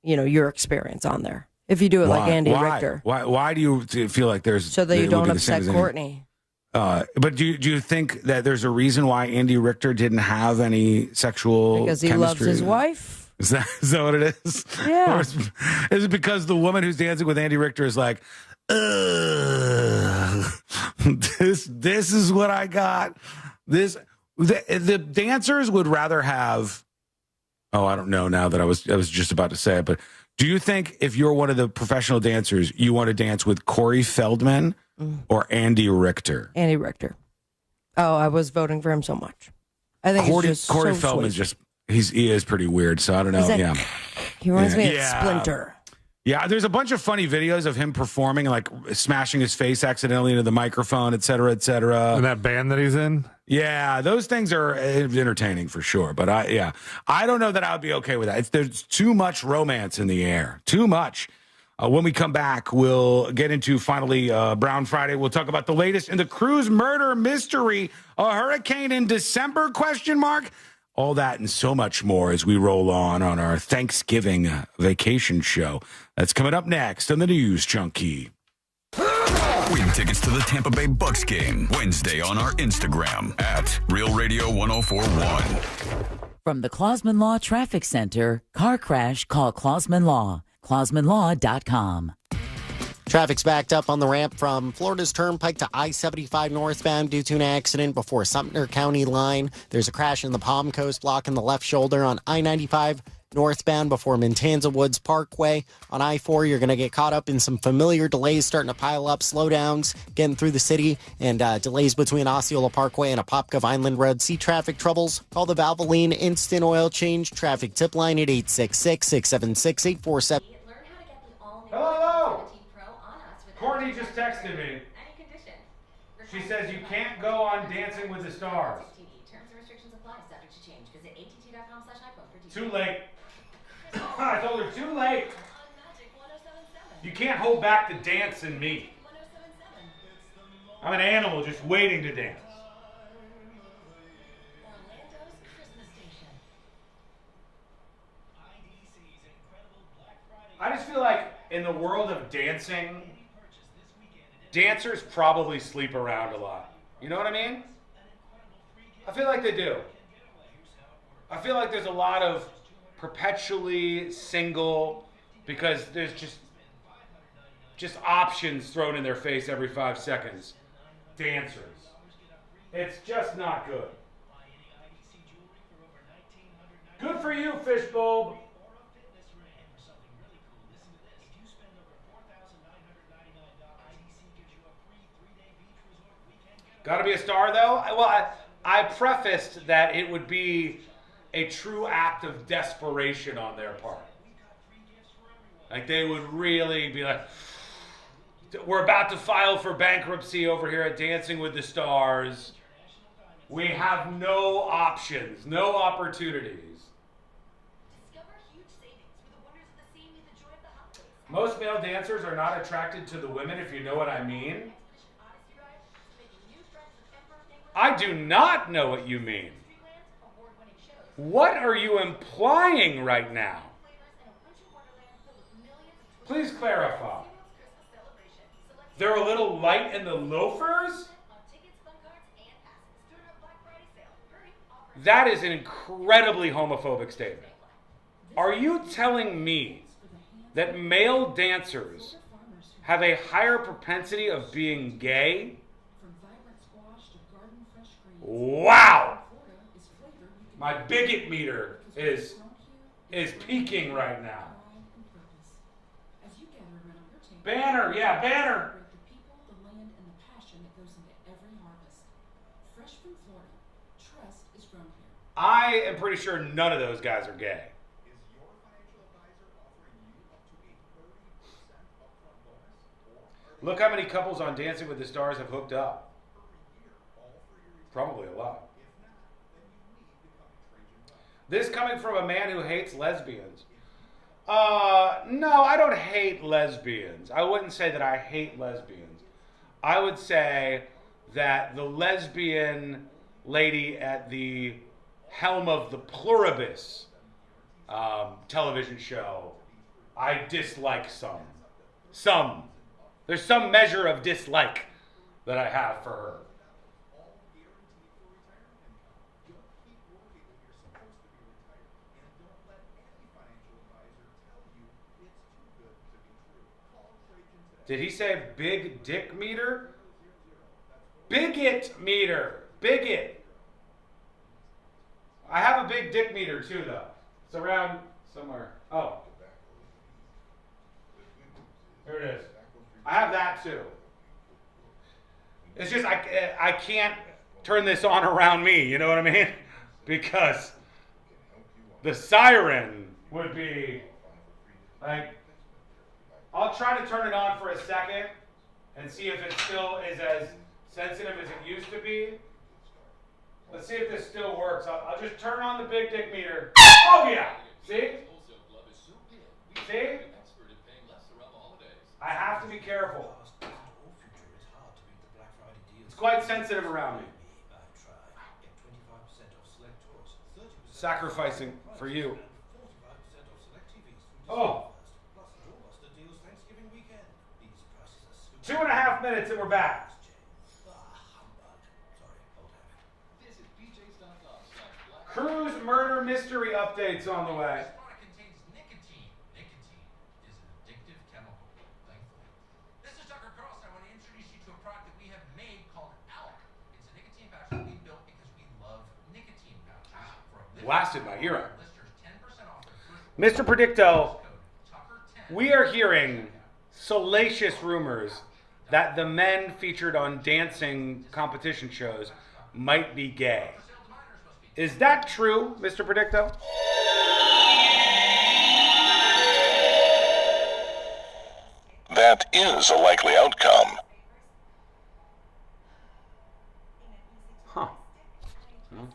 your experience on there. If you do it like Andy Richter. Why do you feel like there's... So that you don't upset Courtney. But do you think that there's a reason why Andy Richter didn't have any sexual Because he chemistry? loves his wife. Is that what it is? Yeah. Or is it because the woman who's dancing with Andy Richter is like, This is what I got. The dancers would rather have. Oh, I don't know now that I was just about to say it, but do you think if you're one of the professional dancers, you want to dance with Corey Feldman or Andy Richter? Andy Richter. Oh, I was voting for him so much. I think Corey he's just so Feldman's sweet. he is pretty weird, so I don't know. He's he reminds me of Splinter. Yeah, there's a bunch of funny videos of him performing, like smashing his face accidentally into the microphone, et cetera, et cetera. And that band that he's in? Yeah, those things are entertaining for sure. But I don't know that I would be okay with that. There's too much romance in the air. Too much. When we come back, we'll get into finally Brown Friday. We'll talk about the latest in the cruise murder mystery. A hurricane in December, ? All that and so much more as we roll on our Thanksgiving vacation show. That's coming up next on the News Junkie. Win tickets to the Tampa Bay Bucks game Wednesday on our Instagram at Real Radio 1041. From the Clausman Law Traffic Center, car crash, call Clausman Law. ClausmanLaw.com. Traffic's backed up on the ramp from Florida's Turnpike to I-75 northbound due to an accident before Sumter County line. There's a crash in the Palm Coast blocking the left shoulder on I-95 northbound before Mintanza Woods Parkway. On I-4, you're going to get caught up in some familiar delays starting to pile up, slowdowns getting through the city, and delays between Osceola Parkway and Apopka Vineland Road. See traffic troubles? Call the Valvoline Instant Oil Change traffic tip line at 866-676-847. Hello. Courtney just texted me. She says you can't go on Dancing with the Stars. Too late. I told her too late. You can't hold back the dance in me. I'm an animal just waiting to dance. I just feel like in the world of dancing, dancers probably sleep around a lot. You know what I mean? I feel like they do. I feel like there's a lot of perpetually single because there's just options thrown in their face every 5 seconds. Dancers. It's just not good. Good for you, Fishbulb. Got to be a star, though? Well, I prefaced that it would be a true act of desperation on their part. Like, they would really be like, we're about to file for bankruptcy over here at Dancing with the Stars. We have no options, no opportunities. Most male dancers are not attracted to the women, if you know what I mean. I do not know what you mean. What are you implying right now? Please clarify. They're a little light in the loafers? That is an incredibly homophobic statement. Are you telling me that male dancers have a higher propensity of being gay? Wow! My bigot meter is peaking right now. Banner, yeah, Banner. I am pretty sure none of those guys are gay. Look how many couples on Dancing with the Stars have hooked up. Probably a lot. This coming from a man who hates lesbians. No, I don't hate lesbians. I wouldn't say that I hate lesbians. I would say that the lesbian lady at the helm of the Pluribus television show, I dislike some. Some. There's some measure of dislike that I have for her. Did he say big dick meter? Bigot meter. Bigot. I have a big dick meter too, though. It's around somewhere. Oh. Here it is. I have that too. It's just I can't turn this on around me, you know what I mean? Because the siren would be like, I'll try to turn it on for a second and see if it still is as sensitive as it used to be. Let's see if this still works. I'll just turn on the big dick meter. Oh yeah, see? See? I have to be careful. It's quite sensitive around me. Sacrificing for you. Oh. 2.5 minutes and we're back. Cruise murder mystery updates on the way. Blasted my ear out. Mr. Predicto, we are hearing salacious rumors that the men featured on dancing competition shows might be gay. Is that true, Mr. Predicto? That is a likely outcome. Huh. Well,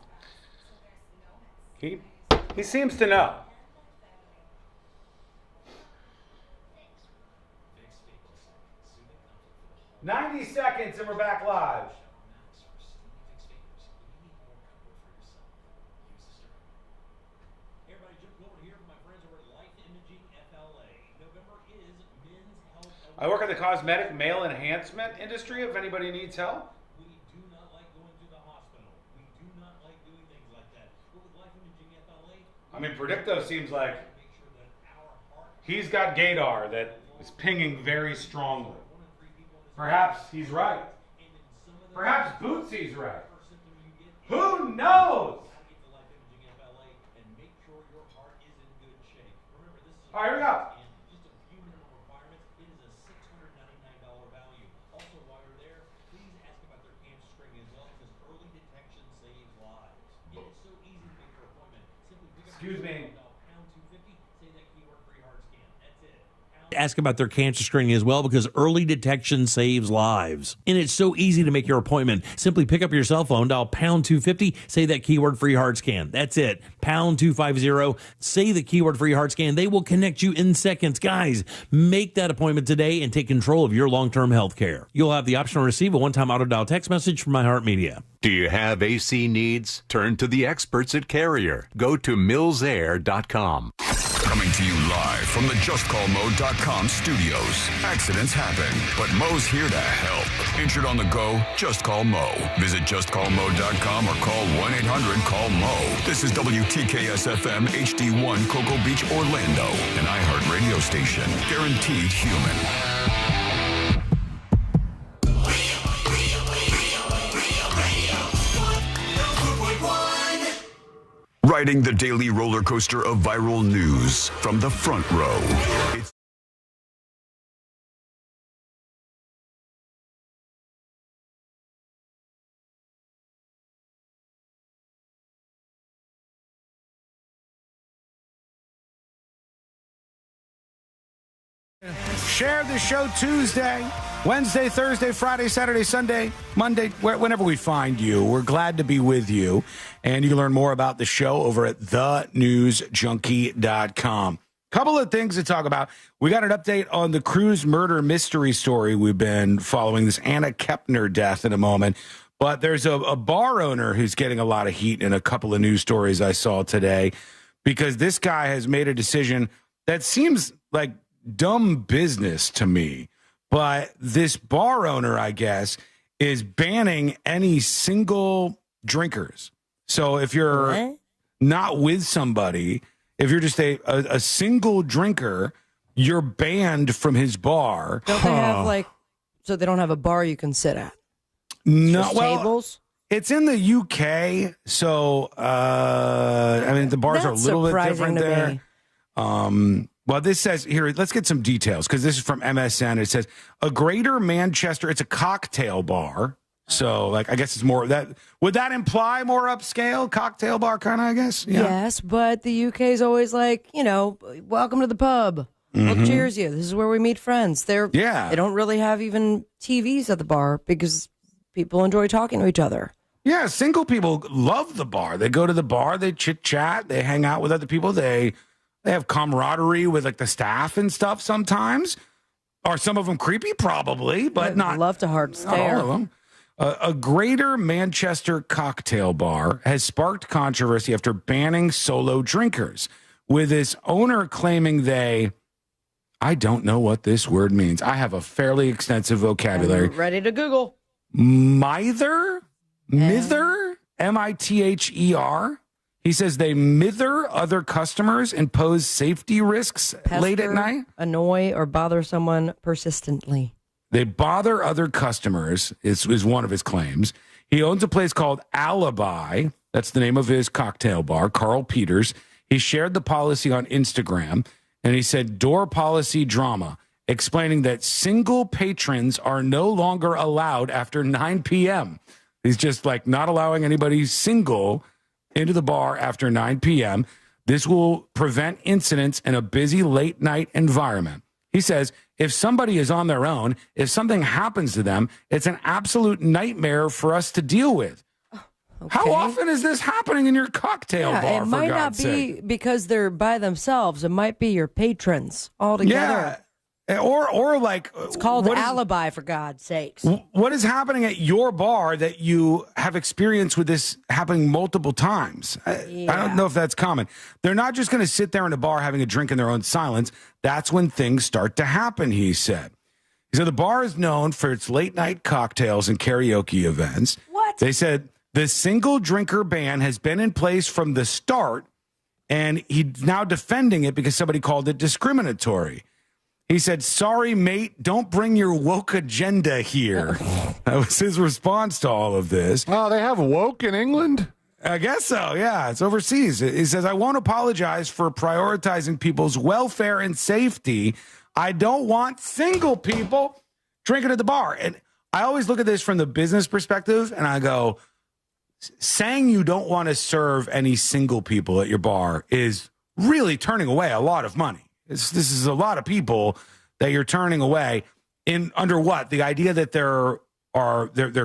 he seems to know. "90 seconds and we're back live." I work in the cosmetic male enhancement industry if anybody needs help. I mean, Predicto seems like he's got gaydar that is pinging very strongly. Perhaps he's right. Perhaps Bootsy's right. Who knows? All right, here we go. Excuse me. Ask about their cancer screening as well, because early detection saves lives. And it's so easy to make your appointment. Simply pick up your cell phone, dial pound 250, say that keyword free heart scan. That's it. Pound 250, say the keyword free heart scan. They will connect you in seconds. Guys, make that appointment today and take control of your long-term health care. You'll have the option to receive a one-time auto dial text message from iHeartMedia. Do you have AC needs? Turn to the experts at Carrier. Go to millsair.com. Coming to you live from the JustCallMo.com studios. Accidents happen, but Mo's here to help. Injured on the go? Just call Mo. Visit JustCallMo.com or call 1-800-CALL-MO. This is WTKS-FM HD1 Cocoa Beach, Orlando, an iHeart radio station. Guaranteed human. Riding the daily roller coaster of viral news from the front row. Share the show Tuesday, Wednesday, Thursday, Friday, Saturday, Sunday, Monday, whenever we find you. We're glad to be with you. And you can learn more about the show over at thenewsjunkie.com. Couple of things to talk about. We got an update on the cruise murder mystery story we've been following, this Anna Kepner death in a moment. But there's a bar owner who's getting a lot of heat in a couple of news stories I saw today, because this guy has made a decision that seems like dumb business to me. But this bar owner, I guess, is banning any single drinkers. So if you're not with somebody, if you're just a single drinker, you're banned from his bar. Don't they have so they don't have a bar you can sit at? No, Just well, tables? it's in the UK, so I mean the bars are a That's little bit surprising different to there. me. Well, this says here. Let's get some details because this is from MSN. It says a Greater Manchester. It's a cocktail bar. So, I guess it's more that. Would that imply more upscale cocktail bar kind of? I guess. Yeah. Yes, but the UK is always welcome to the pub. We'll cheers you. This is where we meet friends. They don't really have even TVs at the bar because people enjoy talking to each other. Yeah, single people love the bar. They go to the bar, they chit chat, they hang out with other people. They have camaraderie with the staff and stuff sometimes. Are some of them creepy? Probably, but not. Love to hard not stare. all of them. A Greater Manchester cocktail bar has sparked controversy after banning solo drinkers, with its owner claiming I don't know what this word means. I have a fairly extensive vocabulary. I'm ready to Google. Mither? M-I-T-H-E-R. He says they mither other customers and pose safety risks late at night. Annoy or bother someone persistently. They bother other customers, is one of his claims. He owns a place called Alibi. That's the name of his cocktail bar, Carl Peters. He shared the policy on Instagram, and he said, door policy drama, explaining that single patrons are no longer allowed after 9 p.m. He's just not allowing anybody single into the bar after 9 p.m. This will prevent incidents in a busy late night environment. He says, if somebody is on their own, if something happens to them, it's an absolute nightmare for us to deal with. Okay. How often is this happening in your cocktail bar, it for might God's not be sake? because they're by themselves. It might be your patrons all together. Yeah. Or it's called Alibi, for God's sakes. What is happening at your bar that you have experience with this happening multiple times? I don't know if that's common. They're not just going to sit there in a bar having a drink in their own silence. That's when things start to happen, he said. He said the bar is known for its late night cocktails and karaoke events. What? They said the single drinker ban has been in place from the start, and he's now defending it because somebody called it discriminatory. He said, sorry, mate, don't bring your woke agenda here. That was his response to all of this. Oh, they have woke in England? I guess so, yeah. It's overseas. He says, I won't apologize for prioritizing people's welfare and safety. I don't want single people drinking at the bar. And I always look at this from the business perspective, and I go, saying you don't want to serve any single people at your bar is really turning away a lot of money. This is a lot of people that you're turning away under what? The idea that they're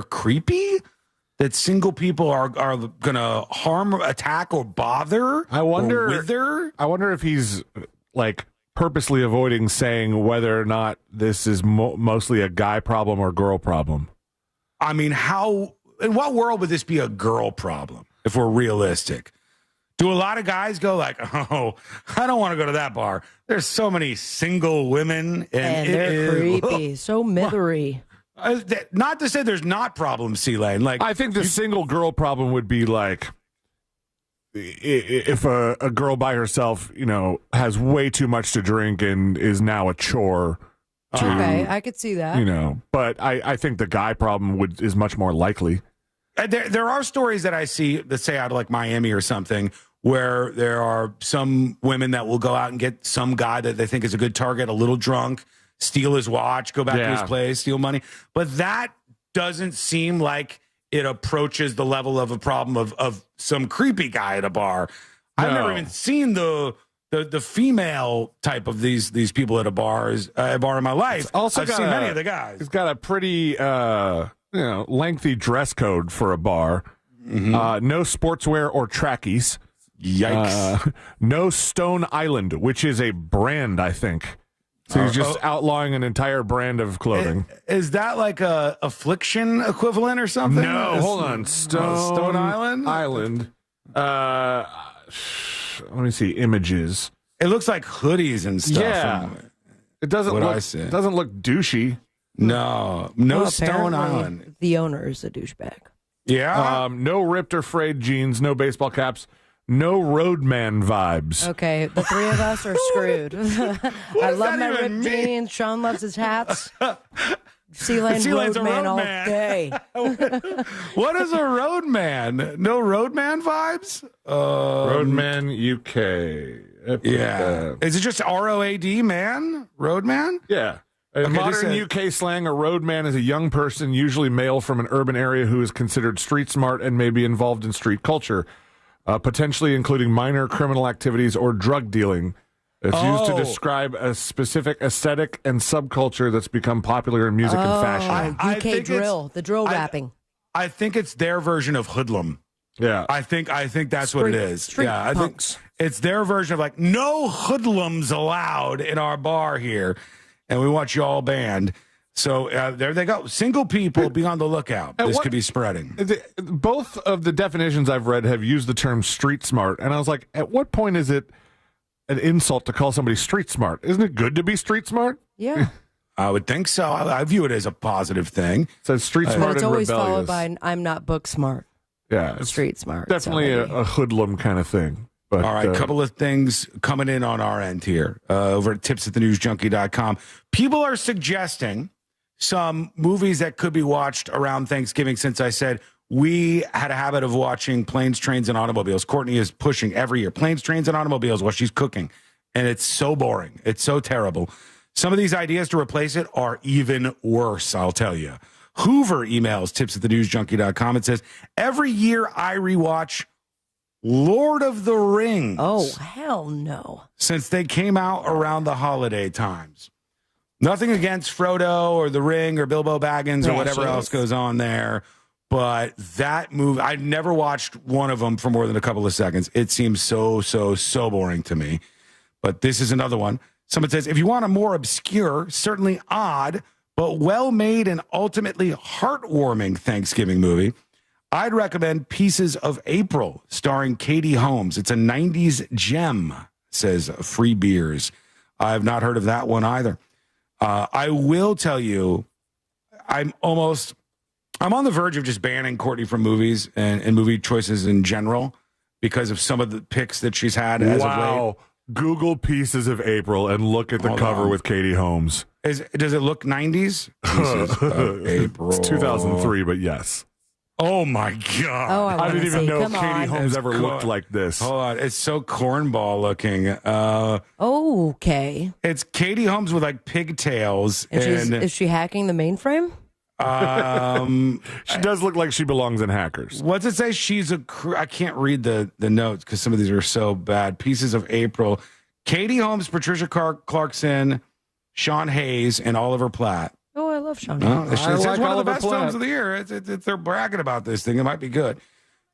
creepy? That single people are going to harm, attack, or bother? I wonder. Or wither? I wonder if he's purposely avoiding saying whether or not this is mostly a guy problem or girl problem. I mean, in what world would this be a girl problem if we're realistic? Do a lot of guys go oh, I don't want to go to that bar. There's so many single women. And they're creepy. So mithery. Not to say there's not problems, C-Lane. I think the single girl problem would be if a girl by herself, has way too much to drink and is now a chore. Okay, I could see that. But I think the guy problem is much more likely. There are stories that I see that say out of Miami or something where there are some women that will go out and get some guy that they think is a good target, a little drunk, steal his watch, go back to his place, steal money. But that doesn't seem like it approaches the level of a problem of some creepy guy at a bar. No. I've never even seen the female type of these people at a bar in my life. I've seen many of the guys. He's got a pretty lengthy dress code for a bar. Mm-hmm. No sportswear or trackies. Yikes. No Stone Island, which is a brand, I think. So he's just outlawing an entire brand of clothing. Is that like a Affliction equivalent or something? No, hold on. Stone Island? Let me see images. It looks like hoodies and stuff. Yeah. It doesn't look douchey. No, Stone Island. The owner is a douchebag. Yeah. No ripped or frayed jeans, no baseball caps, no roadman vibes. Okay, the three of us are screwed. I love my ripped mean? jeans. Sean loves his hats. Sealand roadman all day. What is a roadman? No roadman vibes? Roadman UK. Yeah. Is it just ROAD, man? Roadman? Yeah. In Okay, modern this UK slang, a roadman is a young person, usually male, from an urban area who is considered street smart and may be involved in street culture, potentially including minor criminal activities or drug dealing. It's used to describe a specific aesthetic and subculture that's become popular in music and fashion. I UK think drill, the drill rapping. I think it's their version of hoodlum. Yeah. I think that's what it is. Street Yeah, I think punks. it's their version of like, no hoodlums allowed in our bar here, and we want you all banned. So there they go. Single people, be on the lookout. This could be spreading. Both of the definitions I've read have used the term street smart, and I was like, at what point is it an insult to call somebody street smart? Isn't it good to be street smart? Yeah. I would think so. I view it as a positive thing. So street smart But it's and always rebellious. followed by I'm not book smart. Yeah, it's Street smart. definitely So, a hoodlum kind of thing. But, All right, a couple of things coming in on our end here over at tipsathenewsjunkie.com. People are suggesting some movies that could be watched around Thanksgiving, since I said we had a habit of watching Planes, Trains, and Automobiles. Courtney is pushing every year Planes, Trains, and Automobiles while she's cooking, and it's so boring. It's so terrible. Some of these ideas to replace it are even worse, I'll tell you. Hoover emails tipsathenewsjunkie.com. It says, every year I rewatch Lord of the Rings. Oh, hell no. Since they came out around the holiday times. Nothing against Frodo or the Ring or Bilbo Baggins or whatever else goes on there. But that movie, I've never watched one of them for more than a couple of seconds. It seems so boring to me. But this is another one. Someone says, if you want a more obscure, certainly odd, but well-made and ultimately heartwarming Thanksgiving movie, I'd recommend Pieces of April, starring Katie Holmes. It's a 90s gem, says Free Beers. I've not heard of that one either. I will tell you, I'm on the verge of just banning Courtney from movies and movie choices in general because of some of the picks that she's had as of late. Google Pieces of April and look at the cover with Katie Holmes. Does it look 90s? Pieces of April. It's 2003, but yes. Oh my God. Oh, I didn't even know Katie Holmes ever looked like this. Hold on. It's so cornball looking. Okay. It's Katie Holmes with like pigtails. And is she hacking the mainframe? She does look like she belongs in Hackers. What's it say? She's I can't read the notes because some of these are so bad. Pieces of April. Katie Holmes, Patricia Clarkson, Sean Hayes, and Oliver Platt. Oh, I love Sean. No, Hayes. it's one of the best films of the year. They're bragging about this thing. It might be good.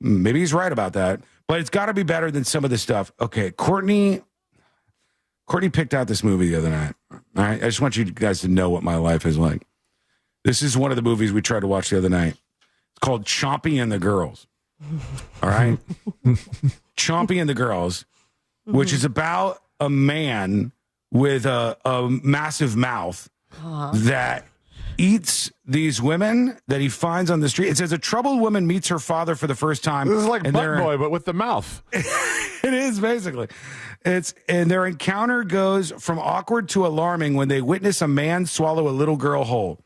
Maybe he's right about that. But it's got to be better than some of the stuff. Okay, Courtney picked out this movie the other night. All right, I just want you guys to know what my life is like. This is one of the movies we tried to watch the other night. It's called Chompy and the Girls. All right? Chompy and the Girls, which is about a man with a massive mouth that eats these women that he finds on the street. It says a troubled woman meets her father for the first time. This is like Butt Boy, but with the mouth. It is basically. And their encounter goes from awkward to alarming when they witness a man swallow a little girl whole.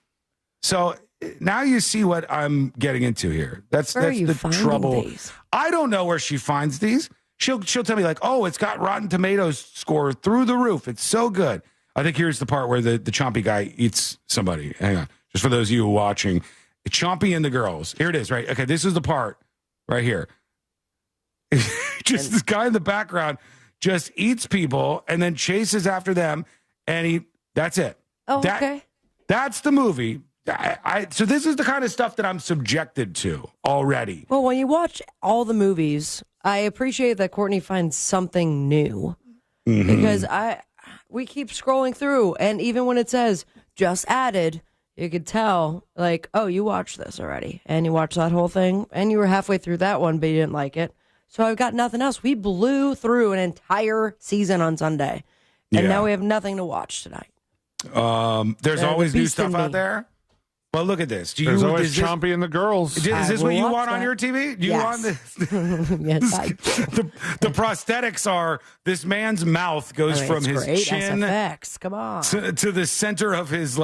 So now you see what I'm getting into here. That's the trouble. These? I don't know where she finds these. She'll tell me like, oh, it's got Rotten Tomatoes score through the roof. It's so good. I think here's the part where the chompy guy eats somebody. Hang on. Just for those of you watching. Chompy and the Girls. Here it is, right? Okay, this is the part right here. This guy in the background just eats people and then chases after them, and that's it. Oh, okay. That's the movie. So this is the kind of stuff that I'm subjected to already. Well, when you watch all the movies, I appreciate that Courtney finds something new because we keep scrolling through, and even when it says just added, you could tell like, oh, you watched this already, and you watched that whole thing, and you were halfway through that one, but you didn't like it. So I've got nothing else. We blew through an entire season on Sunday, and now we have nothing to watch tonight. There's always new stuff out there. Well, look at this. There's always Chompy and the girls. Is this what you want on your TV? Do you want Yes. this? Yes, I do. The prosthetics are this man's mouth goes from his chin SFX. Come on. to the center of his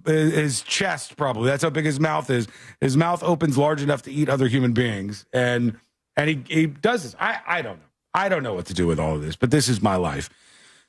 his chest. Probably that's how big his mouth is. His mouth opens large enough to eat other human beings, and he does this. I don't know. I don't know what to do with all of this, but this is my life.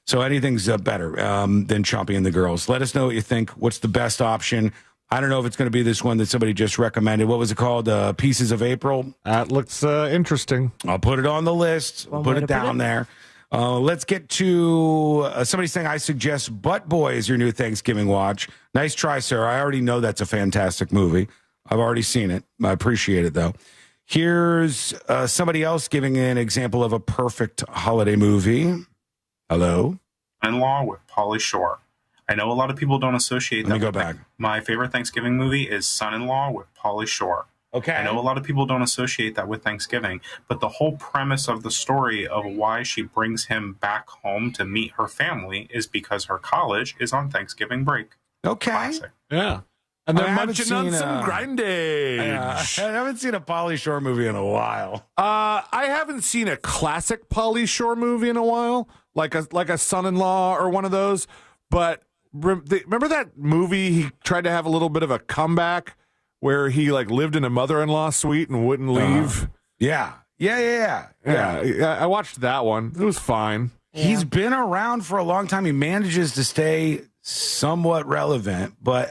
So anything's better than Chompy and the girls. Let us know what you think. What's the best option? I don't know if it's going to be this one that somebody just recommended. What was it called? Pieces of April? That looks interesting. I'll put it on the list. Put it down there. Let's get to somebody saying, I suggest Butt Boy as your new Thanksgiving watch. Nice try, sir. I already know that's a fantastic movie. I've already seen it. I appreciate it, though. Here's somebody else giving an example of a perfect holiday movie. Hello? In-Law with Pauly Shore. I know a lot of people don't associate that. Let me go back. My favorite Thanksgiving movie is Son-in-Law with Pauly Shore. Okay. I know a lot of people don't associate that with Thanksgiving, but the whole premise of the story of why she brings him back home to meet her family is because her college is on Thanksgiving break. Okay. Classic. Yeah. And they're I haven't munching on seen, some grindage. I haven't seen a Pauly Shore movie in a while. I haven't seen a classic Pauly Shore movie in a while, like a Son-in-Law or one of those. But remember that movie? He tried to have a little bit of a comeback where he lived in a mother-in-law suite and wouldn't leave. Yeah. I watched that one. It was fine. Yeah. He's been around for a long time. He manages to stay somewhat relevant, but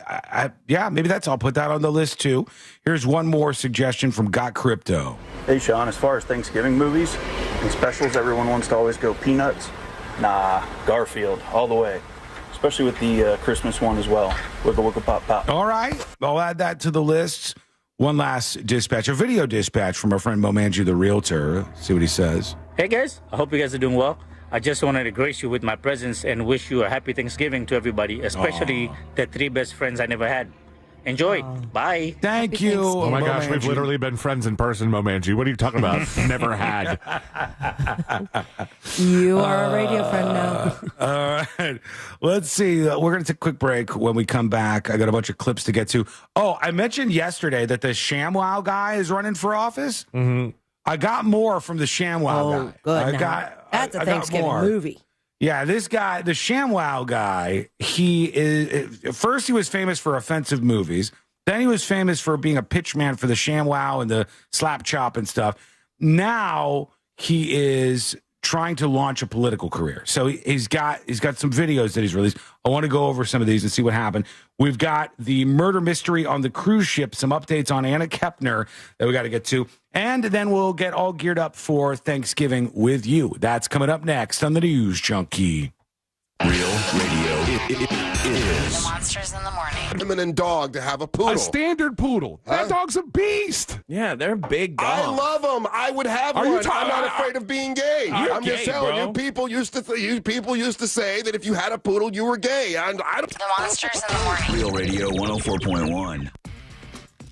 maybe that's. I'll put that on the list too. Here's one more suggestion from Got Crypto. Hey, Sean, as far as Thanksgiving movies and specials, everyone wants to always go Peanuts. Nah, Garfield, all the way. Especially with the Christmas one as well. Wicka Wicka Pop Pop. All right. I'll add that to the list. One last dispatch, a video dispatch from our friend Mo Manji, the realtor. See what he says. Hey, guys. I hope you guys are doing well. I just wanted to grace you with my presence and wish you a happy Thanksgiving to everybody, especially the 3 best friends I never had. Enjoy. Bye. Thank you. Oh my Mo gosh, we've Manji. literally been friends in person, Mo Manji. What are you talking about? Never had. You are a radio friend now. All right. Let's see. We're going to take a quick break. When we come back, I got a bunch of clips to get to. Oh, I mentioned yesterday that the ShamWow guy is running for office. Mm-hmm. I got more from the ShamWow guy. Good. That's a Thanksgiving movie. Yeah, this guy, the ShamWow guy, he is. First, he was famous for offensive movies. Then he was famous for being a pitchman for the ShamWow and the Slap Chop and stuff. Now he is trying to launch a political career. So he's got some videos that he's released. I want to go over some of these and see what happened. We've got the murder mystery on the cruise ship, some updates on Anna Kepner that we got to get to. And then we'll get all geared up for Thanksgiving with you. That's coming up next on the News Junkie. Real radio. It is. Monsters in the morning. Feminine dog to have a poodle. A standard poodle. That dog's a beast. Yeah, they're big dogs. I love them. I would have Are you one. I'm not afraid of being gay. You're I'm just gay, telling bro. you. People used to say that if you had a poodle, you were gay. And I don't. The Monsters in the morning. Real radio 104.1.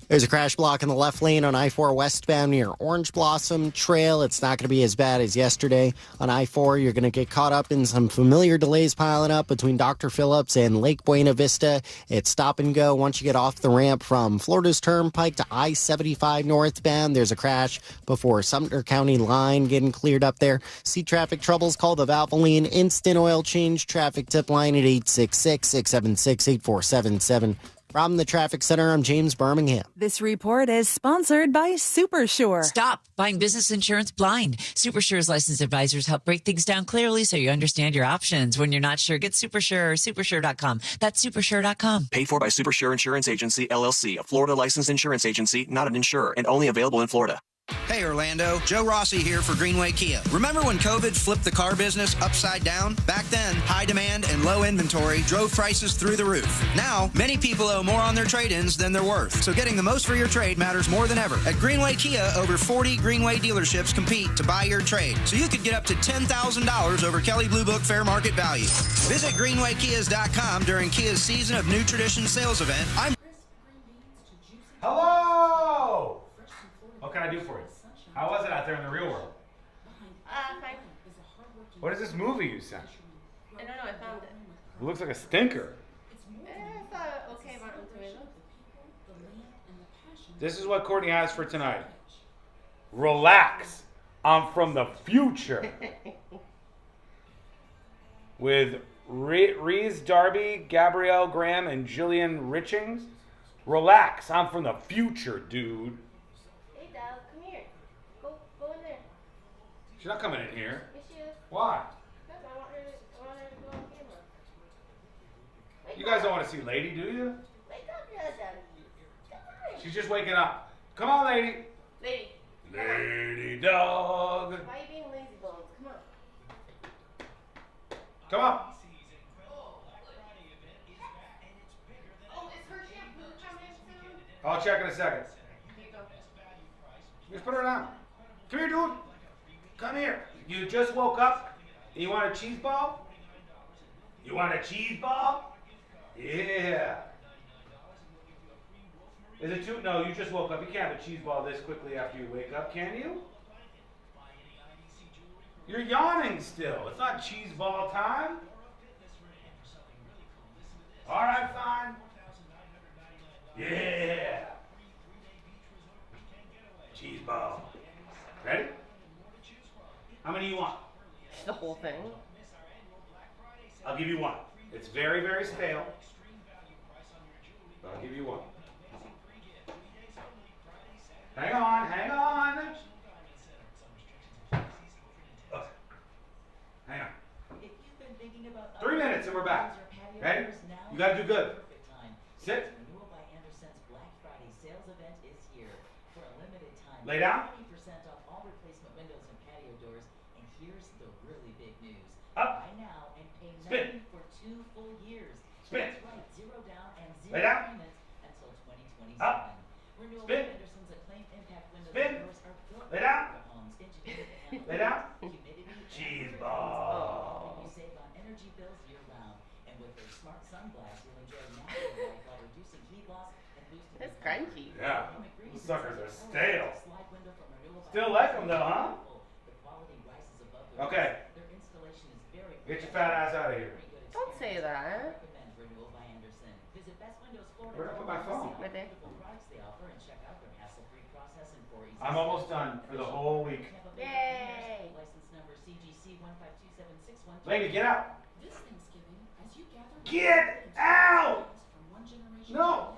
There's a crash block in the left lane on I-4 westbound near Orange Blossom Trail. It's not going to be as bad as yesterday. On I-4, you're going to get caught up in some familiar delays piling up between Dr. Phillips and Lake Buena Vista. It's stop and go once you get off the ramp from Florida's Turnpike to I-75 northbound. There's a crash before Sumter County line getting cleared up there. See traffic troubles, call the Valvoline Instant Oil Change traffic tip line at 866-676-8477. From the Traffic Center, I'm James Birmingham. This report is sponsored by SuperSure. Stop buying business insurance blind. SuperSure's licensed advisors help break things down clearly so you understand your options. When you're not sure, get SuperSure, supersure.com. That's supersure.com. Paid for by SuperSure Insurance Agency, LLC, a Florida licensed insurance agency, not an insurer, and only available in Florida. Hey Orlando, Joe Rossi here for Greenway Kia. Remember when COVID flipped the car business upside down? Back then, high demand and low inventory drove prices through the roof. Now, many people owe more on their trade-ins than they're worth. So getting the most for your trade matters more than ever. At Greenway Kia, over 40 Greenway dealerships compete to buy your trade. So you could get up to $10,000 over Kelley Blue Book fair market value. Visit greenwaykias.com during Kia's season of New Tradition sales event. Hello! What can I do for you? How was it out there in the real world? Fine. What is this movie you sent? I don't know, I found it. It looks like a stinker. It's okay, Rotten Tomatoes. This is what Courtney has for tonight. Relax. I'm from the future. With Reese Darby, Gabrielle Graham, and Jillian Richings. Relax. I'm from the future, dude. Hey, Dad, come here. Go in there. She's not coming in here. Yes, she is. Why? Because I want her to go on camera. You guys don't want to see Lady, do you? Wake up, Dad. Come on. She's just waking up. Come on, Lady. Lady. Lady dog. Why are you being lazy bones? Come on. Come on. Oh, is her shampoo coming soon? I'll check in a second. Here you go. Just put her down. Come here, dude. Come here. You just woke up. You want a cheese ball? You want a cheese ball? Yeah. Is it too? No, you just woke up. You can't have a cheese ball this quickly after you wake up, can you? You're yawning still. It's not cheese ball time. All right, fine. Yeah. Cheese ball. Ready? How many you want? The whole thing. I'll give you one. It's very, very stale. But I'll give you one. Hang on, hang on. Hang on. 3 minutes and we're back. Ready? You gotta do good. Sit. Lay down. Up. Spin. Spin. Lay down. Up. Spin. Spin. Lay down. Lay down. Cheese ball. It's crunchy. Yeah. These suckers are stale. Still like them though, huh? Okay. Get your fat ass out of here. Don't say that. Where'd I put my phone? Right there. I'm almost done for the whole week. Yay! Lady, get out. Get out! No!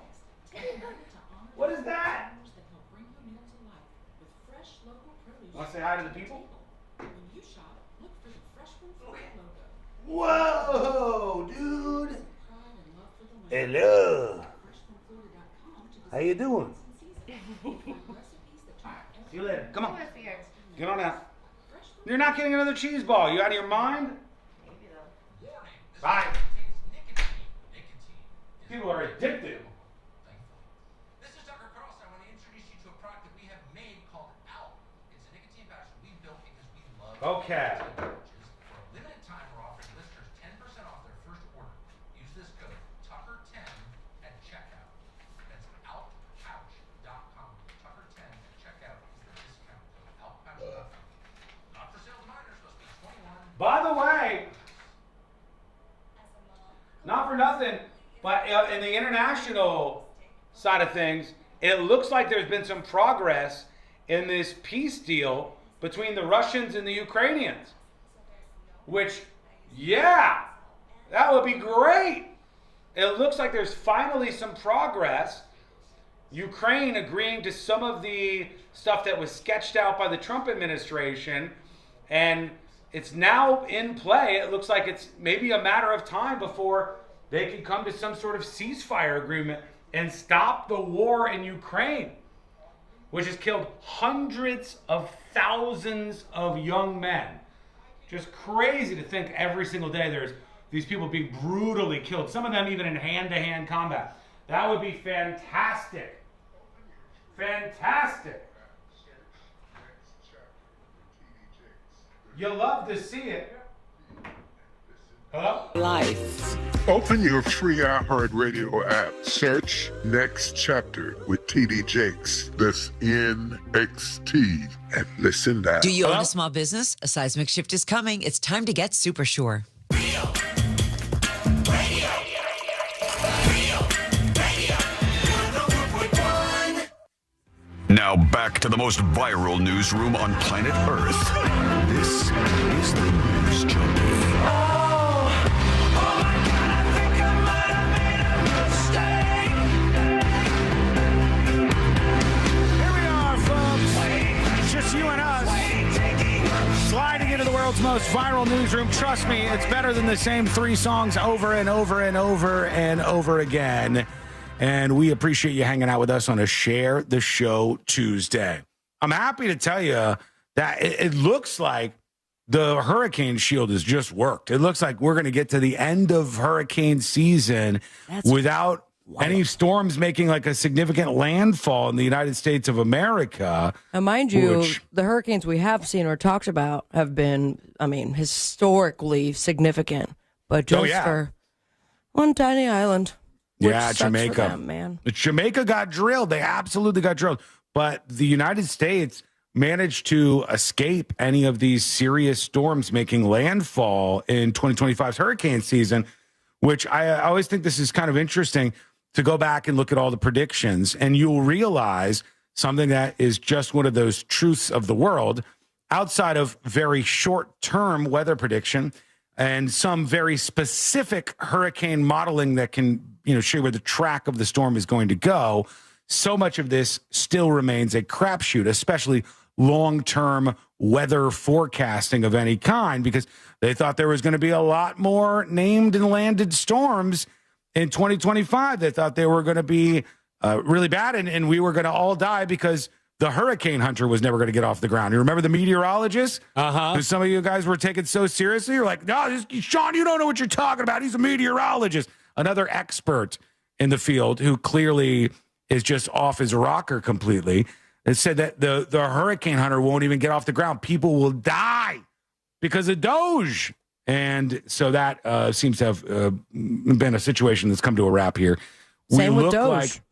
What is that? Want to say hi to the people? Whoa, dude! Hello. How you doing? See you later. Come on. Get on out. You're not getting another cheese ball. You out of your mind? Bye. People are addicted. This is Tucker Carlson. I want to introduce you to a product that we have made called ALP. It's a nicotine pouch that we built because we love Okay. For a limited time, we're offering listeners 10% off their first order. Use this code Tucker10 at checkout. That's alppouch.com. Tucker10 at checkout is the discount code alppouch.com. Not for sale to minors, supposed to be 21. By the way, not for nothing, but in the international side of things, it looks like there's been some progress in this peace deal between the Russians and the Ukrainians. Which, yeah, that would be great. It looks like there's finally some progress. Ukraine agreeing to some of the stuff that was sketched out by the Trump administration, and it's now in play. It looks like it's maybe a matter of time before they can come to some sort of ceasefire agreement and stop the war in Ukraine, which has killed hundreds of thousands of young men. Just crazy to think every single day there's these people being brutally killed, some of them even in hand-to-hand combat. That would be fantastic. Fantastic. You love to see it. Hello? Life. Open your free iHeartRadio app. Search Next Chapter with TD Jakes. That's NXT. And listen now. Do you own a small business? A seismic shift is coming. It's time to get super sure. Now back to the most viral newsroom on planet Earth. This is the News Junkie. Just you and us sliding into the world's most viral newsroom. Trust me, it's better than the same 3 songs over and over and over and over again. And we appreciate you hanging out with us on a Share the Show Tuesday. I'm happy to tell you that it looks like the hurricane shield has just worked. It looks like we're going to get to the end of hurricane season without any storms making like a significant landfall in the United States of America. And mind you, the hurricanes we have seen or talked about have been, historically significant. But just for one tiny island. Yeah, sucks Jamaica. for them, man. Jamaica got drilled. They absolutely got drilled. But the United States managed to escape any of these serious storms making landfall in 2025's hurricane season, which I always think this is kind of interesting to go back and look at all the predictions, and you'll realize something that is just one of those truths of the world outside of very short-term weather prediction and some very specific hurricane modeling that can, show where the track of the storm is going to go. So much of this still remains a crapshoot, especially long-term weather forecasting of any kind, because they thought there was going to be a lot more named and landed storms in 2025. They thought they were going to be really bad, and we were going to all die because the hurricane hunter was never going to get off the ground. You remember the meteorologist? Who some of you guys were taking so seriously? You're like, no, Sean, you don't know what you're talking about. He's a meteorologist. Another expert in the field who clearly is just off his rocker completely. It said that the hurricane hunter won't even get off the ground. People will die because of Doge. And so that seems to have been a situation that's come to a wrap here. Same with Doge.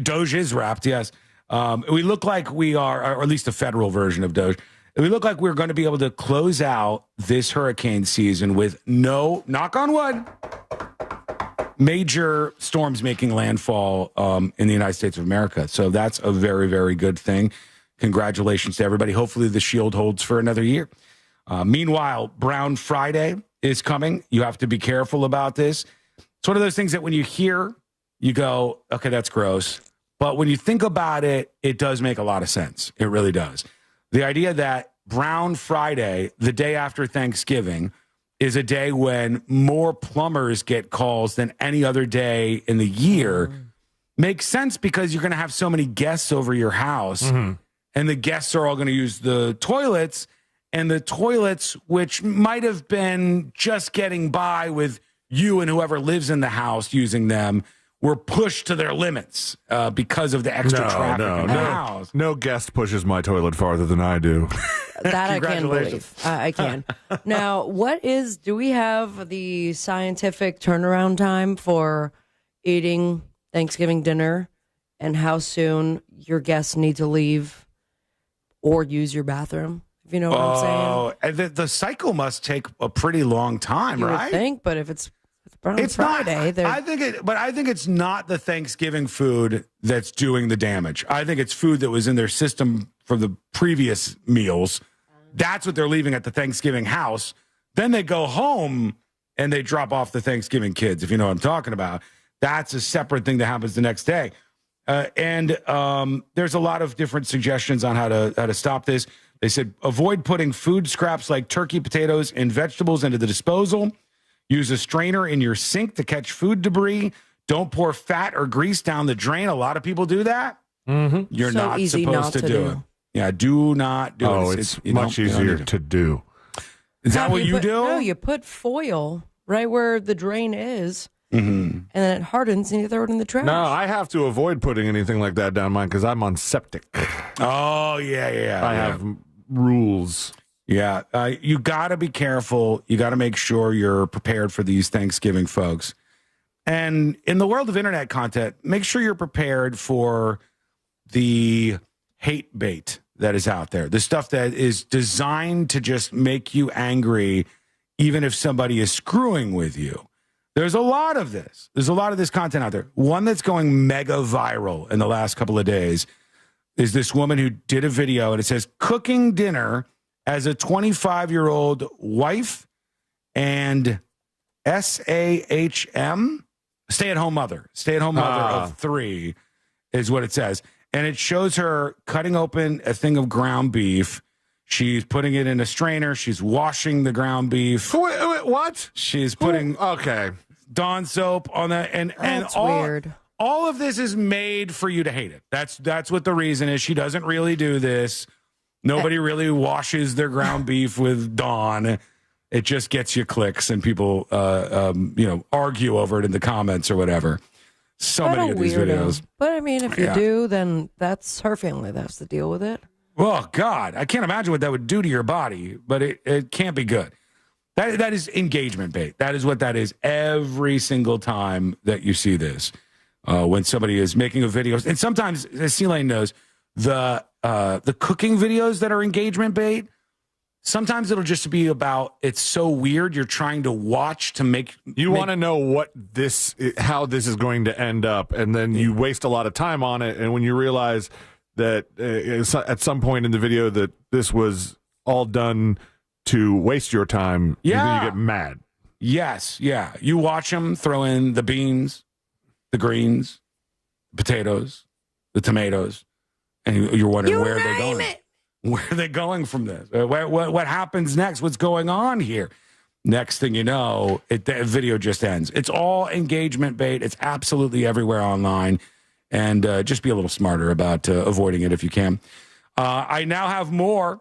Doge is wrapped, yes. We look like we are, or at least the federal version of Doge. We look like we're going to be able to close out this hurricane season with no, knock on wood, major storms making landfall in the United States of America. So that's a very, very good thing. Congratulations to everybody. Hopefully the shield holds for another year. Meanwhile, Brown Friday is coming. You have to be careful about this. It's one of those things that when you hear, you go, okay, that's gross. But when you think about it, it does make a lot of sense. It really does. The idea that Brown Friday, the day after Thanksgiving, is a day when more plumbers get calls than any other day in the year makes sense because you're going to have so many guests over your house, and the guests are all going to use the toilets, and the toilets, which might have been just getting by with you and whoever lives in the house using them, were pushed to their limits because of the extra traffic in the house. No guest pushes my toilet farther than I do. That I can believe. I can. Now, do we have the scientific turnaround time for eating Thanksgiving dinner and how soon your guests need to leave or use your bathroom? If you know what I'm saying? The cycle must take a pretty long time, you right? would think, but if it's It's Friday. Not, I think it's not the Thanksgiving food that's doing the damage. I think it's food that was in their system for the previous meals. That's what they're leaving at the Thanksgiving house. Then they go home and they drop off the Thanksgiving kids, if you know what I'm talking about. That's a separate thing that happens the next day. And there's a lot of different suggestions on how to stop this. They said avoid putting food scraps like turkey, potatoes, and vegetables into the disposal. Use a strainer in your sink to catch food debris. Don't pour fat or grease down the drain. A lot of people do that. You're So not easy supposed not to to do it. Yeah, do not do it. Oh, it's much easier to do. Is that what you do? No, you put foil right where the drain is, and then it hardens and you throw it in the trash. No, I have to avoid putting anything like that down mine because I'm on septic. Oh, yeah. I have rules. Yeah, you got to be careful. You got to make sure you're prepared for these Thanksgiving folks. And in the world of internet content, make sure you're prepared for the hate bait that is out there. The stuff that is designed to just make you angry, even if somebody is screwing with you. There's a lot of this. There's a lot of this content out there. One that's going mega viral in the last couple of days. is this woman who did a video, and it says, cooking dinner as a 25-year-old wife and SAHM, stay-at-home mother of 3 is what it says. And it shows her cutting open a thing of ground beef. She's putting it in a strainer. She's washing the ground beef. Wait, what? She's putting Dawn soap on that. And weird. All of this is made for you to hate it. That's what the reason is. She doesn't really do this. Nobody really washes their ground beef with Dawn. It just gets you clicks, and people, argue over it in the comments or whatever. So What many a of these weirdo. videos. But I mean, if you Yeah. do, then that's her family that has to deal with it. Oh, God. I can't imagine what that would do to your body, but it can't be good. That is engagement bait. That is what that is every single time that you see this. When somebody is making a video. And sometimes, as C-Lane knows, the cooking videos that are engagement bait, sometimes it'll just be about, it's so weird, you're trying to watch to make... You want to know how this is going to end up, and then you waste a lot of time on it, and when you realize that at some point in the video that this was all done to waste your time, then you get mad. Yes, yeah. You watch them throw in the beans, the greens, potatoes, the tomatoes, and you're wondering where they're going. Where are they going from this? What happens next? What's going on here? Next thing you know, the video just ends. It's all engagement bait. It's absolutely everywhere online. And just be a little smarter about avoiding it if you can. I now have more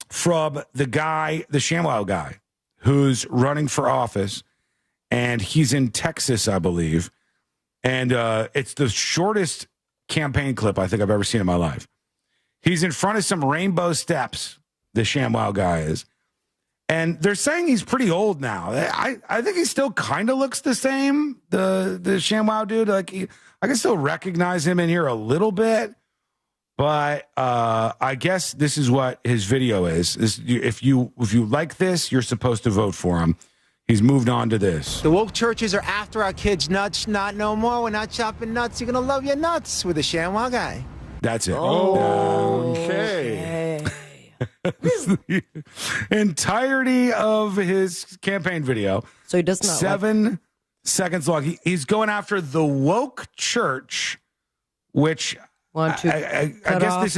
from the ShamWow guy, who's running for office. And he's in Texas, I believe. And it's the shortest campaign clip I think I've ever seen in my life. He's in front of some rainbow steps, the ShamWow guy is. And they're saying he's pretty old now. I think he still kind of looks the same, the ShamWow dude. Like I can still recognize him in here a little bit. But I guess this is what his video is. If you like this, you're supposed to vote for him. He's moved on to this. The woke churches are after our kids' nuts. Not no more. We're not chopping nuts. You're going to love your nuts with the ShamWow guy. That's it. Okay. This is the entirety of his campaign video. So he does not 7 seconds long. He's going after the woke church, which I guess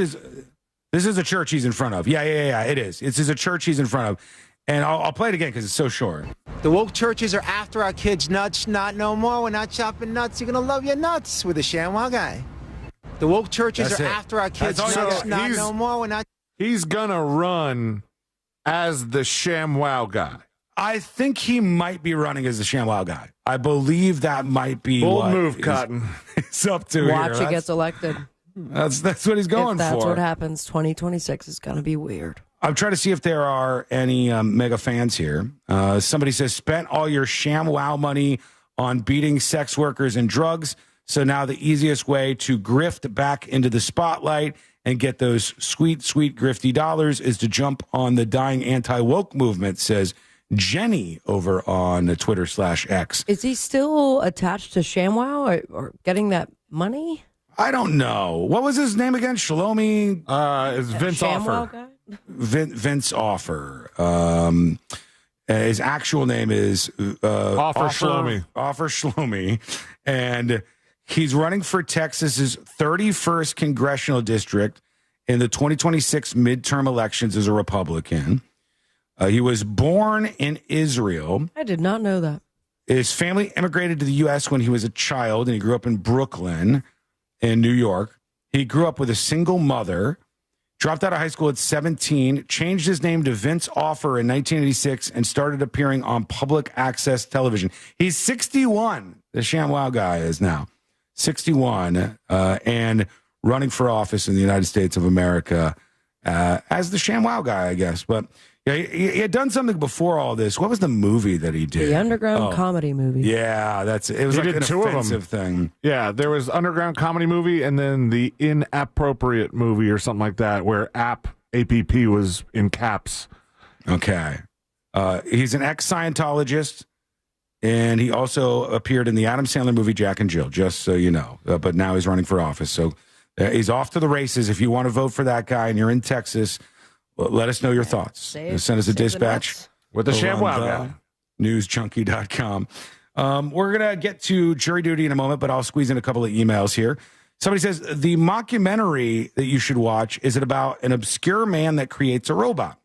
this is a church he's in front of. Yeah, it is. This is a church he's in front of. And I'll play it again because it's so short. The woke churches are after our kids' nuts. Not no more. We're not chopping nuts. You're going to love your nuts with the ShamWow guy. The woke churches That's are it. after our kids' That's all nuts. you Not got. no more. We're not. He's going to run as the ShamWow guy. I think he might be running as the ShamWow guy. I believe that might be Bold what move, is- Cotton. It's up to Watch here. he gets elected. That's what he's going If that's for. what happens, 2026 is going to be weird. I'm trying to see if there are any mega fans here. Somebody says, spent all your ShamWow money on beating sex workers and drugs. So now the easiest way to grift back into the spotlight and get those sweet, sweet grifty dollars is to jump on the dying anti-woke movement, says Jenny over on Twitter/X. Is he still attached to ShamWow or getting that money? I don't know. What was his name again? Shlomi? It's Vince ShamWow Offer. guy? Vince Offer. His actual name is Offer Shlomi. Offer Shlomi. And he's running for Texas's 31st congressional district in the 2026 midterm elections as a Republican. He was born in Israel. I did not know that. His family immigrated to the U.S. when he was a child, and he grew up in Brooklyn in New York. He grew up with a single mother, dropped out of high school at 17, changed his name to Vince Offer in 1986, and started appearing on public access television. He's 61. The ShamWow guy is now 61 and running for office in the United States of America as the ShamWow guy, I guess. But yeah, he had done something before all this. What was the movie that he did? The underground comedy movie. Yeah, that's it. It was He like did an two of them. offensive thing. Yeah, there was underground comedy movie and then the inappropriate movie or something like that where APP was in caps. Okay. He's an ex-Scientologist, and he also appeared in the Adam Sandler movie Jack and Jill, just so you know. But now he's running for office. So He's off to the races. If you want to vote for that guy and you're in Texas, let us know your thoughts. Send us a dispatch with the ShamWow guy. Newsjunkie.com. We're going to get to jury duty in a moment, but I'll squeeze in a couple of emails here. Somebody says, the mockumentary that you should watch is it about an obscure man that creates a robot.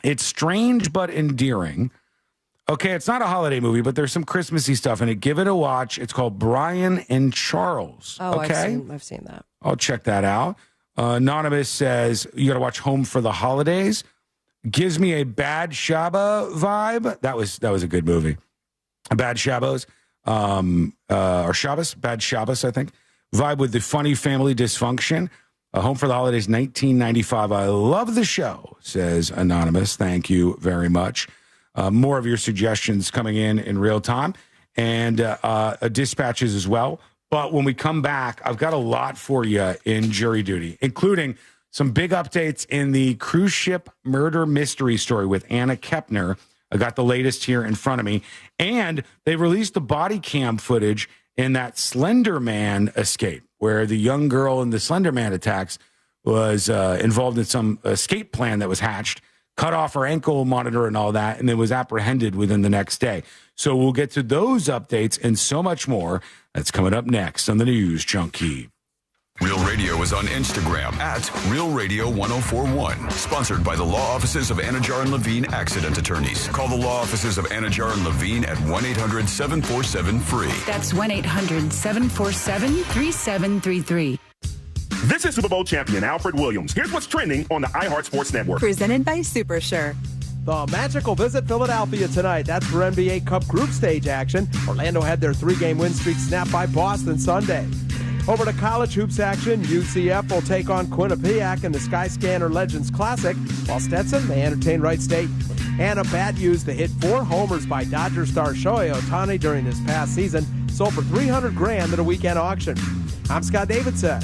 It's strange but endearing. Okay, it's not a holiday movie, but there's some Christmassy stuff in it. Give it a watch. It's called Brian and Charles. Oh, okay? I've seen that. I'll check that out. Anonymous says, you got to watch Home for the Holidays. Gives me a Bad Shaba vibe. That was a good movie. Bad Shabos, or Shabbos, Bad Shabbos, I think. Vibe with the funny family dysfunction. Home for the Holidays, 1995. I love the show, says Anonymous. Thank you very much. More of your suggestions coming in real time, and dispatches as well. But when we come back, I've got a lot for you in jury duty, including some big updates in the cruise ship murder mystery story with Anna Kepner. I got the latest here in front of me. And they released the body cam footage in that Slender Man escape, where the young girl in the Slender Man attacks was involved in some escape plan that was hatched, cut off her ankle monitor and all that, and then was apprehended within the next day. So we'll get to those updates and so much more. That's coming up next on the News Junkie. Real Radio is on Instagram at Real Radio 1041. Sponsored by the law offices of Anajar and Levine Accident Attorneys. Call the law offices of Anajar and Levine at 1-800-747-FREE. That's 1-800-747-3733. This is Super Bowl champion Alfred Williams. Here's what's trending on the iHeart Sports Network. Presented by SuperSure. The Magic will visit Philadelphia tonight. That's for NBA Cup group stage action. Orlando had their 3-game win streak snapped by Boston Sunday. Over to college hoops action, UCF will take on Quinnipiac in the Skyscanner Legends Classic, while Stetson may entertain Wright State. Anna Bat used to hit 4 homers by Dodger star Shohei Ohtani during this past season, sold for $300,000 at a weekend auction. I'm Scott Davidson.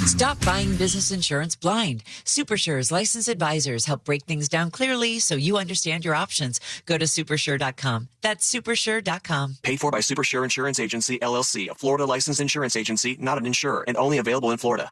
Stop buying business insurance blind. SuperSure's licensed advisors help break things down clearly so you understand your options. Go to supersure.com. That's supersure.com. Paid for by SuperSure Insurance Agency, LLC, a Florida licensed insurance agency, not an insurer, and only available in Florida.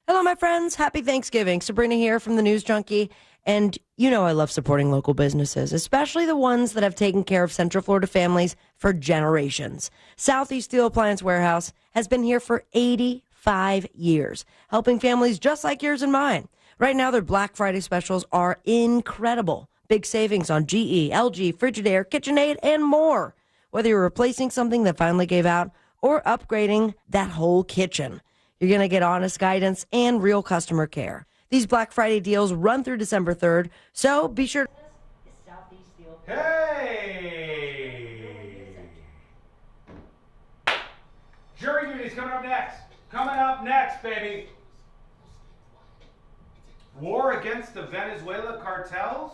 Hello, my friends. Happy Thanksgiving. Sabrina here from the News Junkie. And you know I love supporting local businesses, especially the ones that have taken care of Central Florida families for generations. Southeast Steel Appliance Warehouse has been here for 85 years, helping families just like yours and mine. Right now, their Black Friday specials are incredible. Big savings on GE, LG, Frigidaire, KitchenAid, and more. Whether you're replacing something that finally gave out or upgrading that whole kitchen, you're going to get honest guidance and real customer care. These Black Friday deals run through December 3rd, so be sure to... Hey! Jury duty's coming up next. Coming up next, baby. War against the Venezuela cartels?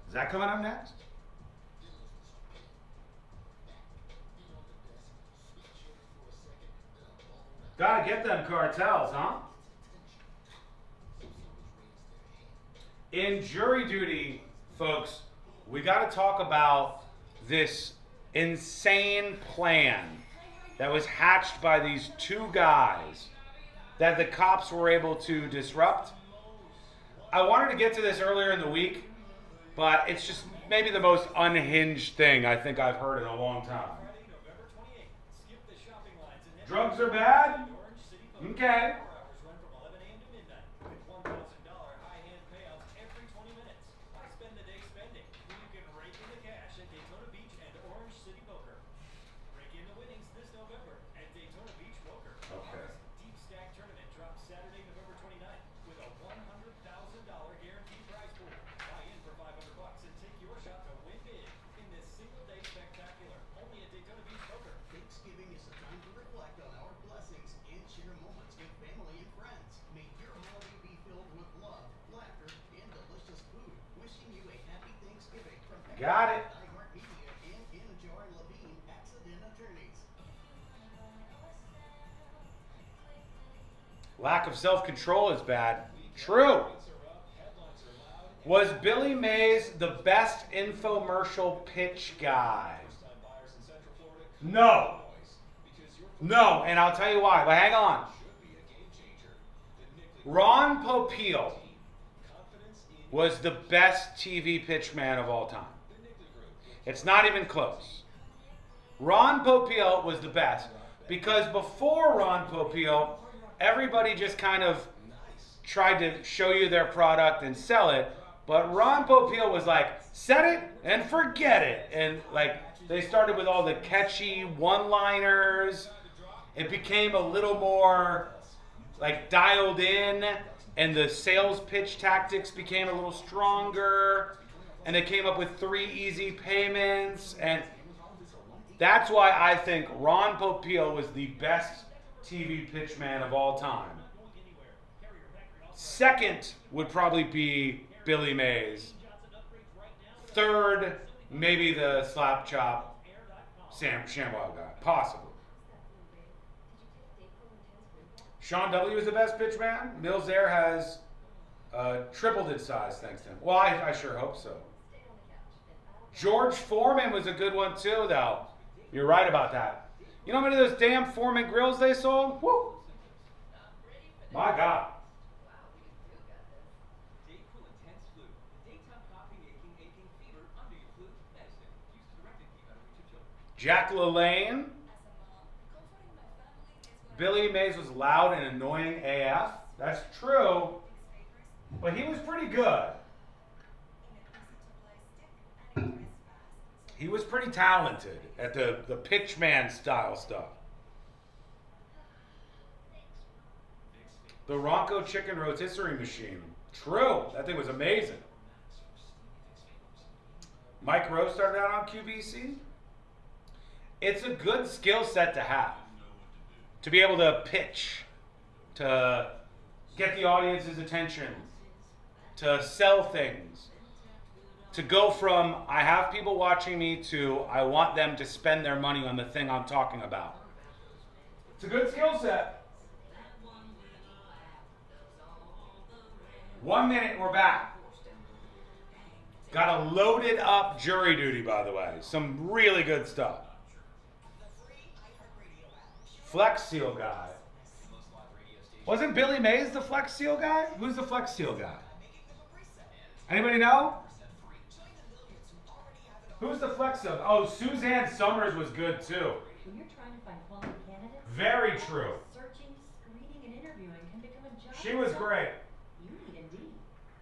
Is that coming up next? Gotta get them cartels, huh? In jury duty, folks, we got to talk about this insane plan that was hatched by these 2 guys that the cops were able to disrupt. I wanted to get to this earlier in the week, but it's just maybe the most unhinged thing I think I've heard in a long time. Drugs are bad? Okay. Got it. Lack of self-control is bad. True. Was Billy Mays the best infomercial pitch guy? No. No, and I'll tell you why. But hang on. Ron Popeil was the best TV pitchman of all time. It's not even close. Ron Popeil was the best because before Ron Popeil, everybody just kind of tried to show you their product and sell it. But Ron Popeil was like, set it and forget it. And like they started with all the catchy one-liners. It became a little more like dialed in, and the sales pitch tactics became a little stronger, and they came up with 3 easy payments, and that's why I think Ron Popeil was the best TV pitchman of all time. Second would probably be Billy Mays. Third, maybe the slap chop ShamWow guy, possibly. Sean W. is the best pitchman. Mills Air has tripled its size thanks to him. Well, I sure hope so. George Foreman was a good one too, though. You're right about that. You know how many of those damn Foreman grills they sold? Woo! My God. Jack LaLanne. Billy Mays was loud and annoying AF. That's true. But he was pretty good. He was pretty talented at the pitchman style stuff. The Ronco chicken rotisserie machine. True. That thing was amazing. Mike Rowe started out on QVC. It's a good skill set to have. To be able to pitch, to get the audience's attention, to sell things, to go from I have people watching me to I want them to spend their money on the thing I'm talking about. It's a good skill set. 1 minute and we're back. Got a loaded up jury duty, by the way. Some really good stuff. Flex Seal guy. Wasn't Billy Mays the Flex Seal guy? Who's the Flex Seal guy? Anybody know? Who's the Flex Seal? Oh, Suzanne Summers was good too. When you're trying to find quality candidates, very true. Searching, screening, and interviewing can become a job. She was great. You need Indeed,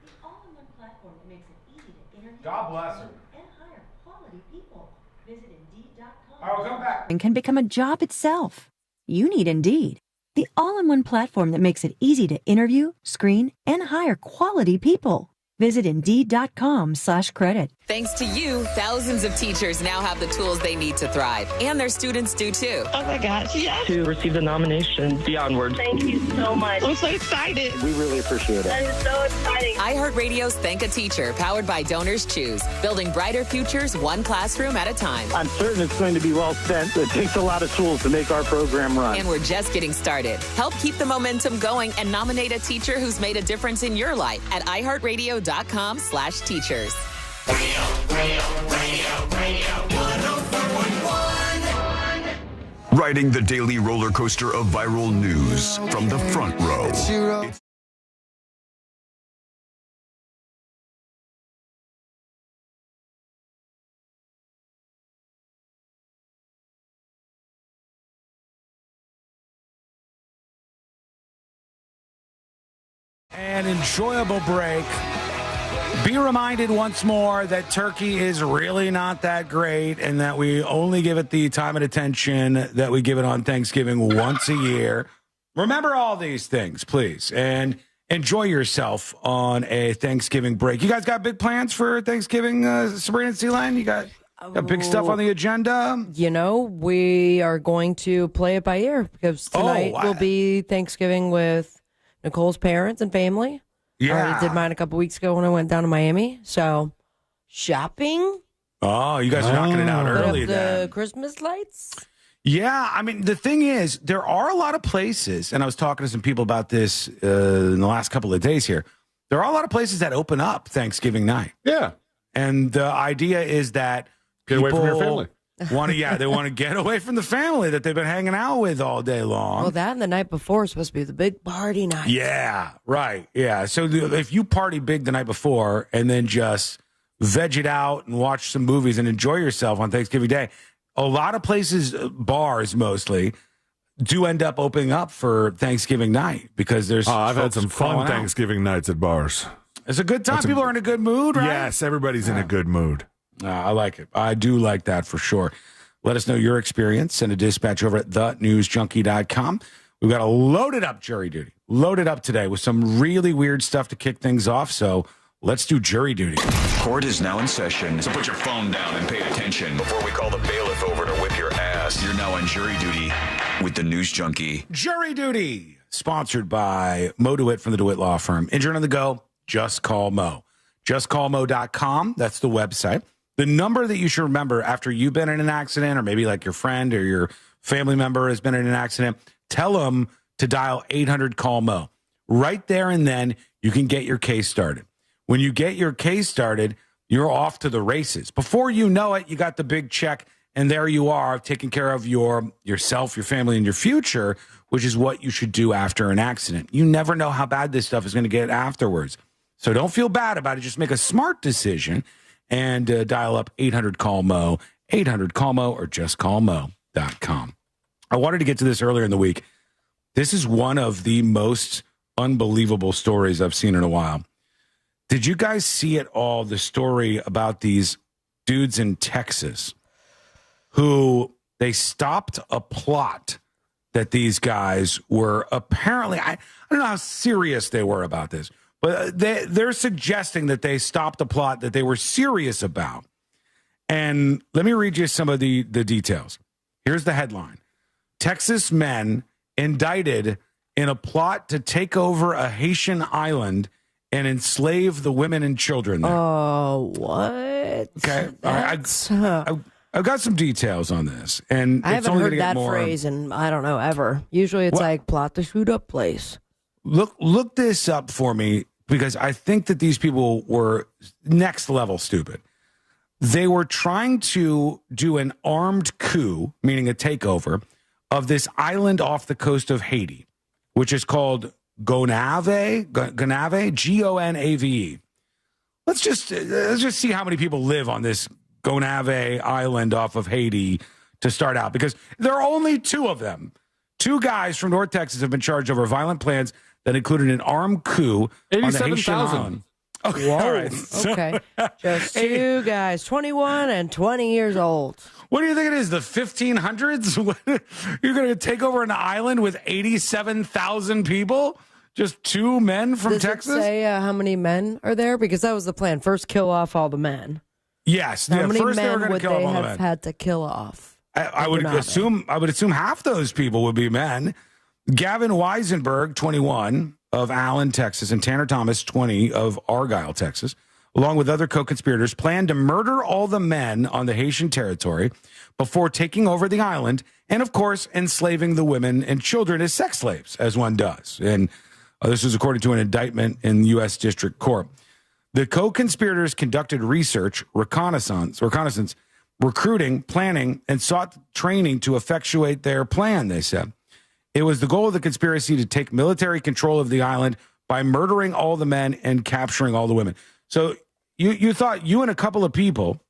the all-in-one platform that makes it easy to interview, God bless her. and hire quality people. Visit Indeed.com. All right, we'll come back. And can become a job itself. You need Indeed, the all-in-one platform that makes it easy to interview, screen, and hire quality people. Visit Indeed.com/credit. Thanks to you, thousands of teachers now have the tools they need to thrive, and their students do too. Oh my gosh, yes. To receive the nomination, the Onward. Thank you so much. I'm so excited. We really appreciate it. That is so exciting. iHeartRadio's Thank a Teacher, powered by Donors Choose, building brighter futures one classroom at a time. I'm certain it's going to be well spent. It takes a lot of tools to make our program run. And we're just getting started. Help keep the momentum going and nominate a teacher who's made a difference in your life at iHeartRadio.com/teachers. Radio 104.1. Riding the daily roller coaster of viral news from the front row. An enjoyable break. Be reminded once more that turkey is really not that great and that we only give it the time and attention that we give it on Thanksgiving once a year. Remember all these things, please, and enjoy yourself on a Thanksgiving break. You guys got big plans for Thanksgiving, Sabrina and C-Line? You got big stuff on the agenda? You know, we are going to play it by ear because tonight will be Thanksgiving with Nicole's parents and family. Yeah. I already did mine a couple weeks ago when I went down to Miami. So, shopping. Oh, you guys are knocking it out early the then. Christmas lights. Yeah, I mean, the thing is, there are a lot of places, and I was talking to some people about this in the last couple of days here. There are a lot of places that open up Thanksgiving night. Yeah. And the idea is that Get away from your family. they want to get away from the family that they've been hanging out with all day long. Well, that and the night before is supposed to be the big party night. Yeah, right. Yeah. So if you party big the night before and then just veg it out and watch some movies and enjoy yourself on Thanksgiving Day, a lot of places, bars mostly, do end up opening up for Thanksgiving night because there's. I've had some fun out. Thanksgiving nights at bars. It's a good time. People are in a good mood, right? Yes, everybody's in a good mood. I like it. I do like that for sure. Let us know your experience. Send a dispatch over at thenewsjunkie.com. We've got a loaded up jury duty. Loaded up today with some really weird stuff to kick things off. So let's do jury duty. Court is now in session, so put your phone down and pay attention before we call the bailiff over to whip your ass. You're now on jury duty with the News Junkie. Jury duty, sponsored by Mo DeWitt from the DeWitt Law Firm. Injured on the go, just call Mo. JustCallMo.com, that's the website. The number that you should remember after you've been in an accident, or maybe like your friend or your family member has been in an accident, tell them to dial 800-CALL-MO. Right there and then, you can get your case started. When you get your case started, you're off to the races. Before you know it, you got the big check, and there you are, taking care of yourself, your family, and your future, which is what you should do after an accident. You never know how bad this stuff is going to get afterwards. So don't feel bad about it. Just make a smart decision and dial up 800-CALL-MO, 800-CALL-MO, or justcallmo.com. I wanted to get to this earlier in the week. This is one of the most unbelievable stories I've seen in a while. Did you guys see at all the story about these dudes in Texas who they stopped a plot that these guys were apparently, I don't know how serious they were about this, but they're suggesting that they stopped a plot that they were serious about. And let me read you some of the details. Here's the headline. Texas men indicted in a plot to take over a Haitian island and enslave the women and children there. Oh, what? Okay. All right. I've got some details on this. And I it's haven't only heard gonna get that more. phrase in, I don't know, ever. Usually it's like plot to shoot up place. Look this up for me, because I think that these people were next level stupid. They were trying to do an armed coup, meaning a takeover, of this island off the coast of Haiti, which is called Gonave, Gonave. Let's just see how many people live on this Gonave island off of Haiti to start out, because there are only two of them. Two guys from North Texas have been charged over violent plans that included an armed coup on the Haitian island. Okay, Whoa. all right. So- Okay. Just two guys, 21 and 20 years old. What do you think it is, the 1500s? You're going to take over an island with 87,000 people? Just two men from Does Texas? it say how many men are there? Because that was the plan. First, kill off all the men. Yes. How many first they were men going would to kill they all the have men. had to kill off? I would assume half those people would be men. Gavin Weisenberg, 21, of Allen, Texas, and Tanner Thomas, 20, of Argyle, Texas, along with other co-conspirators, planned to murder all the men on the Haitian territory before taking over the island and, of course, enslaving the women and children as sex slaves, as one does. And this was according to an indictment in U.S. District Court. The co-conspirators conducted research, reconnaissance, recruiting, planning, and sought training to effectuate their plan, they said. It was the goal of the conspiracy to take military control of the island by murdering all the men and capturing all the women. So you thought you and a couple of people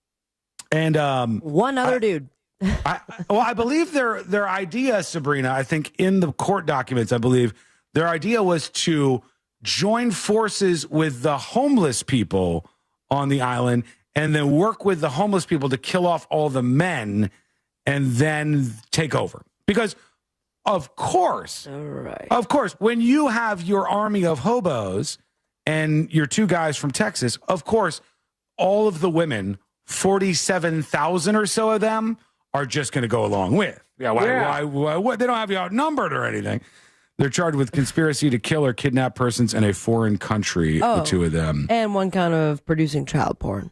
and one other dude. I believe their idea, Sabrina, I think in the court documents, I believe their idea was to join forces with the homeless people on the island and then work with the homeless people to kill off all the men and then take over. Because of course, when you have your army of hobos and your two guys from Texas, of course, all of the women, 47,000 or so of them, are just going to go along with. Why? They don't have you outnumbered or anything. They're charged with conspiracy to kill or kidnap persons in a foreign country, the two of them. And one count of producing child porn.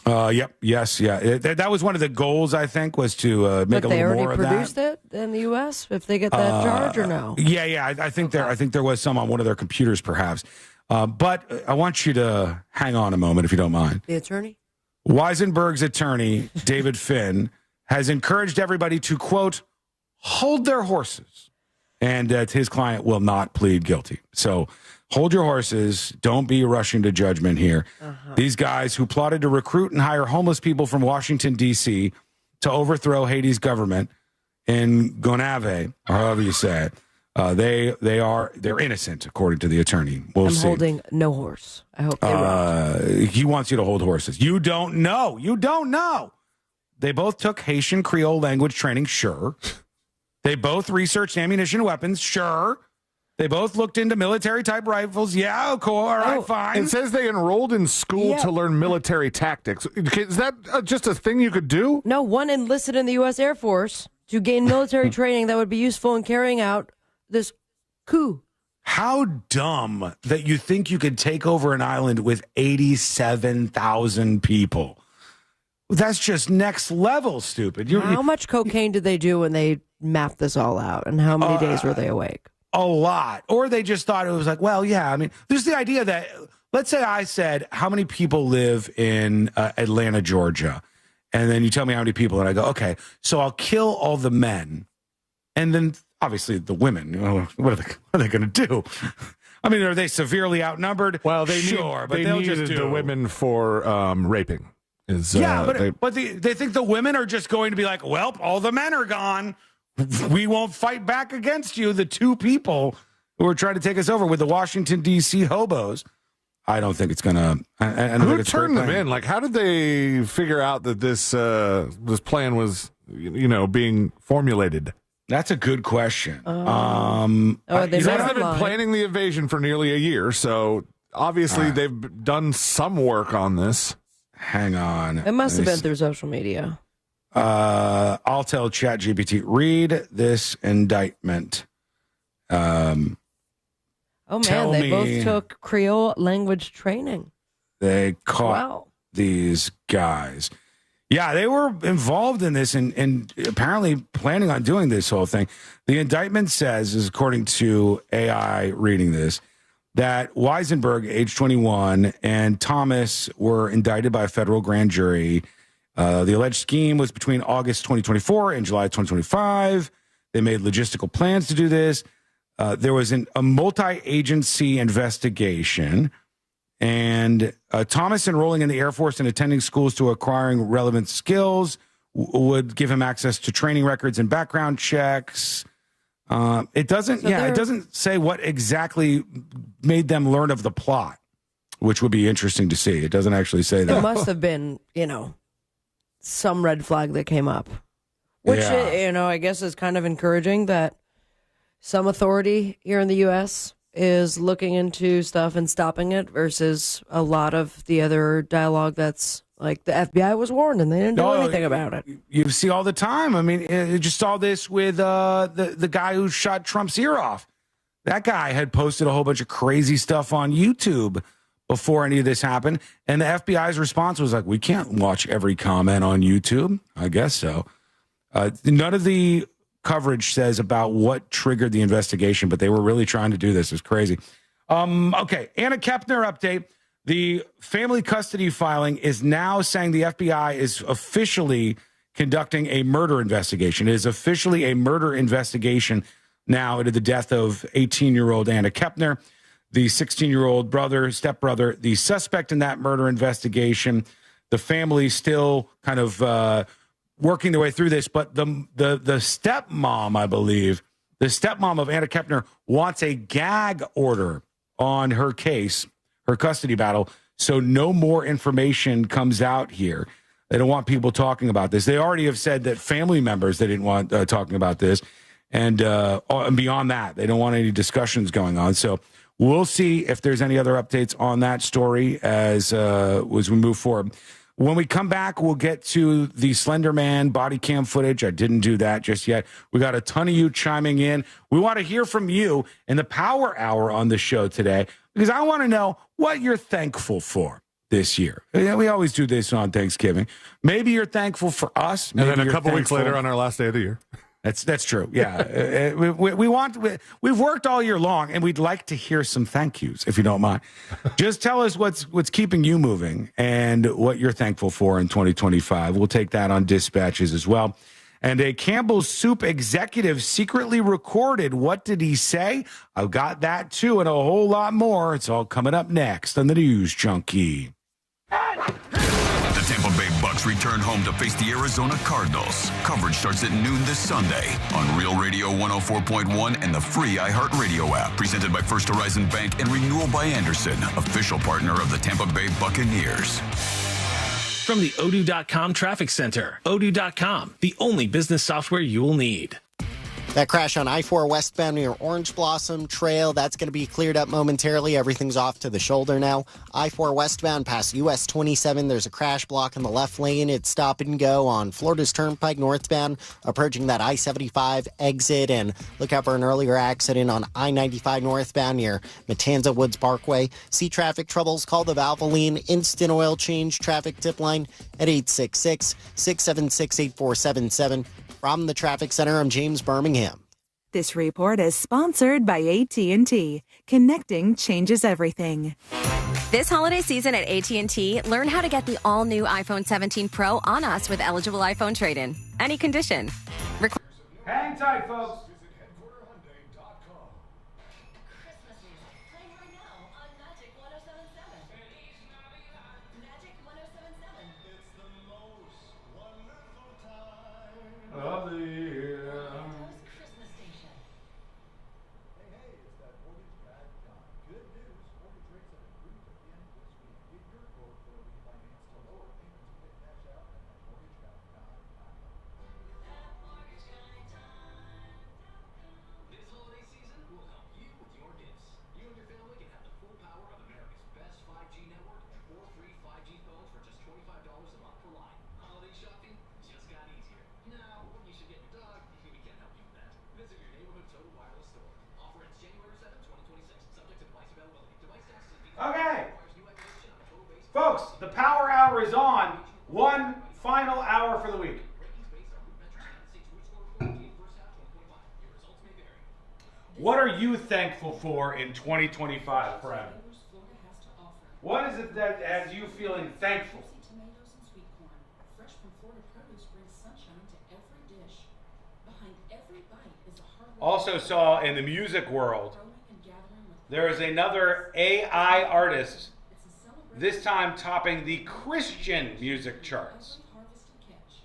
Yep. Yes. Yeah. That was one of the goals, I think, was to make a little more of that. But they already produced it in the U.S. if they get that charge or no? Yeah. I think there was some on one of their computers, perhaps. But I want you to hang on a moment, if you don't mind. The attorney? Weisenberg's attorney, David Finn, has encouraged everybody to, quote, hold their horses. And his client will not plead guilty. So hold your horses. Don't be rushing to judgment here. These guys who plotted to recruit and hire homeless people from Washington, D.C. to overthrow Haiti's government in Gonave, or however you say it, they're innocent, according to the attorney. I'm holding no horse. I hope they run. He wants you to hold horses. You don't know. You don't know. They both took Haitian Creole language training, sure. They both researched ammunition and weapons, sure. They both looked into military-type rifles. Yeah, cool. All right, fine. It says they enrolled in school to learn military tactics. Is that just a thing you could do? No, one enlisted in the U.S. Air Force to gain military training that would be useful in carrying out this coup. How dumb that you think you could take over an island with 87,000 people. That's just next level stupid. How much cocaine did they do when they mapped this all out? And how many days were they awake? A lot. Or they just thought it was like, well, yeah, I mean, there's the idea that, let's say I said, how many people live in Atlanta, Georgia? And then you tell me how many people, and I go, okay, so I'll kill all the men. And then, obviously, the women, what are they going to do? I mean, are they severely outnumbered? Well, they they'll needed just do the women for raping. But they think the women are just going to be like, well, all the men are gone. We won't fight back against you, the two people who are trying to take us over with the Washington, D.C. hobos. I don't think it's going to. Who turned them in? Like, how did they figure out that this plan was, being formulated? That's a good question. They've been planning the invasion for nearly a year, so obviously they've done some work on this. Hang on. It must have been through social media. I'll tell ChatGPT, read this indictment. They both took Creole language training. They caught these guys. Yeah, they were involved in this and apparently planning on doing this whole thing. The indictment says, is according to AI reading this, that Weisenberg, age 21, and Thomas were indicted by a federal grand jury. The alleged scheme was between August 2024 and July 2025. They made logistical plans to do this. There was a multi-agency investigation, and Thomas enrolling in the Air Force and attending schools to acquiring relevant skills would give him access to training records and background checks. It doesn't say what exactly made them learn of the plot, which would be interesting to see. It doesn't actually say that. There must have been, some red flag that came up, which, I guess is kind of encouraging that some authority here in the U.S. is looking into stuff and stopping it versus a lot of the other dialogue that's like the FBI was warned and they didn't do anything about it. You see all the time. I mean, you just saw this with the guy who shot Trump's ear off. That guy had posted a whole bunch of crazy stuff on YouTube before any of this happened. And the FBI's response was like, we can't watch every comment on YouTube. I guess so. None of the coverage says about what triggered the investigation, but they were really trying to do this. It was crazy. Okay, Anna Kepner update. The family custody filing is now saying the FBI is officially conducting a murder investigation. It is officially a murder investigation now into the death of 18-year-old Anna Kepner, the 16-year-old stepbrother, the suspect in that murder investigation. The family still kind of working their way through this, but the stepmom, I believe, the stepmom of Anna Kepner wants a gag order on her case, her custody battle, so no more information comes out here. They don't want people talking about this. They already have said that family members, they didn't want talking about this. And beyond that, they don't want any discussions going on. So we'll see if there's any other updates on that story as we move forward. When we come back, we'll get to the Slender Man body cam footage. I didn't do that just yet. We got a ton of you chiming in. We want to hear from you in the Power Hour on the show today because I want to know what you're thankful for this year. We always do this on Thanksgiving. Maybe you're thankful for us. Maybe and then a couple weeks later on our last day of the year. That's true. Yeah, we've worked all year long, and we'd like to hear some thank yous, if you don't mind. Just tell us what's keeping you moving and what you're thankful for in 2025. We'll take that on dispatches as well. And a Campbell's Soup executive secretly recorded. What did he say? I've got that too, and a whole lot more. It's all coming up next on the News Junkie. The Tampa Bay Bucks return home to face the Arizona Cardinals. Coverage starts at noon this Sunday on Real Radio 104.1 and the free iHeartRadio app. Presented by First Horizon Bank and Renewal by Anderson, official partner of the Tampa Bay Buccaneers. From the Odoo.com Traffic Center, Odoo.com, the only business software you will need. That crash on I-4 westbound near Orange Blossom Trail, that's going to be cleared up momentarily. Everything's off to the shoulder now. I-4 westbound past US 27, there's a crash block in the left lane. It's stop and go on Florida's Turnpike northbound, approaching that I-75 exit. And look out for an earlier accident on I-95 northbound near Matanza Woods Parkway. See traffic troubles, call the Valvoline Instant Oil Change traffic tip line at 866-676-8477. From the Traffic Center, I'm James Birmingham. This report is sponsored by AT&T. Connecting changes everything. This holiday season at AT&T, learn how to get the all-new iPhone 17 Pro on us with eligible iPhone trade-in. Any condition. Hang tight, folks. Of the year. Okay, folks, the Power Hour is on. One final hour for the week. What are you thankful for in 2025, Fred? What is it that has you feeling thankful? Also saw in the music world, there is another AI artist, this time topping the Christian music charts.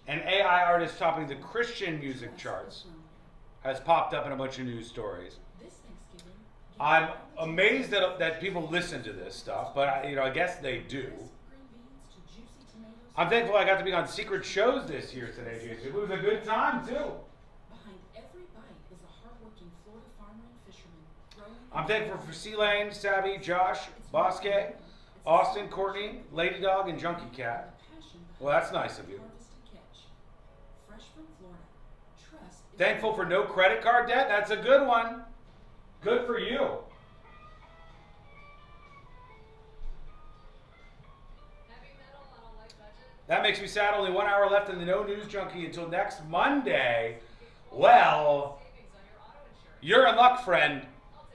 An AI artist topping the Christian music charts has popped up in a bunch of news stories. I'm amazed that people listen to this stuff, but I guess they do. I'm thankful I got to be on secret shows this year today, Jason. It was a good time, too. I'm thankful for C-Lane, Sabby, Josh, Bosque, Austin, Courtney, Lady Dog, and Junkie Cat. Well, that's nice of you. Thankful for no credit card debt. That's a good one. Good for you. That makes me sad. Only 1 hour left in the No News Junkie until next Monday. Well, you're in luck, friend.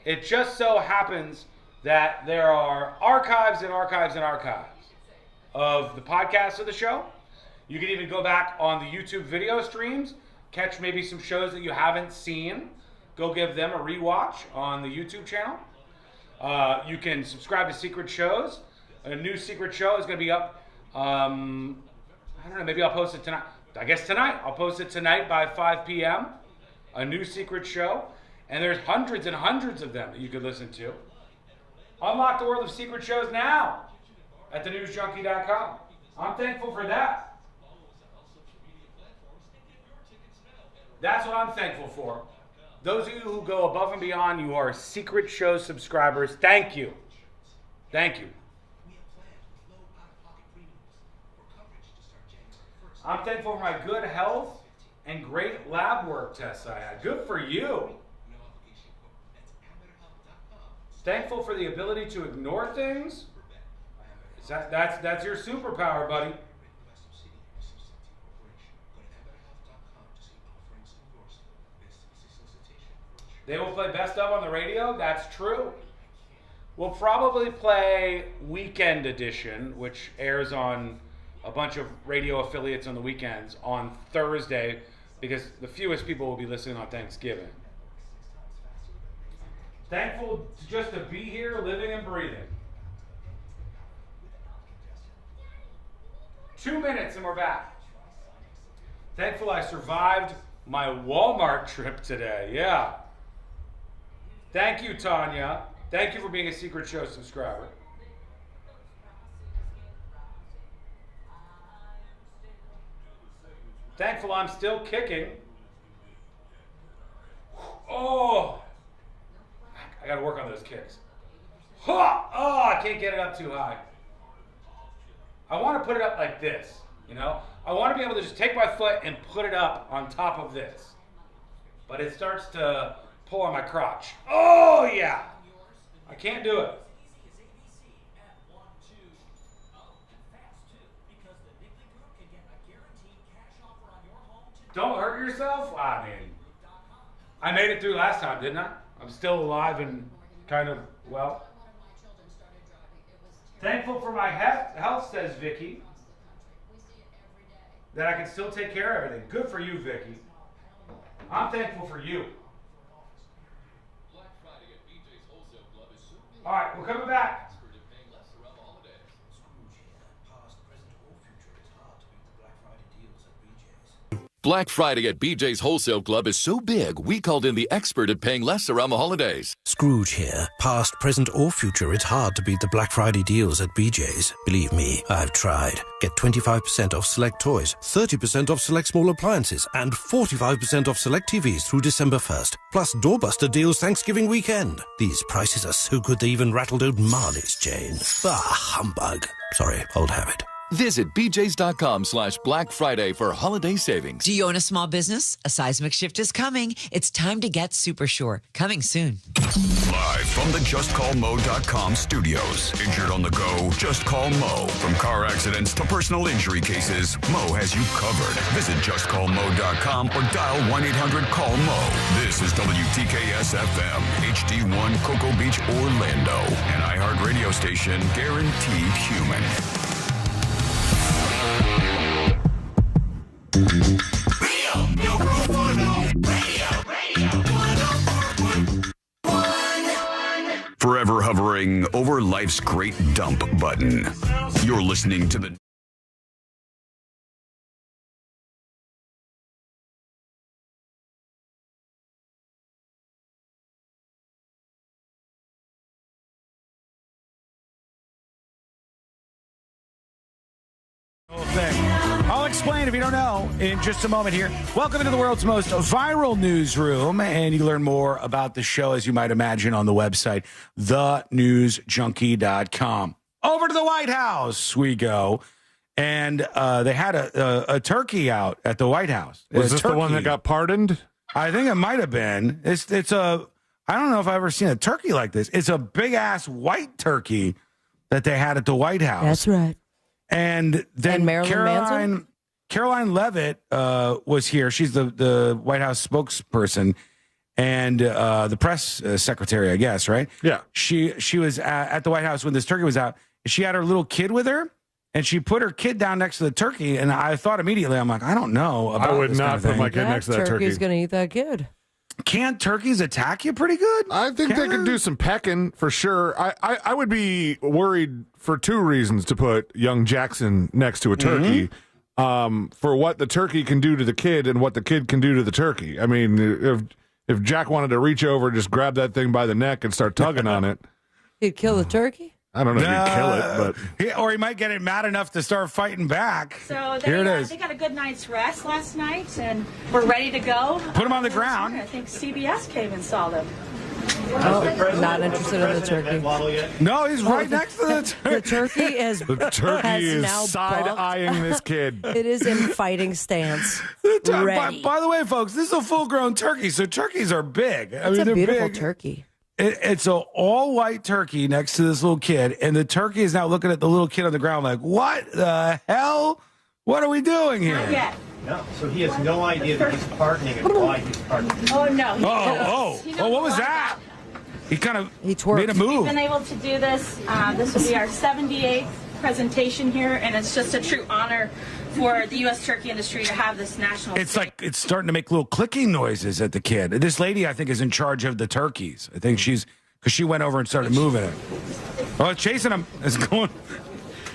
It just so happens that there are archives and archives and archives of the podcast of the show. You can even go back on the YouTube video streams, catch maybe some shows that you haven't seen. Go give them a rewatch on the YouTube channel. You can subscribe to Secret Shows. A new Secret Show is going to be up. I don't know, maybe I'll post it tonight. I guess tonight. I'll post it tonight by 5 p.m. A new Secret Show. And there's hundreds and hundreds of them that you could listen to. Unlock the world of secret shows now at thenewsjunkie.com. I'm thankful for that. That's what I'm thankful for. Those of you who go above and beyond, you are Secret Show subscribers. Thank you. Thank you. I'm thankful for my good health and great lab work tests I had. Good for you. Thankful for the ability to ignore things. That's your superpower, buddy. They will play best of on the radio. That's true. We'll probably play Weekend Edition, which airs on a bunch of radio affiliates on the weekends on Thursday, because the fewest people will be listening on Thanksgiving. Thankful just to be here, living and breathing. 2 minutes and we're back. Thankful I survived my Walmart trip today. Yeah. Thank you, Tanya. Thank you for being a Secret Show subscriber. Thankful I'm still kicking. Oh, I got to work on those kicks. Oh, I can't get it up too high. I want to put it up like this, you know? I want to be able to just take my foot and put it up on top of this. But it starts to pull on my crotch. Oh, yeah. I can't do it. Don't hurt yourself? I mean, I made it through last time, didn't I? I'm still alive and kind of well. Thankful for my health, says Vicky. That I can still take care of everything. Good for you, Vicky. I'm thankful for you. All right, we're coming back. Black Friday at BJ's Wholesale Club is so big, we called in the expert at paying less around the holidays. Scrooge here. Past, present, or future, it's hard to beat the Black Friday deals at BJ's. Believe me, I've tried. Get 25% off select toys, 30% off select small appliances, and 45% off select TVs through December 1st. Plus doorbuster deals Thanksgiving weekend. These prices are so good they even rattled out Marley's chain. Ah, humbug. Sorry, old habit. Visit bjs.com/Black Friday for holiday savings. Do you own a small business? A seismic shift is coming. It's time to get Super Sure. Coming soon. Live from the JustCallMo.com studios. Injured on the go? Just call Mo. From car accidents to personal injury cases, Mo has you covered. Visit JustCallMo.com or dial 1-800-CALL-MO. This is WTKS-FM, HD1 Cocoa Beach, Orlando. An iHeart radio station guaranteed human. Forever hovering over life's great dump button. You're listening to the thing. I'll explain if you don't know in just a moment here. Welcome into the world's most viral newsroom, and you learn more about the show, as you might imagine, on the website, thenewsjunkie.com. Over to the White House we go, and they had a turkey out at the White House. Was this the one that got pardoned? I think it might have been. It's a, I don't know if I've ever seen a turkey like this. It's a big-ass white turkey that they had at the White House. That's right. And then Caroline Levitt was here. She's the White House spokesperson and the press secretary, I guess, right? Yeah. She was at the White House when this turkey was out. She had her little kid with her, and she put her kid down next to the turkey. And I thought immediately, I'm like, I don't know about I would this not kind of put thing. my kid next to that turkey. Turkey's going to eat that kid. Can't turkeys attack you pretty good? I think they could do some pecking for sure. I would be worried for two reasons to put young Jackson next to a turkey. For what the turkey can do to the kid and what the kid can do to the turkey. I mean, if Jack wanted to reach over, just grab that thing by the neck and start tugging on it. He'd kill the turkey? I don't know if he'd kill it, but or he might get it mad enough to start fighting back. So Here it is. they got a good night's rest last night, and we're ready to go. Put him on the ground. I think CBS came and saw them. Oh, not interested in the turkey. No, he's right next to the turkey. The turkey is the turkey has now is side-eyeing this kid. It is in fighting stance. By the way, folks, this is a full-grown turkey, so turkeys are big. It's a beautiful turkey. It's an all-white turkey next to this little kid, and the turkey is now looking at the little kid on the ground like, what the hell What are we doing here? Not yet. No, so he has no idea that he's pardoning and why he's pardoning. Oh, no. He knows What was a lot that? about He kind of twerked. made a move. We've been able to do this. This will be our 78th presentation here, and it's just a true honor for the U.S. turkey industry to have this national. It's like it's starting to make little clicking noises at the kid. This lady, I think, is in charge of the turkeys. I think she's because she went over and started moving it. Oh, it's chasing him. It's going.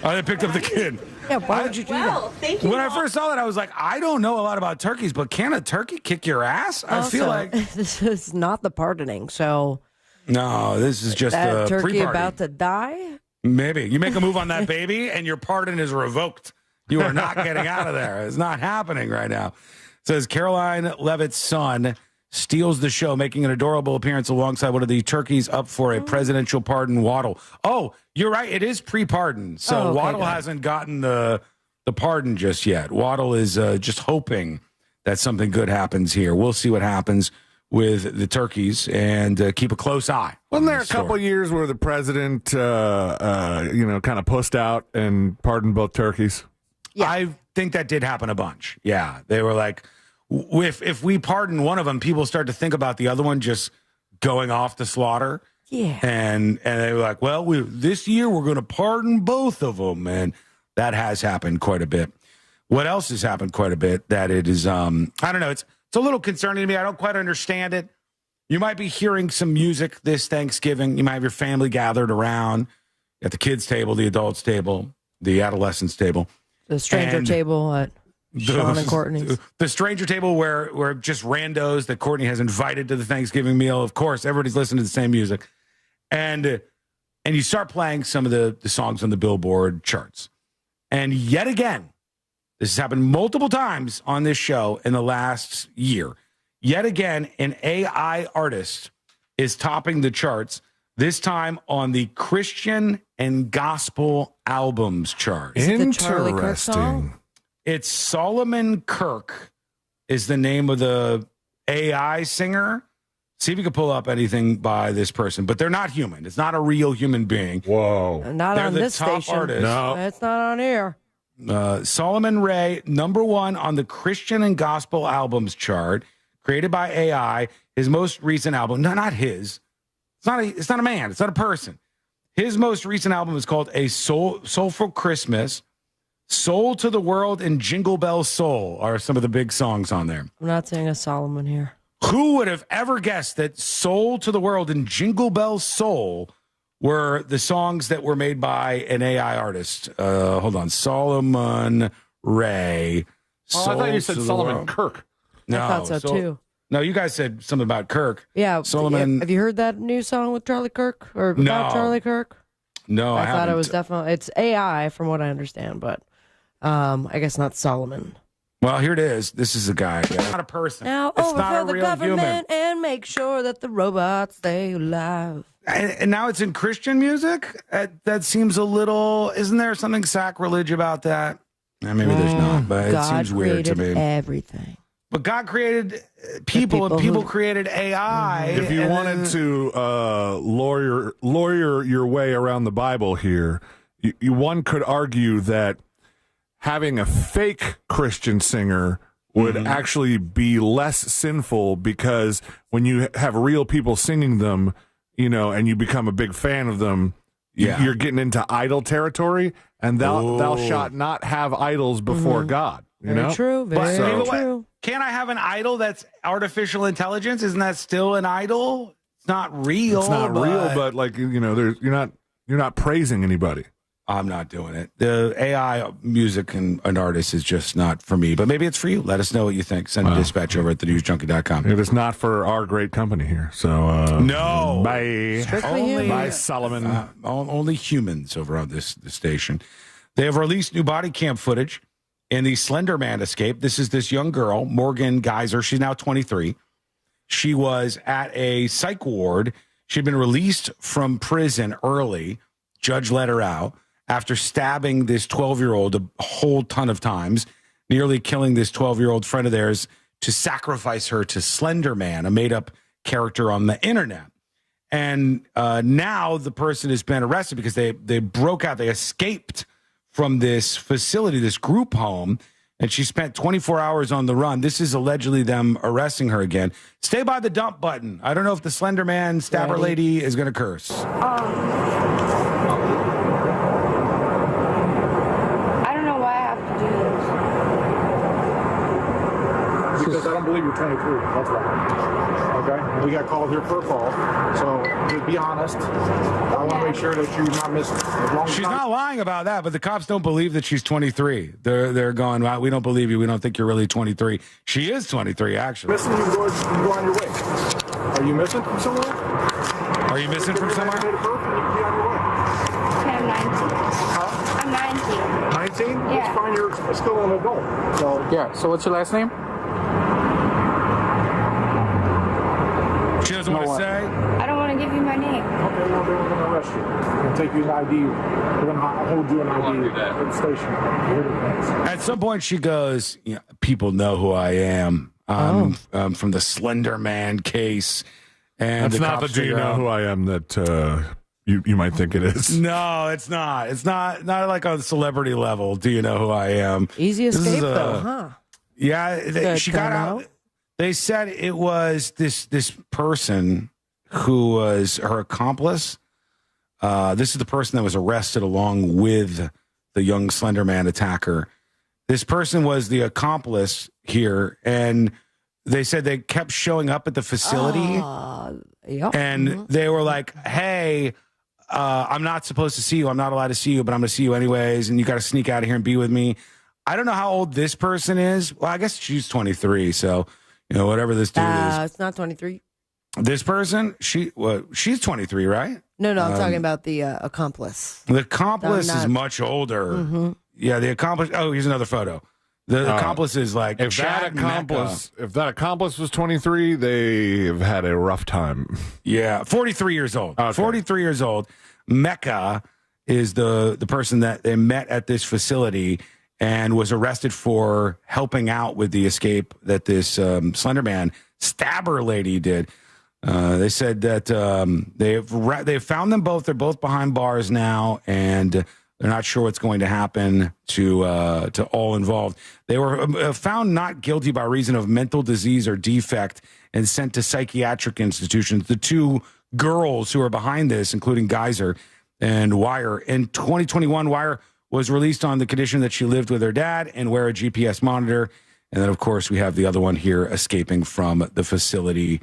Oh, they picked up the kid. Yeah, why would you do that? Thank you. When I first saw that, I was like, I don't know a lot about turkeys, but can a turkey kick your ass? I feel like this is not the pardoning. So no, this is just that a turkey pre-party. about to die. Maybe you make a move on that baby, and your pardon is revoked. You are not getting out of there. It's not happening right now. It says Caroline Levitt's son steals the show, making an adorable appearance alongside one of the turkeys up for a presidential pardon, Waddle. Oh, you're right. It is pre-pardon. So Waddle hasn't gotten the pardon just yet. Waddle is just hoping that something good happens here. We'll see what happens with the turkeys and keep a close eye. Wasn't there a couple years where the president, kind of pussed out and pardoned both turkeys? Yeah. I think that did happen a bunch. Yeah. They were like, if we pardon one of them, people start to think about the other one just going off to slaughter. Yeah. And they were like, well, this year we're going to pardon both of them. And that has happened quite a bit. What else has happened quite a bit that it is, I don't know. It's a little concerning to me. I don't quite understand it. You might be hearing some music this Thanksgiving. You might have your family gathered around at the kids' table, the adults' table, the adolescents' table. The stranger table at Sean and Courtney's. The stranger table where just randos that Courtney has invited to the Thanksgiving meal. Of course, everybody's listening to the same music. And you start playing some of the songs on the Billboard charts. And yet again, this has happened multiple times on this show in the last year. Yet again, an AI artist is topping the charts, this time on the Christian and Gospel Albums chart. Interesting. It's Solomon Kirk is the name of the AI singer. See if you can pull up anything by this person. But they're not human. It's not a real human being. Whoa. Not they're on the this top station. artist. No. It's not on here. Solomon Ray, #1 on the Christian and Gospel Albums chart, created by AI. His most recent album, no, not his. It's not a man. It's not a person. His most recent album is called A Soulful Christmas. Soul to the World and Jingle Bell Soul are some of the big songs on there. I'm not saying a Solomon here. Who would have ever guessed that Soul to the World and Jingle Bell Soul were the songs that were made by an AI artist? Hold on. Solomon Ray. Oh, I thought you said Solomon Kirk. No, I thought so too. No, you guys said something about Kirk. Yeah. Solomon. Have you heard that new song with Charlie Kirk or about No. Charlie Kirk? No, I thought haven't. it was definitely, it's AI from what I understand, but I guess not Solomon. Well, here it is. This is a guy. It's not a person. Now it's not overthrow a the real human. government and make sure that the robots stay alive. And now it's in Christian music? That seems a little... Isn't there something sacrilege about that? Maybe there's not, but it seems weird to me. Everything. But God created people and people created AI. If you wanted to lawyer your way around the Bible here, one could argue that having a fake Christian singer would actually be less sinful, because when you have real people singing them, and you become a big fan of them, you're getting into idol territory, and thou shalt not have idols before God. Very true. Very true. Can't I have an idol that's artificial intelligence? Isn't that still an idol? It's not real. It's not real, but you're not praising anybody. I'm not doing it. The AI music and an artist is just not for me, but maybe it's for you. Let us know what you think. Send a dispatch over at thenewsjunkie.com. It is not for our great company here. So no. Bye. Bye, Solomon. Only humans over on this station. They have released new body cam footage in the Slender Man escape. This is this young girl, Morgan Geyser. She's now 23. She was at a psych ward. She'd been released from prison early. Judge let her out after stabbing this 12-year-old a whole ton of times, nearly killing this 12-year-old friend of theirs to sacrifice her to Slender Man, a made-up character on the internet. And now the person has been arrested because they broke out. They escaped from this facility, this group home, and she spent 24 hours on the run. This is allegedly them arresting her again. Stay by the dump button. I don't know if the Slender Man stabber lady is going to curse. I don't know why I have to do this. Because I don't believe you're 23. That's why. Okay? We got called here for a call. So, to be honest, I want to make sure that you're not missing. She's not lying about that, but the cops don't believe that she's 23. They're going, well, we don't believe you. We don't think you're really 23. She is 23, actually. Missing, you can go on your way. Are you missing from somewhere? Are you missing from somewhere? Okay, I'm 19. Huh? I'm 19. 19? Yeah. It's fine. You're still an adult. So, yeah. So, what's your last name? She doesn't want to say? I don't want to give you my name. Okay, well, then we're going to arrest you. We're going to take you an ID. We're going to hold you an ID at the station. At some point, she goes, people know who I am. I'm from the Slender Man case. And that's not the do you know who I am that you might think it is. No, it's not. It's not like on celebrity level. Do you know who I am? Easy escape, though, huh? Yeah, she got out. They said it was this person who was her accomplice. This is the person that was arrested along with the young Slender Man attacker. This person was the accomplice here, and they said they kept showing up at the facility. And they were like, hey, I'm not supposed to see you. I'm not allowed to see you, but I'm going to see you anyways, and you got to sneak out of here and be with me. I don't know how old this person is. Well, I guess she's 23, so... whatever this dude is. It's not 23. This person, she's 23, right? No, I'm talking about the accomplice. The accomplice is much older. Mm-hmm. Yeah, the accomplice. Oh, here's another photo. The accomplice is like if that accomplice was 23, they've had a rough time. Yeah, 43 years old. Okay. 43 years old. Mecca is the person that they met at this facility and was arrested for helping out with the escape that this Slender Man stabber lady did. They said that they've found them both. They're both behind bars now, and they're not sure what's going to happen to all involved. They were found not guilty by reason of mental disease or defect and sent to psychiatric institutions. The two girls who are behind this, including Geyser and Wire, in 2021, Wire was released on the condition that she lived with her dad and wear a GPS monitor. And then, of course, we have the other one here escaping from the facility.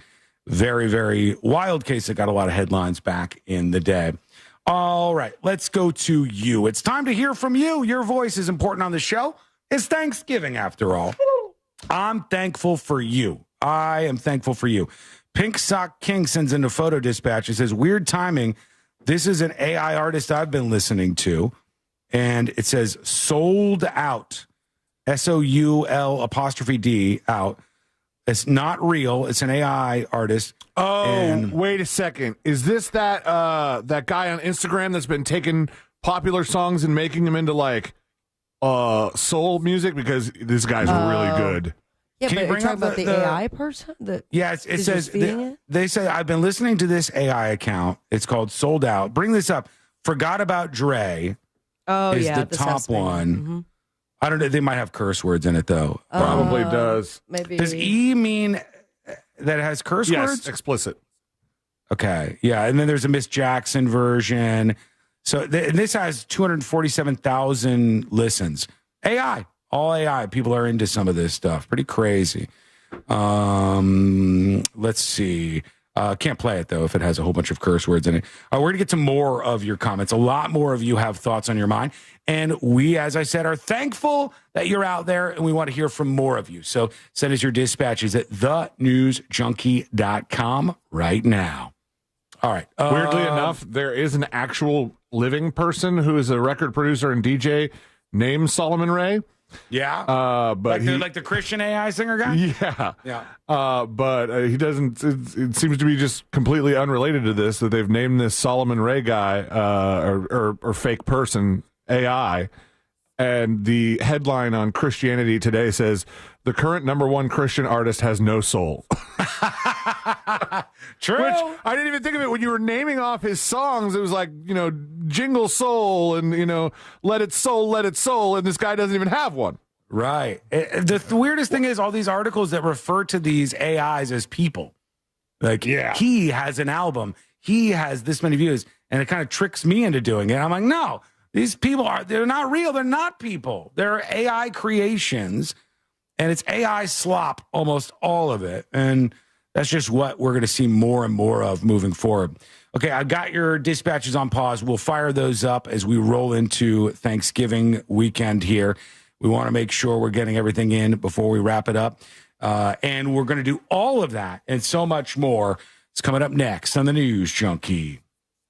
Very, very wild case that got a lot of headlines back in the day. All right, let's go to you. It's time to hear from you. Your voice is important on the show. It's Thanksgiving, after all. I'm thankful for you. I am thankful for you. Pink Sock King sends in a photo dispatch. It says, weird timing. This is an AI artist I've been listening to. And it says sold out, SOUL''D out. It's not real. It's an AI artist. Oh, wait a second. Is this that guy on Instagram that's been taking popular songs and making them into like soul music? Because this guy's really good. Yeah, but you're talking about the AI person? Yeah, it says, they say, I've been listening to this AI account. It's called Sold Out. Bring this up. Forgot About Dre. Is the top one. Mm-hmm. I don't know. They might have curse words in it, though. Probably does. Maybe. Does E mean that it has curse words? Yes, explicit. Okay. Yeah. And then there's a Miss Jackson version. So this has 247,000 listens. AI. All AI. People are into some of this stuff. Pretty crazy. Let's see. Can't play it, though, if it has a whole bunch of curse words in it. We're going to get to more of your comments. A lot more of you have thoughts on your mind. And we, as I said, are thankful that you're out there, and we want to hear from more of you. So send us your dispatches at thenewsjunkie.com right now. All right. Weirdly enough, there is an actual living person who is a record producer and DJ named Solomon Ray. Yeah, but like the Christian AI singer guy. Yeah. But he doesn't. It seems to be just completely unrelated to this. That they've named this Solomon Ray guy or fake person AI, and the headline on Christianity Today says the current #1 Christian artist has no soul. True. Which I didn't even think of it when you were naming off his songs. It was like, Jingle Soul and, Let It Soul, and this guy doesn't even have one. Right. The weirdest thing is all these articles that refer to these AIs as people. Like, he has an album, he has this many views, and it kind of tricks me into doing it. I'm like, no, these people they're not real. They're not people. They're AI creations, and it's AI slop, almost all of it. And that's just what we're going to see more and more of moving forward. Okay, I've got your dispatches on pause. We'll fire those up as we roll into Thanksgiving weekend here. We want to make sure we're getting everything in before we wrap it up. And we're going to do all of that and so much more. It's coming up next on the News Junkie.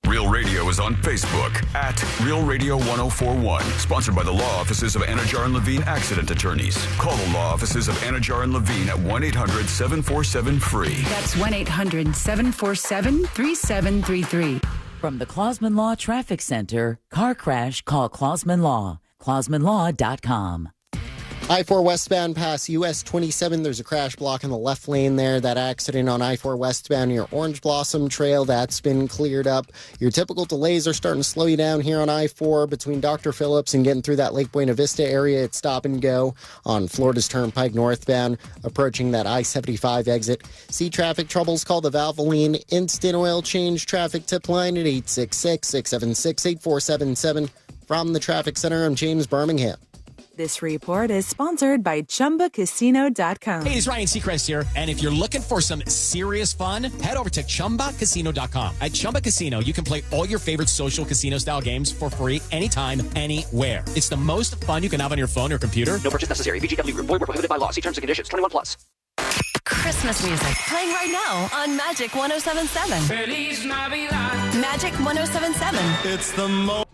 Real Radio is on Facebook at Real Radio 1041. Sponsored by the law offices of Anajar and Levine Accident Attorneys. Call the law offices of Anajar and Levine at 1-800-747-FREE. That's 1-800-747-3733. From the Clausman Law Traffic Center, car crash, call Clausman Law. ClausmanLaw.com. I-4 westbound past US 27. There's a crash block in the left lane there. That accident on I-4 westbound near Orange Blossom Trail, that's been cleared up. Your typical delays are starting to slow you down here on I-4 between Dr. Phillips and getting through that Lake Buena Vista area. It's stop and go on Florida's Turnpike northbound, approaching that I-75 exit. See traffic troubles, call the Valvoline Instant Oil Change traffic tip line at 866-676-8477. From the Traffic Center, I'm James Birmingham. This report is sponsored by ChumbaCasino.com. Hey, it's Ryan Seacrest here. And if you're looking for some serious fun, head over to ChumbaCasino.com. At Chumba Casino, you can play all your favorite social casino-style games for free anytime, anywhere. It's the most fun you can have on your phone or computer. No purchase necessary. VGW Group. Void where prohibited by law. See terms and conditions. 21+. Christmas music playing right now on Magic 107.7. Feliz Navidad. Magic 107.7. It's the most.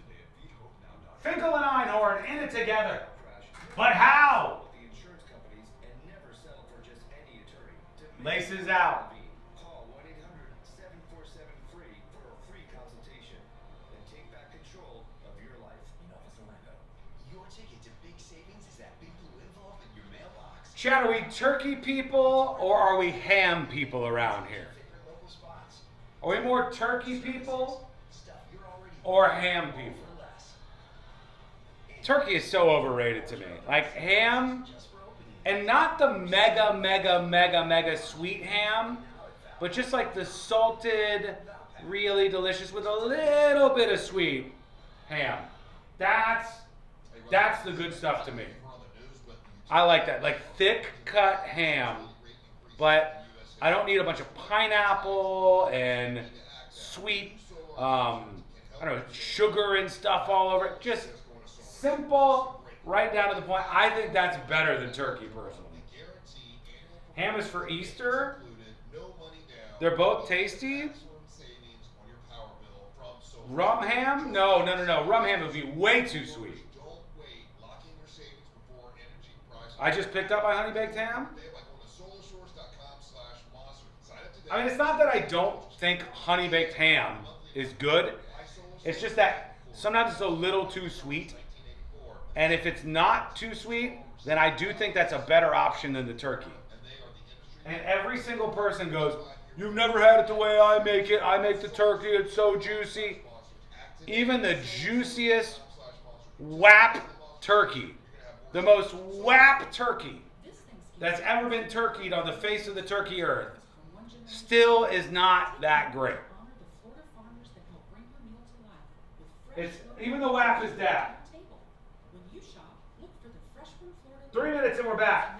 Finkel and Einhorn in it together. But how? Laces out. Call 1-800-747-FREE for a free consultation and take back control of your life. Orlando, your ticket to big savings is that big blue envelope in your mailbox. Chad, are we turkey people or are we ham people around here? Are we more turkey people or ham people? Turkey is so overrated to me. Like ham, and not the mega sweet ham, but just like the salted, really delicious with a little bit of sweet ham. That's the good stuff to me. I like that, like thick cut ham, but I don't need a bunch of pineapple and sweet, sugar and stuff all over it. Just simple, right down to the point. I think that's better than turkey, personally. Ham is for Easter. They're both tasty. Rum ham? No. Rum ham would be way too sweet. I just picked up my honey baked ham. I mean, it's not that I don't think honey baked ham is good. It's just that sometimes it's a little too sweet. And if it's not too sweet, then I do think that's a better option than the turkey. And every single person goes, "You've never had it the way I make it. I make the turkey, it's so juicy." Even the juiciest WAP turkey, the most WAP turkey that's ever been turkeyed on the face of the turkey earth, still is not that great. Even the WAP is dead. 3 minutes and we're back.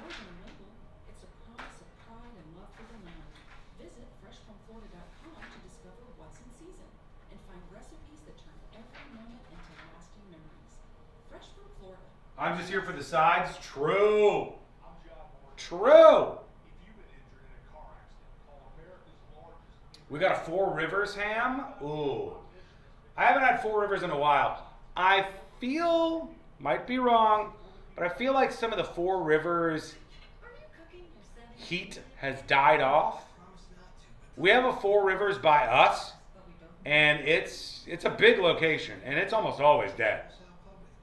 It's a promise of pride and love for the land. Visit freshfromflorida.com to discover what's in season and find recipes that turn every moment into lasting memories. Fresh from Florida. I'm just here for the sides. True. We got a Four Rivers ham. Ooh. I haven't had Four Rivers in a while. I feel, might be wrong, but I feel like some of the Four Rivers heat has died off. We have a Four Rivers by us, and it's a big location, and it's almost always dead.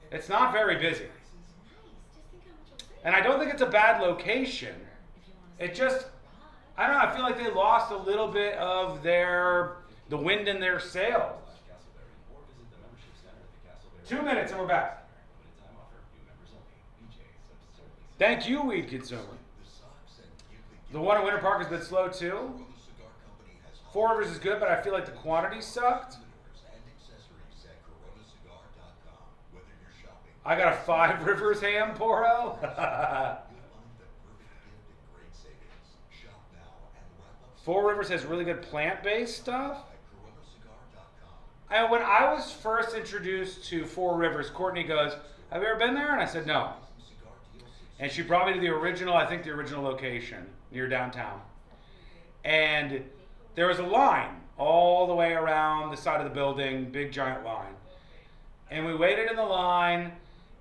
It's not very busy. And I don't think it's a bad location. It just, I don't know. I feel like they lost a little bit of the wind in their sails. 2 minutes and we're back. Thank you, weed consumer. The one at Winter Park has been slow too. Four Rivers is good, but I feel like the quantity sucked. I got a 5 Rivers ham, Poro. Four Rivers has really good plant-based stuff. When I was first introduced to Four Rivers, Courtney goes, "Have you ever been there?" And I said, "No." And she brought me to the original location near downtown. And there was a line all the way around the side of the building, big giant line. And we waited in the line,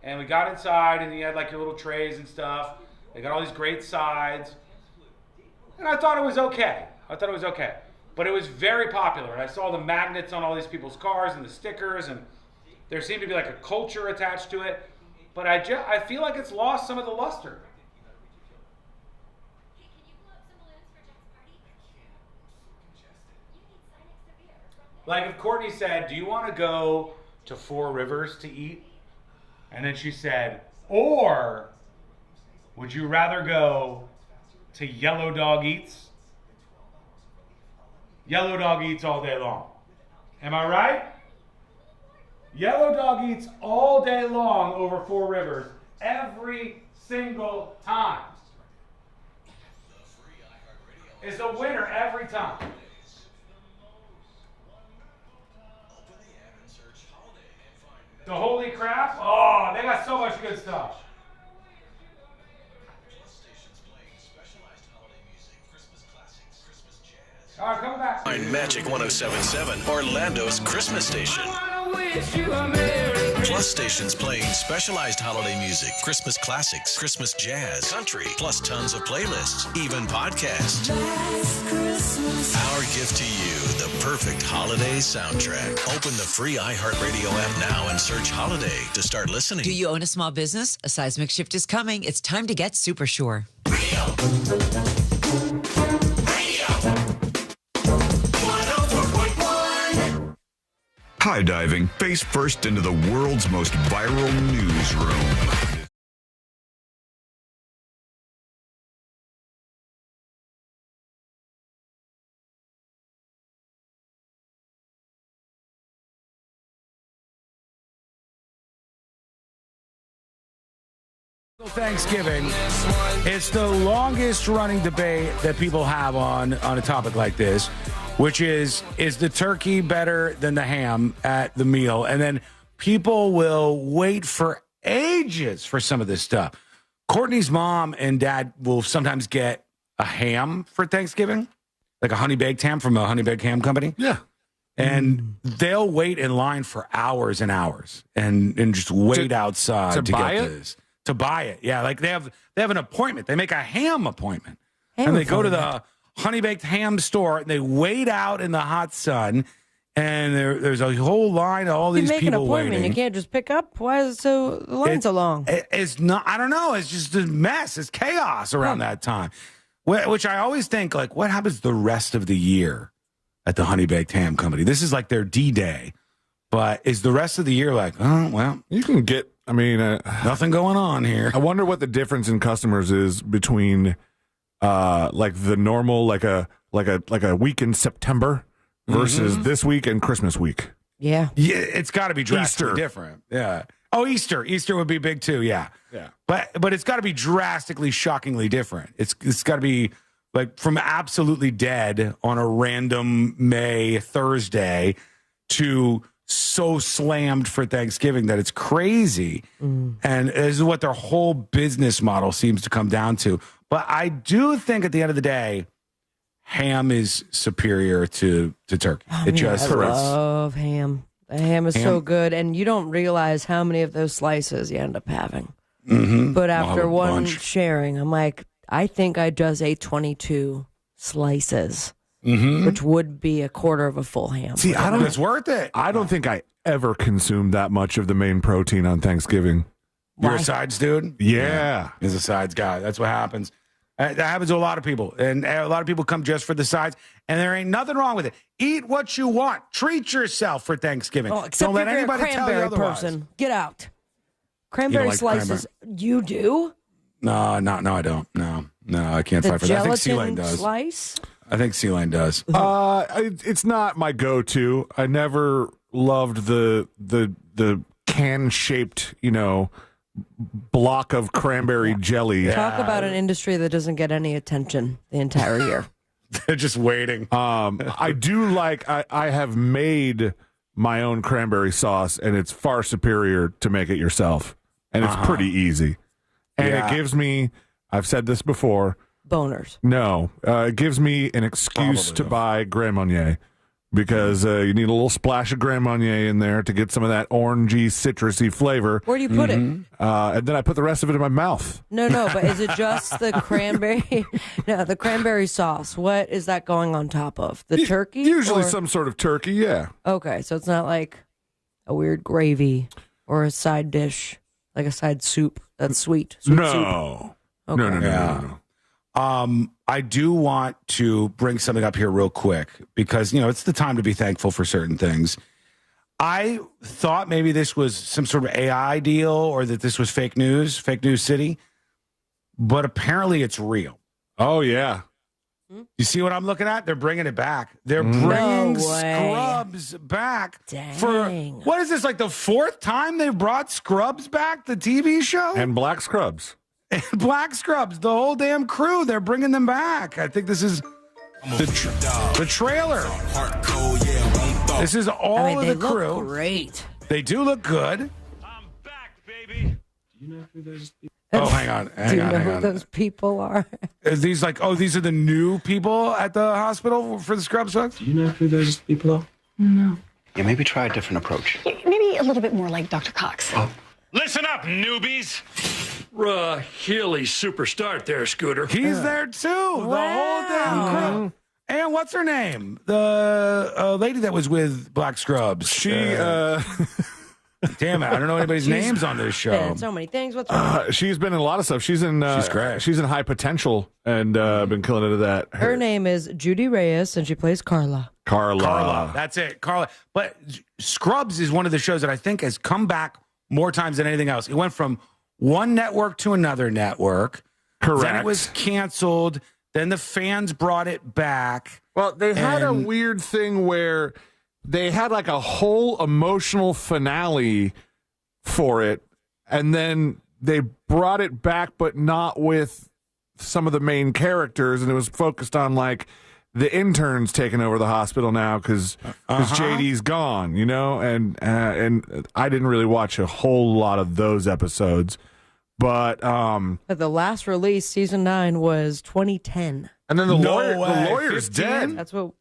and we got inside, and you had like your little trays and stuff. They got all these great sides. And I thought it was okay. But it was very popular. And I saw the magnets on all these people's cars and the stickers, and there seemed to be like a culture attached to it. But I feel like it's lost some of the luster. Like if Courtney said, "Do you want to go to Four Rivers to eat?" And then she said, "Or would you rather go to Yellow Dog Eats?" Yellow Dog Eats all day long. Am I right? Yellow Dog Eats all day long over Four Rivers every single time. Is a winner every time. The Holy Crap? Oh, they got so much good stuff. All right, come back. Find Magic 107.7, Orlando's Christmas station. Plus stations playing specialized holiday music, Christmas classics, Christmas jazz, country, plus tons of playlists, even podcasts. Our gift to you, the perfect holiday soundtrack. Open the free iHeartRadio app now and search Holiday to start listening. Do you own a small business? A seismic shift is coming. It's time to get Super Sure. High diving face first into the world's most viral newsroom. Thanksgiving. It's the longest running debate that people have on a topic like this, which is the turkey better than the ham at the meal? And then people will wait for ages for some of this stuff. Courtney's mom and dad will sometimes get a ham for Thanksgiving, like a honey baked ham from a honey baked ham company. Yeah. And they'll wait in line for hours and hours and just wait outside to buy get it? this. To buy it. Yeah, like they have an appointment. They make a ham appointment. Ham and they go to appointment. the honey baked ham store and they wait out in the hot sun, and there's a whole line of all these You make an people appointment. waiting. You can't just pick up. Why is the line so long? It's not. I don't know. It's just a mess. It's chaos around that time. Which I always think, like, what happens the rest of the year at the honey baked ham company? This is like their D-Day, but is the rest of the year like, oh well, You can get, I mean, nothing going on here. I wonder what the difference in customers is between like the normal, like a week in September versus this week and Christmas week. Yeah. Yeah, it's got to be drastically Easter. different. Yeah. Oh, Easter. Easter would be big too. Yeah. Yeah. But it's got to be drastically, shockingly different. It's got to be like from absolutely dead on a random May Thursday to so slammed for Thanksgiving that it's crazy. And this is what their whole business model seems to come down to. But I do think at the end of the day, ham is superior to turkey. I love ham. The ham is so good, and you don't realize how many of those slices you end up having. But after one sharing, I'm like, I think I just ate 22 slices, which would be a quarter of a full ham. See, I don't. It's worth it. I don't think I ever consumed that much of the main protein on Thanksgiving. You're a sides dude? Yeah. He's a sides guy. That's what happens. That happens to a lot of people, and a lot of people come just for the sides, and there ain't nothing wrong with it. Eat what you want. Treat yourself for Thanksgiving. Oh, except Don't let if you're anybody a tell you cranberry otherwise. person. Get out. Cranberry like slices. You do? No, I don't. No, I can't The fight for that. I think gelatin C-Lane does. slice? I think C-Lane does. It's not my go-to. I never loved the can-shaped, block of cranberry jelly. Talk about an industry that doesn't get any attention the entire year. They're just waiting. I do like. I have made my own cranberry sauce, and it's far superior to make it yourself, and it's pretty easy. And it gives me. I've said this before. Boners. No, it gives me an excuse to buy Grand Marnier because you need a little splash of Grand Marnier in there to get some of that orangey, citrusy flavor. Where do you put it? And then I put the rest of it in my mouth. No, but is it just the cranberry? No, the cranberry sauce. What is that going on top of? The turkey? Usually or- some sort of turkey, yeah. Okay, so it's not like a weird gravy or a side dish, like a side soup that's sweet. Sweet soup. No. Okay. No. I do want to bring something up here real quick because, it's the time to be thankful for certain things. I thought maybe this was some sort of AI deal or that this was fake news city, but apparently it's real. Oh, yeah. You see what I'm looking at? They're bringing it back. They're bringing Scrubs back. Dang. For, what is this, like the fourth time they've brought Scrubs back, the TV show? And Black Scrubs. Black Scrubs, the whole damn crew, they're bringing them back. I think this is the trailer. This is all of the crew. Look great. They do look good. I'm back, baby. Do you know who those people? Oh, hang on. Do you know who those people are? Is these these are the new people at the hospital for the Scrubs folks? Do you know who those people are? No. Yeah, maybe try a different approach. Maybe a little bit more like Dr. Cox. Listen up, newbies. Healy superstar there, Scooter. He's there too. The whole damn crew. And what's her name? The lady that was with Black Scrubs. She, damn it, I don't know anybody's names on this show. Yeah, so many things. What's wrong? She's been in a lot of stuff. She's great. She's in High Potential and been killing it at that. Her name is Judy Reyes, and she plays Carla. Carla. That's it, Carla. But Scrubs is one of the shows that I think has come back more times than anything else. It went from one network to another network. Correct. Then it was canceled. Then the fans brought it back. Well, they had a weird thing where they had like a whole emotional finale for it, and then they brought it back, but not with some of the main characters, and it was focused on like the interns taking over the hospital now because JD's gone, and I didn't really watch a whole lot of those episodes, but The last release, season 9, was 2010. and then the lawyer's 15? dead. That's what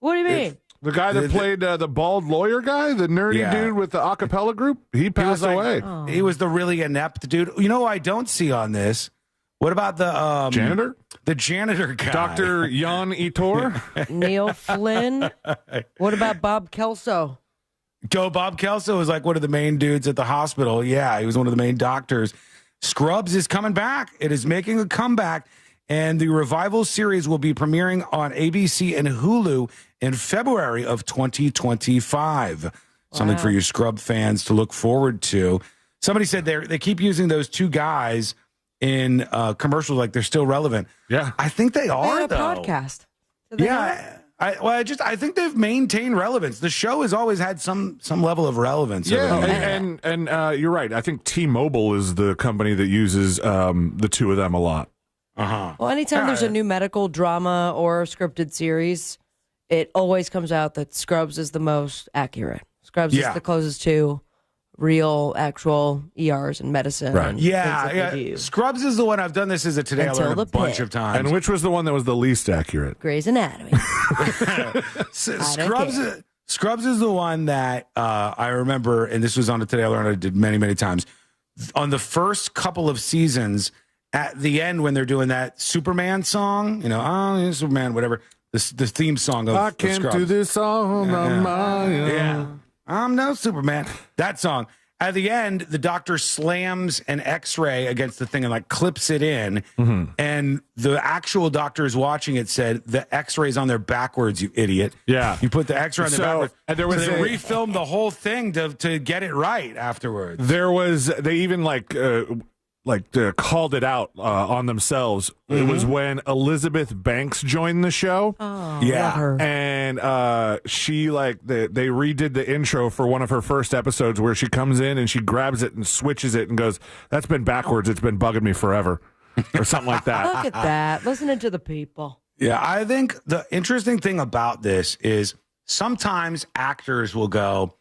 do you mean? The guy that played the bald lawyer guy, the nerdy dude with the acapella group, he passed away. Oh. He was the really inept dude. You know who I don't see on this? What about the janitor? The janitor guy. Dr. Jan Etor? Neil Flynn. What about Bob Kelso? Bob Kelso was like one of the main dudes at the hospital. Yeah, he was one of the main doctors. Scrubs is coming back. It is making a comeback. And the revival series will be premiering on ABC and Hulu in February of 2025. Something for you Scrub fans to look forward to. Somebody said they keep using those two guys in commercials like they're still relevant. Yeah. I think they are, They had a though. podcast. Did they not? Yeah. I think they've maintained relevance. The show has always had some level of relevance. Yeah, and you're right. I think T-Mobile is the company that uses the two of them a lot. Well, anytime there's a new medical drama or scripted series, it always comes out that Scrubs is the most accurate. Scrubs is the closest to real, actual ERs and medicine. Right. And things that Yeah. they do. Scrubs is the one I've done this as a Today I Until Learned a the bunch pit. of times. And which was the one that was the least accurate? Grey's Anatomy. Scrubs is the one that I remember, and this was on the Today I Learned I did many, many times. On the first couple of seasons, at the end when they're doing that Superman song, Superman, whatever, the theme song of I can't Scrubs. do this all on my own. Yeah. I'm no Superman. That song. at the end, the doctor slams an X-ray against the thing and like clips it in. And the actual doctors watching it said the X-ray's on there backwards, you idiot. Yeah. You put the X-ray on there backwards. And there was they refilmed the whole thing to get it right afterwards. They even called it out on themselves. It was when Elizabeth Banks joined the show. Oh, Yeah. love her. And she they redid the intro for one of her first episodes where she comes in and she grabs it and switches it and goes, "That's been backwards. It's been bugging me forever," or something like that. Look at that. Listening to the people. Yeah, I think the interesting thing about this is sometimes actors will go,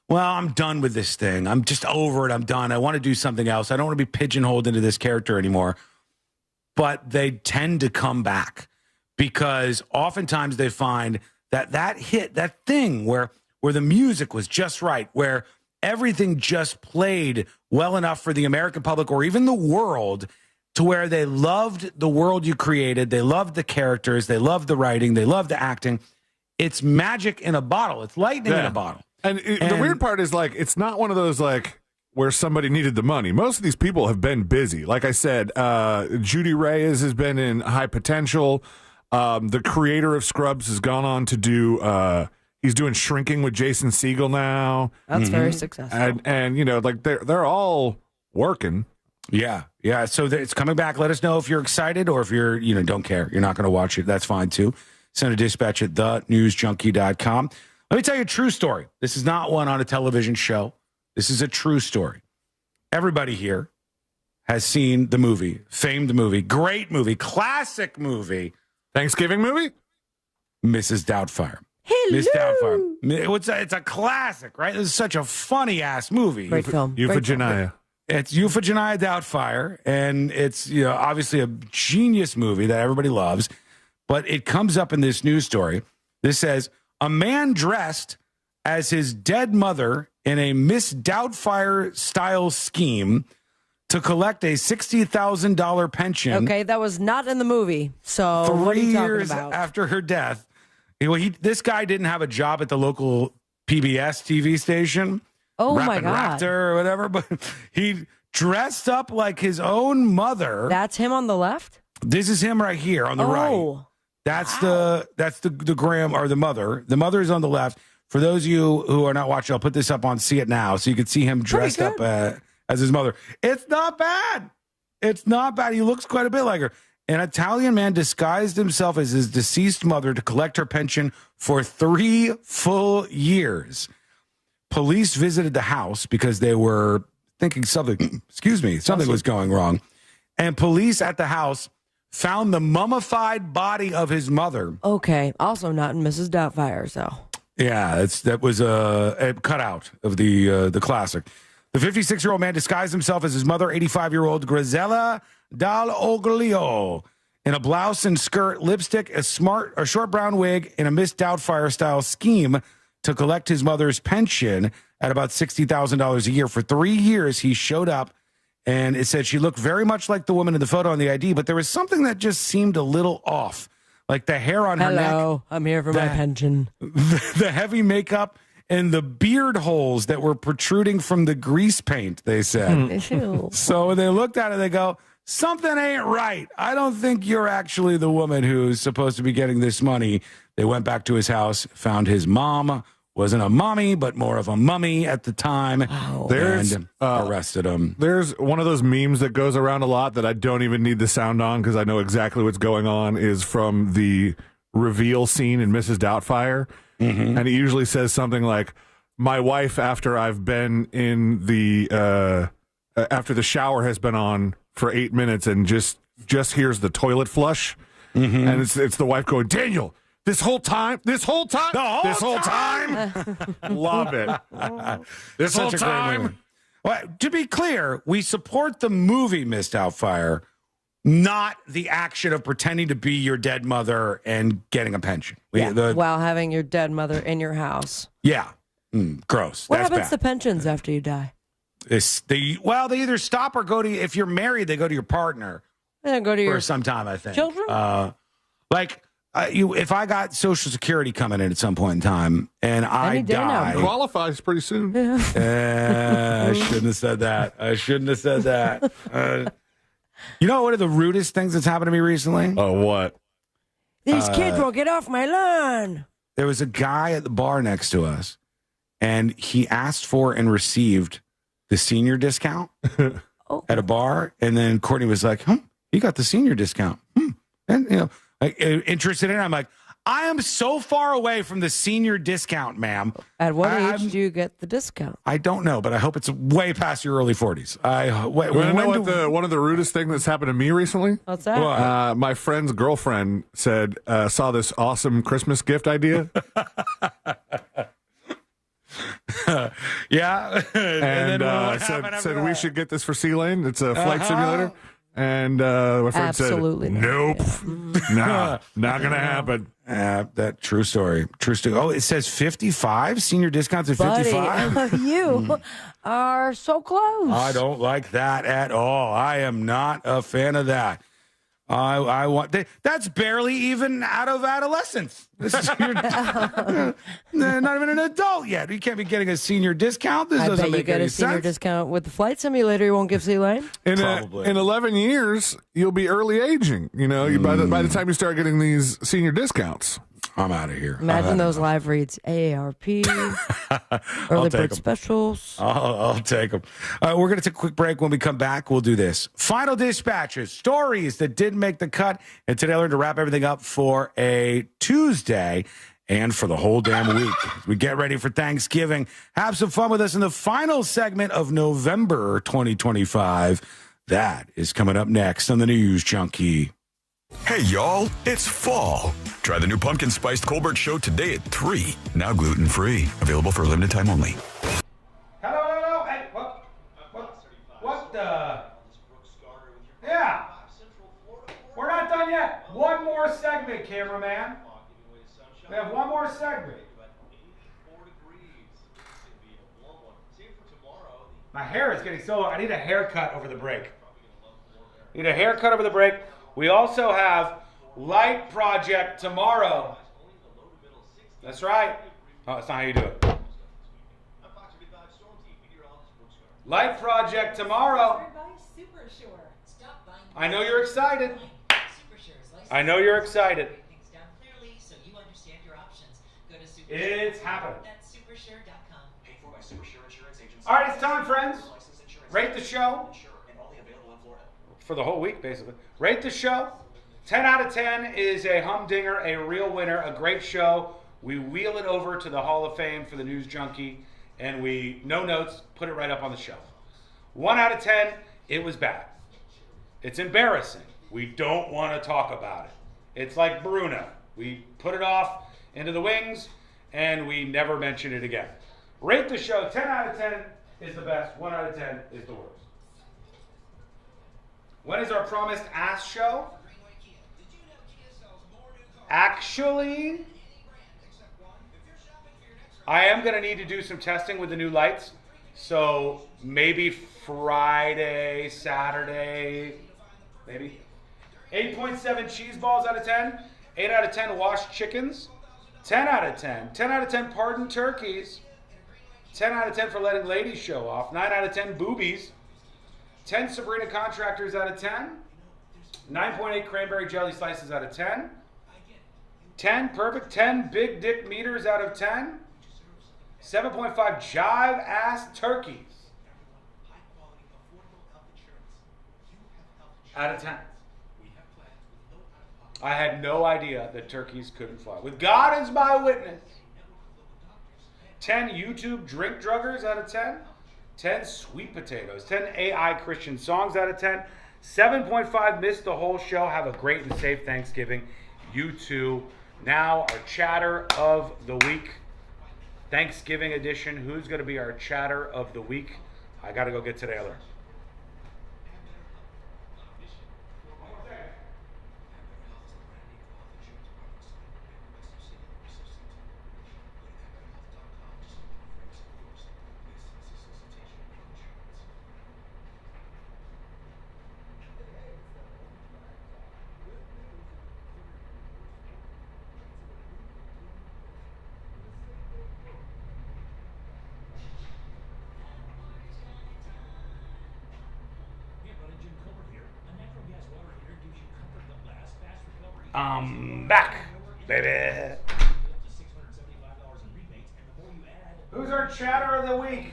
well, I'm done with this thing. I'm just over it. I'm done. I want to do something else. I don't want to be pigeonholed into this character anymore. But they tend to come back because oftentimes they find that hit, that thing where the music was just right, where everything just played well enough for the American public or even the world to where they loved the world you created. They loved the characters. They loved the writing. They loved the acting. It's magic in a bottle. It's lightning in a bottle. And the weird part is, like, it's not one of those, like, where somebody needed the money. Most of these people have been busy. Like I said, Judy Reyes has been in High Potential. The creator of Scrubs has gone on to do, he's doing Shrinking with Jason Segel now. That's very successful. And you know, like, they're all working. Yeah. Yeah. So it's coming back. Let us know if you're excited or if you're, don't care. You're not going to watch it. That's fine, too. Send a dispatch at thenewsjunkie.com. Let me tell you a true story. This is not one on a television show. This is a true story. Everybody here has seen the movie, famed movie, great movie, classic movie. Thanksgiving movie? Mrs. Doubtfire. Hello. Miss Doubtfire. It's a classic, right? This is such a funny-ass movie. Great film. Euphegenia. It's Euphegenia Doubtfire, and it's obviously a genius movie that everybody loves. But it comes up in this news story. This says, a man dressed as his dead mother in a Miss Doubtfire-style scheme to collect a $60,000 pension. Okay, that was not in the movie. So 3 what are you talking years about? after her death. This guy didn't have a job at the local PBS TV station. Oh, Rap my and God. Raptor or whatever, but he dressed up like his own mother. That's him on the left? This is him right here on the right. That's the Graham or the mother. The mother is on the left. For those of you who are not watching, I'll put this up on See It Now so you can see him dressed up as his mother. It's not bad. It's not bad. He looks quite a bit like her. An Italian man disguised himself as his deceased mother to collect her pension for 3 full years. Police visited the house because they were thinking something was going wrong. And police at the house found the mummified body of his mother. Okay, also not in Mrs. Doubtfire, so. Yeah, that was a cutout of the classic. The 56-year-old man disguised himself as his mother, 85-year-old Grisella Dall'Oglio, in a blouse and skirt, lipstick, a short brown wig, and a Miss Doubtfire-style scheme to collect his mother's pension at about $60,000 a year. For 3 years, he showed up. And it said she looked very much like the woman in the photo on the ID, but there was something that just seemed a little off. Like the hair on her neck. Hello, I'm here for my pension. The heavy makeup and the beard holes that were protruding from the grease paint, they said. So when they looked at it, they go, something ain't right. I don't think you're actually the woman who's supposed to be getting this money. They went back to his house, found his mom. Wasn't a mommy, but more of a mummy at the time. And arrested him. There's one of those memes that goes around a lot that I don't even need the sound on because I know exactly what's going on, is from the reveal scene in Mrs. Doubtfire. And it usually says something like, my wife, after I've been in the, after the shower has been on for 8 minutes and just hears the toilet flush. And it's the wife going, Daniel, This whole time? Love it. This whole time? Well, to be clear, we support the movie Miss Doubtfire, not the action of pretending to be your dead mother and getting a pension. While having your dead mother in your house. Yeah. Gross. What That's happens bad. to pensions after you die? They either stop or go to, if you're married, they go to your partner. They go to your for some time, I think. children? if I got Social Security coming in at some point in time and I die, qualifies pretty soon. I shouldn't have said that. You know, one of the rudest things that's happened to me recently? Oh, what? These kids won't get off my lawn. There was a guy at the bar next to us, and he asked for and received the senior discount at a bar. And then Courtney was like, you got the senior discount. And, you know, like, interested in it. I'm like, I am so far away from the senior discount, ma'am. At what age do you get the discount? I don't know, but I hope it's way past your early 40s. One of the rudest things that's happened to me recently? What's that? My friend's girlfriend said, saw this awesome Christmas gift idea. Yeah. and said we should get this for C-Lane. It's a flight simulator. And my friend Absolutely said, nope, not going to happen. That true story. Oh, it says 55 senior discounts at 55. You are so close. I don't like that at all. I am not a fan of that. I want that's barely even out of adolescence. You're not even an adult yet. You can't be getting a senior discount. This doesn't make any sense. You get a senior discount with the flight simulator. You won't give C-Lane? Probably. In 11 years, you'll be early aging. You know, by the time you start getting these senior discounts. I'm out of here. Imagine those live reads. AARP, early bird specials. I'll take them. We're going to take a quick break. When we come back, we'll do this. Final dispatches, stories that didn't make the cut. And today I learned to wrap everything up for a Tuesday and for the whole damn week. As we get ready for Thanksgiving. Have some fun with us in the final segment of November 2025. That is coming up next on the News Junkie. Hey, y'all, it's fall. Try the new pumpkin spiced Colbert Show today at 3. Now gluten-free. Available for a limited time only. Hello. Hey, what the? Yeah. We're not done yet. One more segment, cameraman. We have one more segment. My hair is getting so long. I need a haircut over the break. We also have Light Project tomorrow. That's right. Oh, that's not how you do it. Light Project tomorrow. I know you're excited. It's happening. All right, it's time, friends. Rate the show. For the whole week, basically. Rate the show. 10 out of 10 is a humdinger, a real winner, a great show. We wheel it over to the Hall of Fame for the News Junkie, and we, no notes, put it right up on the shelf. 1 out of 10, it was bad. It's embarrassing. We don't want to talk about it. It's like Bruno. We put it off into the wings, and we never mention it again. Rate the show. 10 out of 10 is the best. 1 out of 10 is the worst. When is our promised ass show? Actually, I am going to need to do some testing with the new lights. So maybe Friday, Saturday, maybe. 8.7 cheese balls out of 10. 8 out of 10 washed chickens. 10 out of 10. 10 out of 10 pardoned turkeys. 10 out of 10 for letting ladies show off. 9 out of 10 boobies. 10 Sabrina contractors out of 10. 9.8 cranberry jelly slices out of 10. 10 perfect. 10 big dick meters out of 10. 7.5 jive ass turkeys out of 10. I had no idea that turkeys couldn't fly. With God as my witness. 10 YouTube drink druggers out of 10. 10 sweet potatoes. 10 AI Christian songs out of 10. 7.5 missed the whole show. Have a great and safe Thanksgiving. You too. Now our chatter of the week. Thanksgiving edition. Who's going to be our chatter of the week? I got to go get to Taylor. Back, baby. Who's our chatter of the week?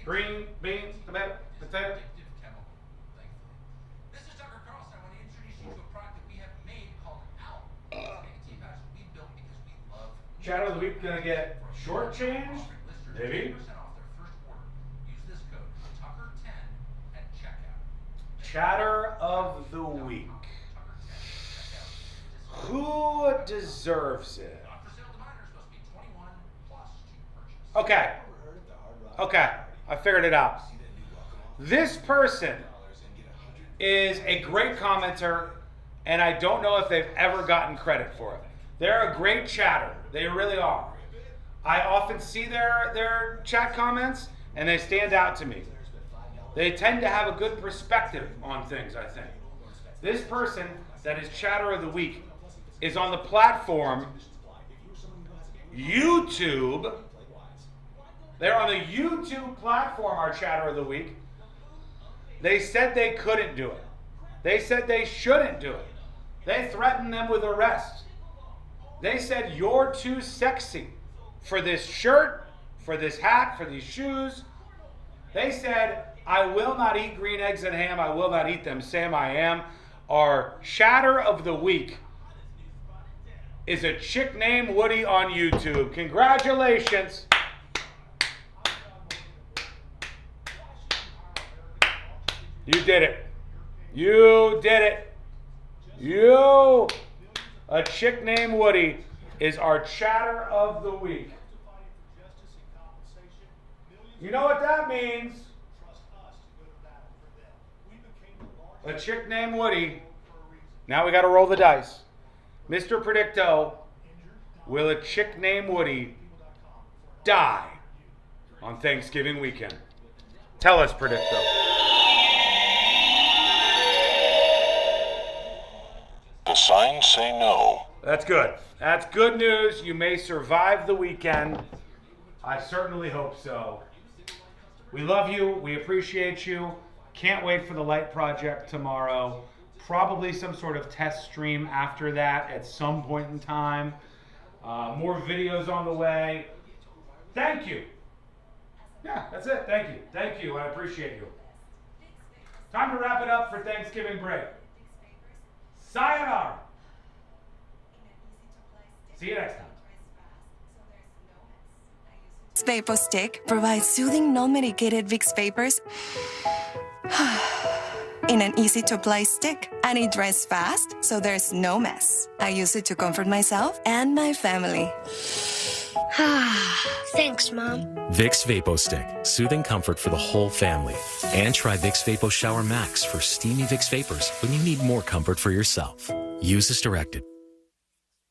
Green beans, tomato, potato. This is Tucker Carlson. I want to introduce you to a product that we have made called Owl. It's a nicotine pouch we built because we love. Chatter of the week gonna get shortchanged? Maybe. 10% off their first order. Use this code Tucker10 at checkout. Chatter of the week. Who deserves it? Okay. Okay. I figured it out. This person is a great commenter, and I don't know if they've ever gotten credit for it. They're a great chatter. They really are. I often see their chat comments, and they stand out to me. They tend to have a good perspective on things, I think. This person that is chatter of the week is on the platform YouTube. They're on the YouTube platform, our chatter of the week. They said they couldn't do it. They said they shouldn't do it. They threatened them with arrest. They said, you're too sexy for this shirt, for this hat, for these shoes. They said, I will not eat green eggs and ham. I will not eat them. Sam, I am. Our chatter of the week is a chick named Woody on YouTube. Congratulations. You did it. You did it. You. A chick named Woody is our chatter of the week. You know what that means? A chick named Woody. Now we got to roll the dice. Mr. Predicto, will a chick named Woody die on Thanksgiving weekend? Tell us, Predicto. The signs say no. That's good. That's good news. You may survive the weekend. I certainly hope so. We love you. We appreciate you. Can't wait for the Light Project tomorrow. Probably some sort of test stream after that at some point in time. More videos on the way. Thank you. Yeah, that's it. Thank you. Thank you. I appreciate you. Time to wrap it up for Thanksgiving break. Sayonara. See you next time. Vapor Stick provides soothing, non-medicated Vicks vapors in an easy-to-apply stick, and it dries fast, so there's no mess. I use it to comfort myself and my family. Thanks, Mom. Vicks Vapo Stick, soothing comfort for the whole family. And try Vicks Vapo Shower Max for steamy Vicks vapors when you need more comfort for yourself. Use as directed.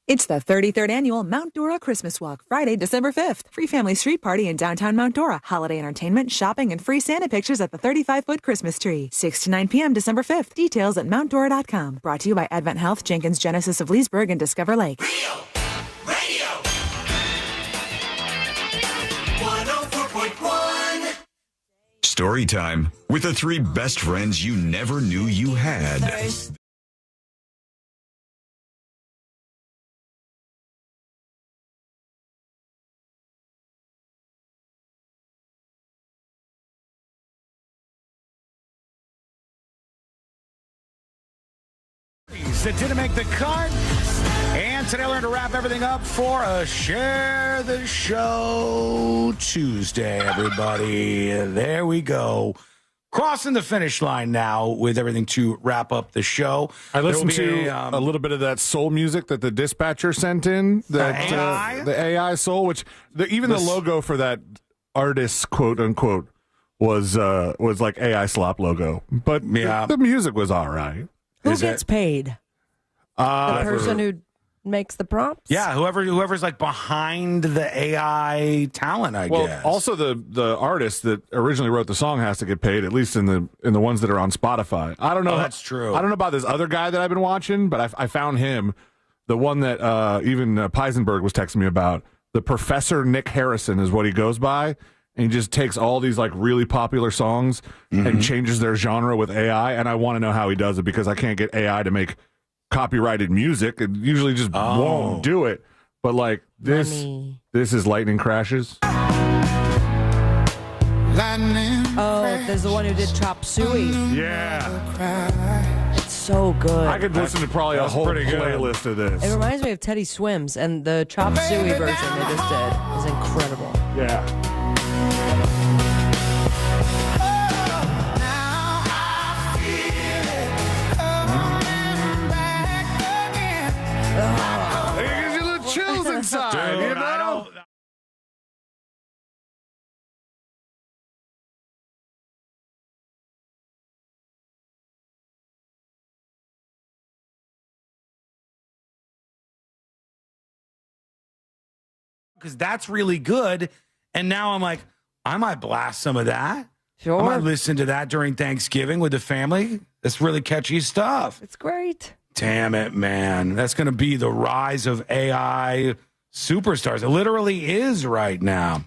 It's the 33rd annual Mount Dora Christmas Walk, Friday, December 5th. Free family street party in downtown Mount Dora. Holiday entertainment, shopping, and free Santa pictures at the 35-foot Christmas tree. 6 to 9 p.m. December 5th. Details at mountdora.com. Brought to you by Advent Health, Jenkins Genesis of Leesburg, and Discover Lake. 104.1. Story time with the three best friends you never knew you had. That didn't make the cut. And today we're going to wrap everything up for a Share the Show Tuesday, everybody. There we go. Crossing the finish line now with everything to wrap up the show. I listened to a little bit of that soul music that the dispatcher sent in. That, the AI soul, which even the logo for that artist, quote unquote, was like AI slop logo. But the music was all right. Who gets paid? The person who makes the prompts? Yeah, whoever's like behind the AI talent, I guess. Also the artist that originally wrote the song has to get paid, at least in the ones that are on Spotify. I don't know. That's true. I don't know about this other guy that I've been watching, but I found him, the one that even Peisenberg was texting me about. The Professor Nick Harrison is what he goes by, and he just takes all these like really popular songs and changes their genre with AI. And I want to know how he does it because I can't get AI to make copyrighted music. It usually just won't do it. But like this is Lightning Crashes. Oh, there's the one who did Chop Suey. Yeah. It's so good. I could listen to probably a whole playlist of this. It reminds me of Teddy Swims, and the Chop Suey version they just did is incredible. Yeah. It gives you little chills inside, Dude, you know? Because that's really good. And now I'm like, I might blast some of that. Sure. I might listen to that during Thanksgiving with the family. It's really catchy stuff. It's great. Damn it, man. That's going to be the rise of AI superstars. It literally is right now.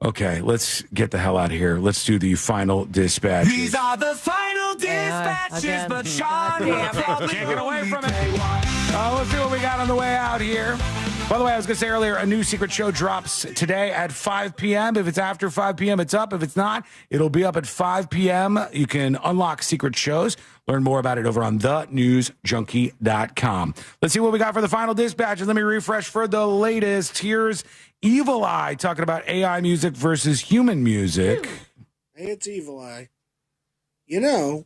Okay, let's get the hell out of here. Let's do the final dispatches. These are the final dispatches, but Sean can't get away from it. Let's see what we got on the way out here. By the way, I was going to say earlier, a new secret show drops today at 5 p.m. If it's after 5 p.m., it's up. If it's not, it'll be up at 5 p.m. You can unlock secret shows. Learn more about it over on thenewsjunkie.com. Let's see what we got for the final dispatches. Let me refresh for the latest. Here's Evil Eye talking about AI music versus human music. Hey, it's Evil Eye. You know,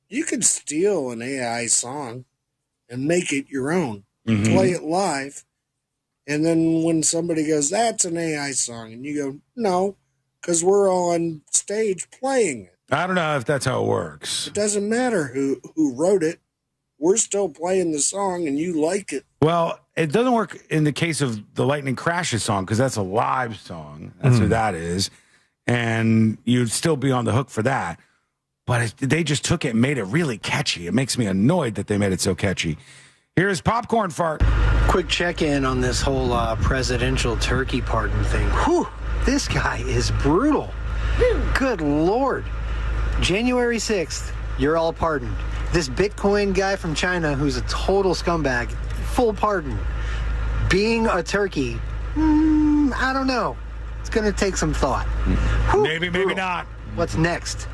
you could steal an AI song and make it your own. Play it live. And then when somebody goes, that's an AI song, and you go, no, because we're on stage playing it. I don't know if that's how it works. It doesn't matter who wrote it. We're still playing the song, and you like it. Well, it doesn't work in the case of the Lightning Crashes song because that's a live song. That's what that is. And you'd still be on the hook for that. But they just took it and made it really catchy. It makes me annoyed that they made it so catchy. Here's Popcorn Fart. Quick check-in on this whole presidential turkey pardon thing. Whew, this guy is brutal. Good Lord. January 6th, you're all pardoned. This Bitcoin guy from China who's a total scumbag, full pardon. Being a turkey, I don't know. It's going to take some thought. Whew, maybe not. What's next?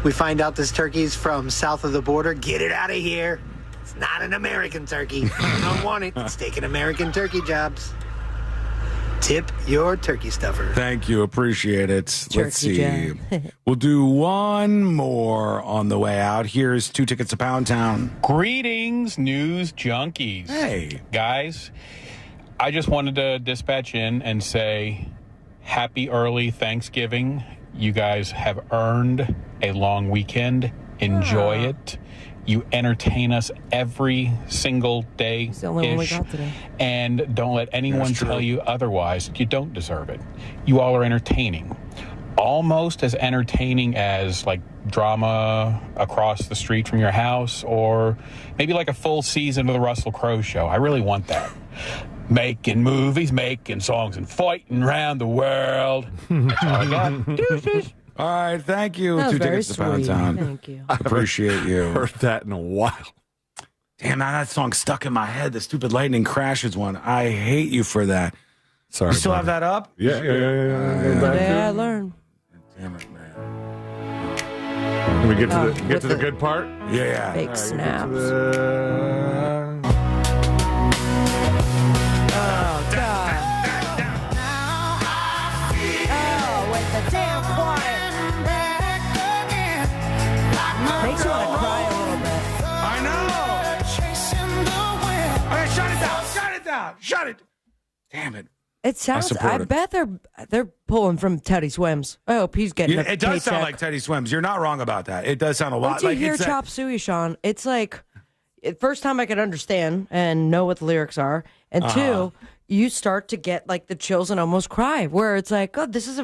We find out this turkey's from south of the border. Get it out of here. It's not an American turkey. I don't want it. It's taking American turkey jobs. Tip your turkey stuffer. Thank you. Appreciate it. Turkey Let's see. jam. We'll do one more on the way out. Here's 2 tickets to Pound Town. Greetings, news junkies. Hey. Guys, I just wanted to dispatch in and say happy early Thanksgiving. You guys have earned a long weekend. Enjoy it. You entertain us every single day. It's the only one we got today. And don't let anyone tell you otherwise. You don't deserve it. You all are entertaining. Almost as entertaining as like drama across the street from your house, or maybe like a full season of the Russell Crowe show. I really want that. Making movies, making songs, and fighting around the world. That's all I got. Deuces. All right, thank you. That was 2 very tickets to Pound sweet. Town. Thank you. I appreciate you. Heard that in a while. Damn, now that song stuck in my head. The stupid Lightning Crashes one. I hate you for that. Sorry. You still have that up? Yeah. Today I learned. Damn it, man. Can we get to the good part? Yeah. Fake snaps. Oh, God. Oh, with the damn choir. Makes you want to cry a little bit. I know. Okay, shut it down. Shut it down. Shut it. Damn it. It sounds. support I it. bet they're pulling from Teddy Swims. I hope he's getting. Yeah, a it does sound paycheck. like Teddy Swims. You're not wrong about that. It does sound a lot Once you like hear it's that- Chop Suey, Sean, it's like first time I could understand and know what the lyrics are, and two, you start to get like the chills and almost cry. Where it's like, oh, this is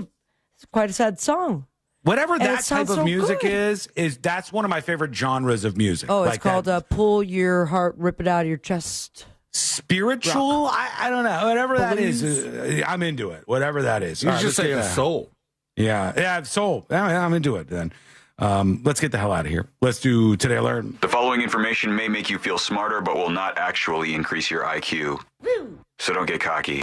quite a sad song. Whatever And that it type sounds of so music good. is that's one of my favorite genres of music. Oh, it's Like called that "Pull Your Heart, Rip It Out of Your Chest." spiritual. I don't know. Whatever that is, I'm into it. Whatever that is. You All right, just let's saying get that. soul. Yeah, sold. I'm into it then. Let's get the hell out of here. Let's do Today I Learned. The following information may make you feel smarter, but will not actually increase your IQ. So don't get cocky.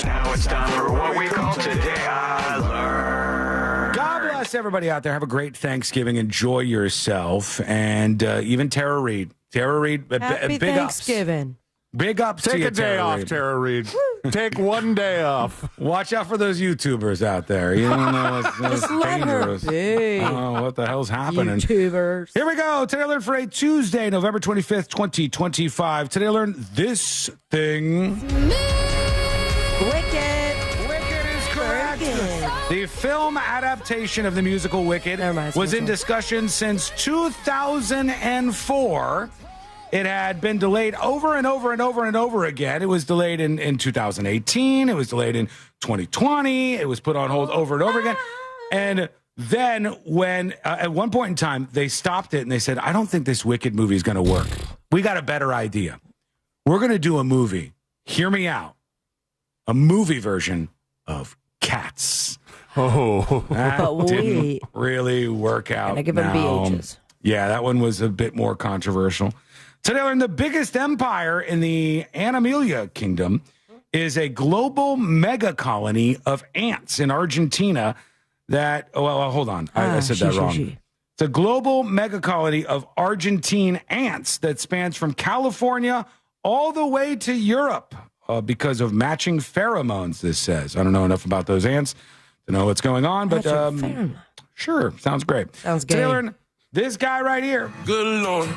Now it's time for what we call Today I Learned. God bless everybody out there. Have a great Thanksgiving. Enjoy yourself. And even Tara Reid. Tara Reid, Happy big Thanksgiving. ups. Big ups to Take you, a day off, Tara Reid. Take one day off. Watch out for those YouTubers out there. You don't know what's Just let her dangerous. be. I don't know what the hell's happening. YouTubers. Here we go. Today I Learned for a Tuesday, November 25th, 2025. Today I learned this thing. Wicked. Wicked is correct. The film adaptation of the musical Wicked was in discussion since 2004. It had been delayed over and over and over and over again. It was delayed in 2018. It was delayed in 2020. It was put on hold over and over again. And then when, at one point in time, they stopped it and they said, I don't think this Wicked movie is going to work. We got a better idea. We're going to do a movie. Hear me out. A movie version of Cats. Oh, that But didn't wait. really work out. Gotta give 'em now. BHs. Yeah, that one was a bit more controversial. Today, I learned the biggest empire in the Animalia Kingdom is a global mega colony of ants in Argentina that, hold on. I said that wrong. It's a global mega colony of Argentine ants that spans from California all the way to Europe because of matching pheromones, this says. I don't know enough about those ants to know what's going on, but sure, sounds great. Sounds Today, I gay. learned this guy right here. Good Lord.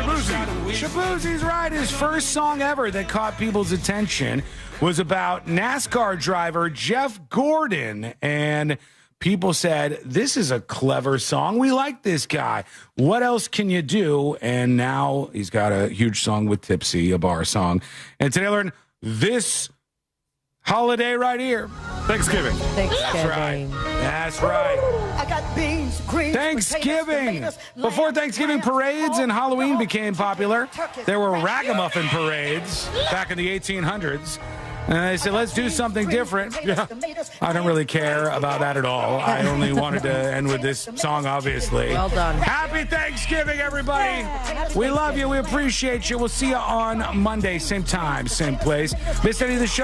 Shabuzi's right. His first song ever that caught people's attention was about NASCAR driver Jeff Gordon. And people said, this is a clever song. We like this guy. What else can you do? And now he's got a huge song with Tipsy, a bar song. And today I learned this holiday right here. Thanksgiving. Thanksgiving. That's right. I got beans, greens, Thanksgiving. Before Thanksgiving parades and Halloween became popular, there were ragamuffin parades back in the 1800s. And they said, let's do something different. Yeah. I don't really care about that at all. I only wanted to end with this song, obviously. Well done. Happy Thanksgiving, everybody. We love you. We appreciate you. We'll see you on Monday, same time, same place. Missed any of the show?